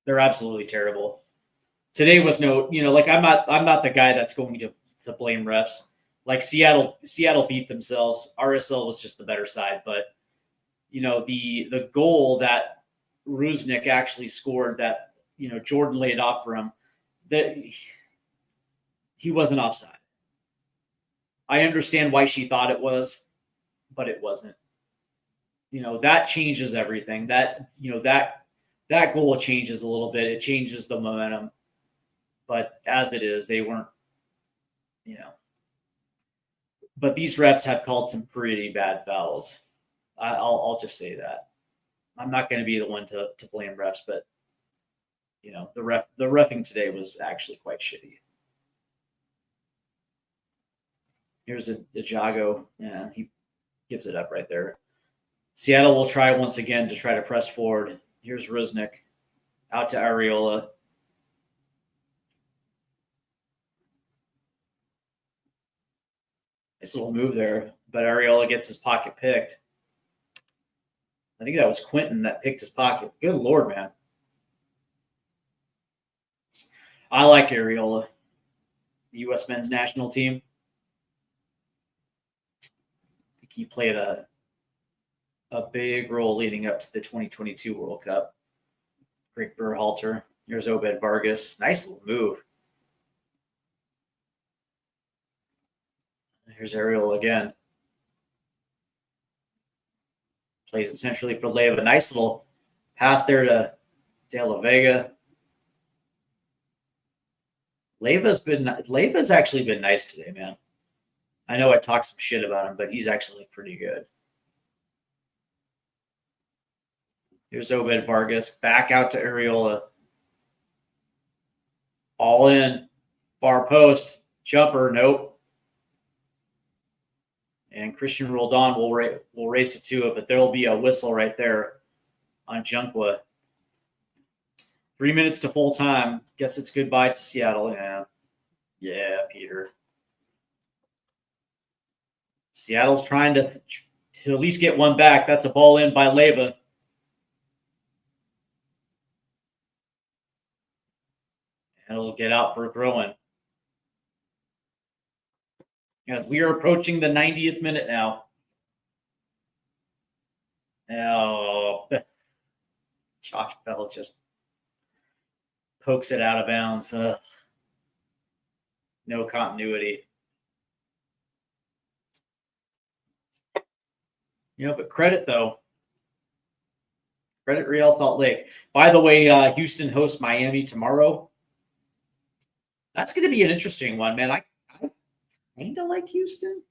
They're absolutely terrible. Today was I'm not the guy that's going to blame refs. Like Seattle beat themselves. RSL was just the better side, but the goal that Rusnik actually scored that Jordan laid off for him, that he wasn't offside. I understand why she thought it was, but it wasn't. That changes everything. That goal changes a little bit. It changes the momentum. But as it is, they weren't, But these refs have called some pretty bad fouls. I'll just say that. I'm not going to be the one to blame refs, but the reffing today was actually quite shitty. Here's a Jago. Yeah, he gives it up right there. Seattle will try once again to try to press forward. Here's Rusnik out to Areola. Nice little move there, but Areola gets his pocket picked. I think that was Quentin that picked his pocket. Good Lord, man. I like Areola, the U.S. men's national team. I think he played a big role leading up to the 2022 World Cup. Greg Berhalter. Here's Obed Vargas. Nice little move. Here's Areola again. Plays it centrally for Leyva. Nice little pass there to De La Vega. Leyva's actually been nice today, man. I know I talked some shit about him, but he's actually pretty good. Here's Obed Vargas. Back out to Areola. All in. Far post. Jumper. Nope. And Christian Roldan will race it to it, but there will be a whistle right there on Junkwa. 3 minutes to full time. Guess it's goodbye to Seattle. Yeah, Peter. Seattle's trying to at least get one back. That's a ball in by Leyva. And it'll get out for a throw-in. As we are approaching the 90th minute now. Oh, Josh Bell just pokes it out of bounds. Ugh. No continuity. But credit, though. Credit Real Salt Lake. By the way, Houston hosts Miami tomorrow. That's going to be an interesting one, man. I kind of like Houston.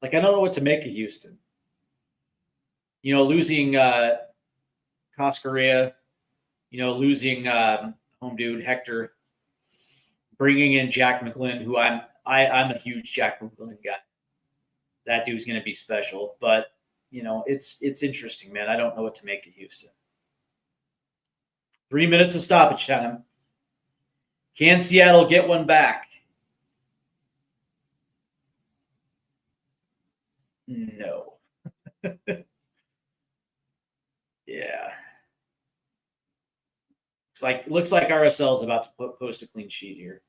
I don't know what to make of Houston. Losing Coscaria, losing home dude Hector, bringing in Jack McGlynn, who I'm a huge Jack McGlynn guy. That dude's going to be special, but it's interesting, man. I don't know what to make of Houston. 3 minutes of stoppage time. Can Seattle get one back? No. Yeah. Looks like RSL is about to post a clean sheet here.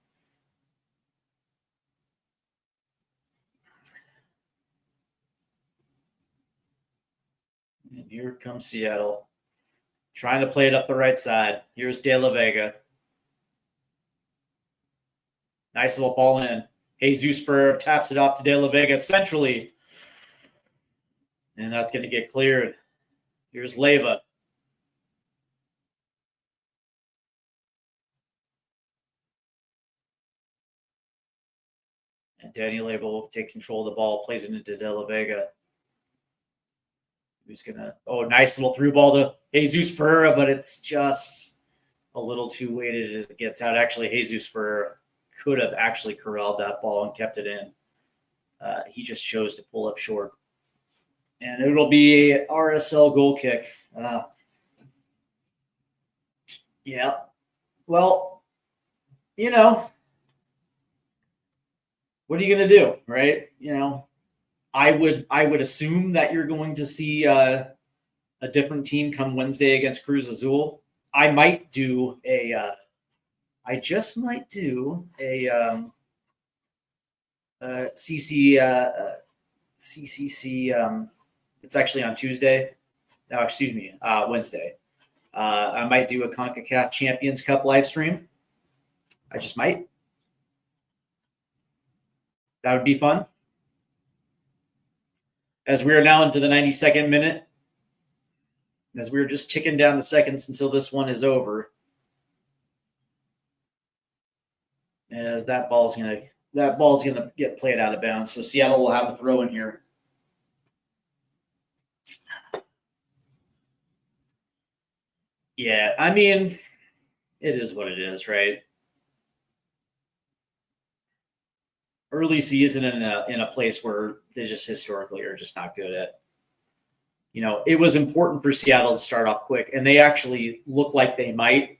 And here comes Seattle, trying to play it up the right side. Here's De La Vega. Nice little ball in. Jesus Ferrer taps it off to De La Vega centrally. And that's going to get cleared. Here's Leyva. And Daniel Leyva will take control of the ball, plays it into De La Vega. Who's going to... Oh, nice little through ball to Jesus Ferrer, but it's just a little too weighted as it gets out. Actually, Jesus Ferrer could have actually corralled that ball and kept it in. He just chose to pull up short. And it'll be a RSL goal kick. Yeah. Well, you know, what are you going to do, right? You know, I would assume that you're going to see a different team come Wednesday against Cruz Azul. I might do a I just might do a CCC. It's actually on Tuesday. No, excuse me, Wednesday. I might do a CONCACAF Champions Cup live stream. I just might. That would be fun. As we are now into the 92nd minute, as we are just ticking down the seconds until this one is over. As that ball's gonna get played out of bounds. So Seattle will have a throw in here. Yeah, I mean, it is what it is, right? Early season in a place where they just historically are just not good at. You know, it was important for Seattle to start off quick, and they actually look like they might.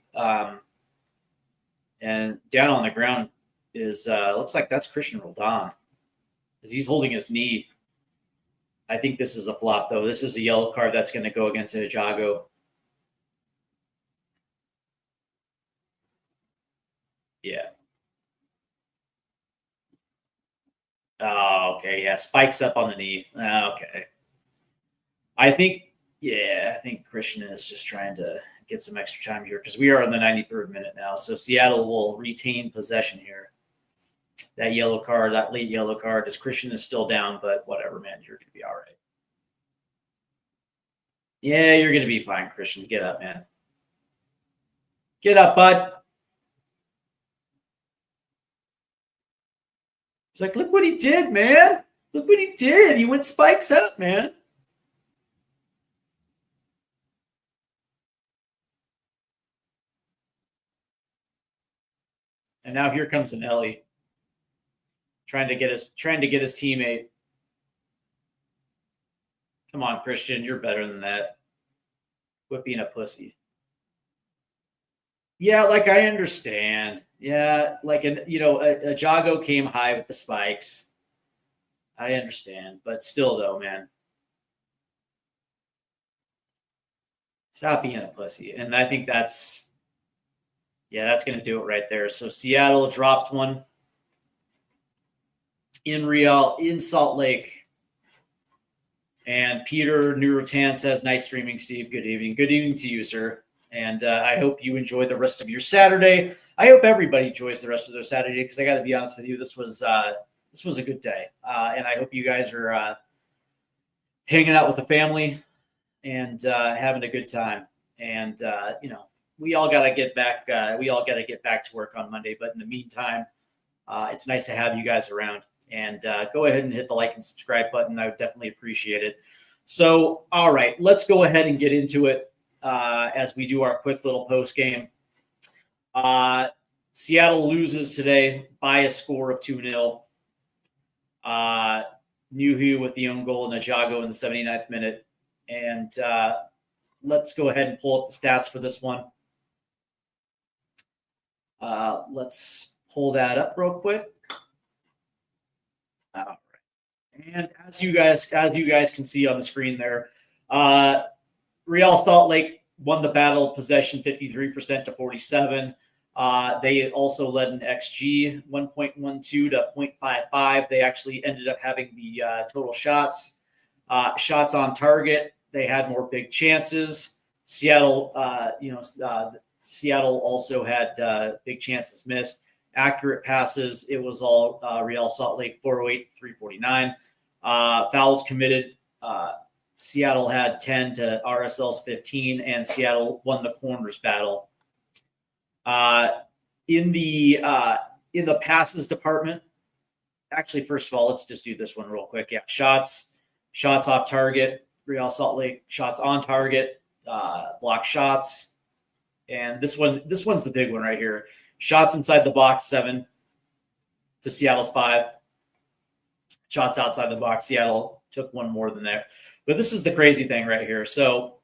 And down on the ground is looks like that's Christian Roldan, as he's holding his knee. I think this is a flop, though. This is a yellow card that's going to go against Antigua. Yeah. Oh, okay. Yeah, spikes up on the knee. Okay. I think Christian is just trying to get some extra time here because we are in the 93rd minute now. So Seattle will retain possession here. That yellow card, that late yellow card, as Christian is still down, but whatever, man, you're going to be all right. Yeah, you're going to be fine, Christian. Get up, man. Get up, bud. It's like, look what he did, man. Look what he did. He went spikes up, man. And now here comes an Ellie. Trying to get his teammate. Come on, Christian, you're better than that. Quit being a pussy. Yeah, like I understand. Yeah, like a Jago came high with the spikes. I understand, but still, though, man, stop being a pussy. And I think that's going to do it right there. So Seattle drops one in Salt Lake. And Peter Nurutan says, nice streaming, Steve. Good evening. Good evening to you, sir. And I hope you enjoy the rest of your Saturday. I hope everybody enjoys the rest of their Saturday because I got to be honest with you, this was a good day. And I hope you guys are hanging out with the family and having a good time. And, we all got to get back. We all got to get back to work on Monday. But in the meantime, it's nice to have you guys around. And go ahead and hit the like and subscribe button. I would definitely appreciate it. So, all right, let's go ahead and get into it as we do our quick little post game. Seattle loses today by a score of 2-0. Nuhu with the own goal and Ajago in the 79th minute. And let's go ahead and pull up the stats for this one. Let's pull that up real quick. All right. And as you guys can see on the screen there, Real Salt Lake won the battle possession 53% to 47. They also led an XG 1.12 to 0.55. They actually ended up having the total shots on target. They had more big chances. Seattle, Seattle also had big chances missed. Accurate passes, it was all Real Salt Lake 408 to 349. Fouls committed, Seattle had 10 to RSL's 15, and Seattle won the corners battle. In the passes department, actually, first of all, let's just do this one real quick. Yeah, shots off target, Real Salt Lake, shots on target, block shots, and this one's the big one right here. Shots inside the box, 7 to Seattle's 5. Shots outside the box, Seattle took one more than that. But this is the crazy thing right here. So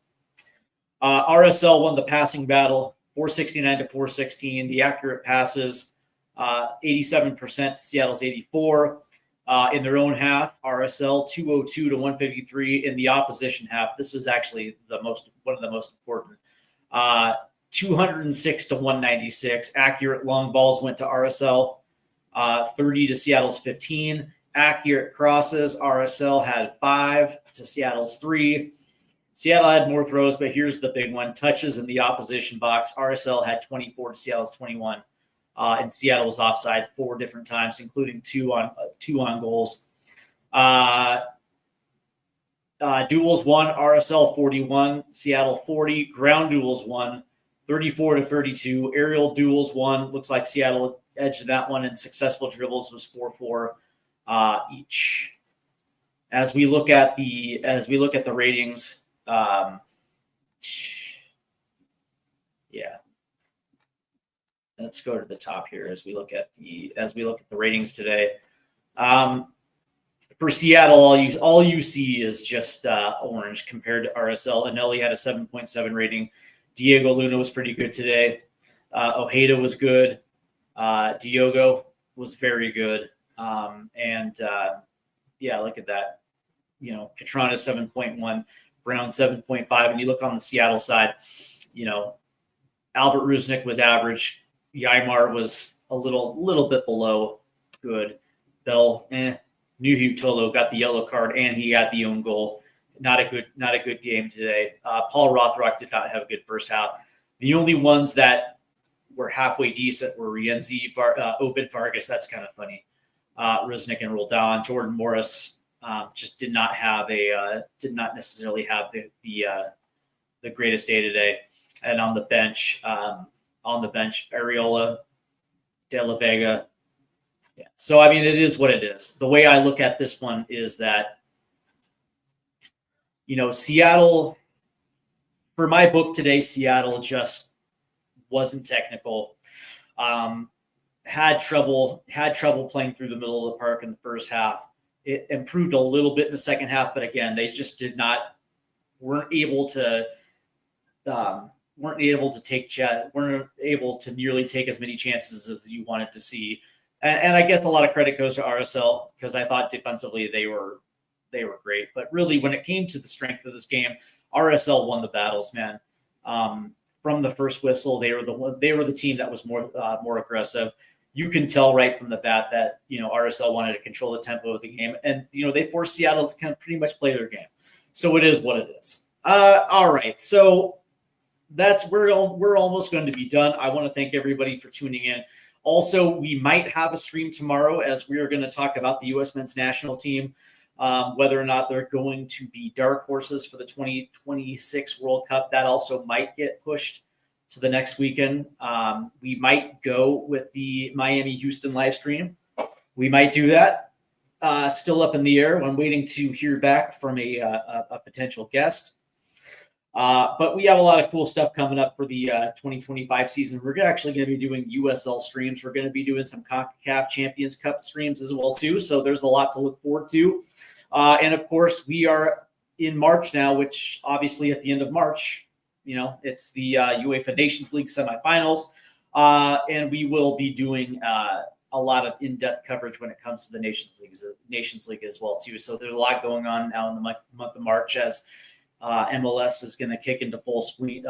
RSL won the passing battle, 469 to 416. The accurate passes, 87% to Seattle's 84. In their own half, RSL 202 to 153. In the opposition half, this is actually one of the most important. 206 to 196. Accurate long balls went to RSL, 30 to Seattle's 15. Accurate crosses, RSL had 5 to Seattle's 3. Seattle had more throws, but here's the big one. Touches in the opposition box, RSL had 24 to Seattle's 21. And Seattle was offside 4 different times, including two on goals. Duels won, RSL 41, Seattle 40. Ground duels won, 34 to 32. Aerial duels won. Looks like Seattle edged that one, and successful dribbles was 4-4 each. As we look at the ratings, let's go to the top here as we look at the ratings today. For Seattle, all you see is just orange compared to RSL. Anelli had a 7.7 rating. Diego Luna was pretty good today. Ojeda was good. Diogo was very good. Look at that. Catrona 7.1, Brown 7.5. And you look on the Seattle side, Albert Rusnik was average. Ymar was a little bit below good. Bell, Nuhu Tolo got the yellow card and he got the own goal. Not a good game today. Paul Rothrock did not have a good first half. The only ones that were halfway decent were Rienzi, Obed Vargas. That's kind of funny. Rusnik and Roldan. Jordan Morris just did not necessarily have the greatest day today. And on the bench, Areola, De La Vega. Yeah. So, I mean, it is what it is. The way I look at this one is that, Seattle, for my book today, Seattle just wasn't technical. Had trouble playing through the middle of the park in the first half. It improved a little bit in the second half, but again, they just weren't able to nearly take as many chances as you wanted to see. And I guess a lot of credit goes to RSL because I thought defensively they were great. But really, when it came to the strength of this game, RSL won the battles, man. From the first whistle, they were the team that was more aggressive. You can tell right from the bat that RSL wanted to control the tempo of the game, and they forced Seattle to kind of pretty much play their game. So it is what it is. All right, so we're almost going to be done. I want to thank everybody for tuning in. Also, we might have a stream tomorrow as we are going to talk about the U.S. men's national team, whether or not they're going to be dark horses for the 2026 World Cup. That also might get pushed to the next weekend. We might go with the Miami-Houston live stream. We might do that. Still up in the air. I'm waiting to hear back from a potential guest. But we have a lot of cool stuff coming up for the 2025 season. We're actually going to be doing USL streams. We're going to be doing some CONCACAF Champions Cup streams as well, too. So there's a lot to look forward to. And, of course, we are in March now, which obviously at the end of March, it's the UEFA Nations League semifinals. And we will be doing a lot of in-depth coverage when it comes to the Nations League as well too. So there's a lot going on now in the month of March as MLS is going to kick into full steam.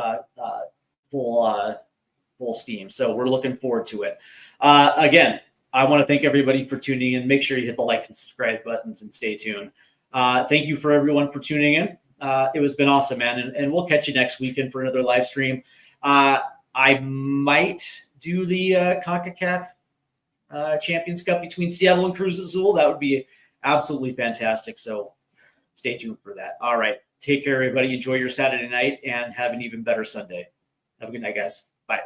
So we're looking forward to it. Again, I want to thank everybody for tuning in. Make sure you hit the like and subscribe buttons and stay tuned. Thank you for everyone for tuning in. It has been awesome, man. And we'll catch you next weekend for another live stream. I might do the CONCACAF Champions Cup between Seattle and Cruz Azul. That would be absolutely fantastic. So stay tuned for that. All right. Take care, everybody. Enjoy your Saturday night and have an even better Sunday. Have a good night, guys. Bye.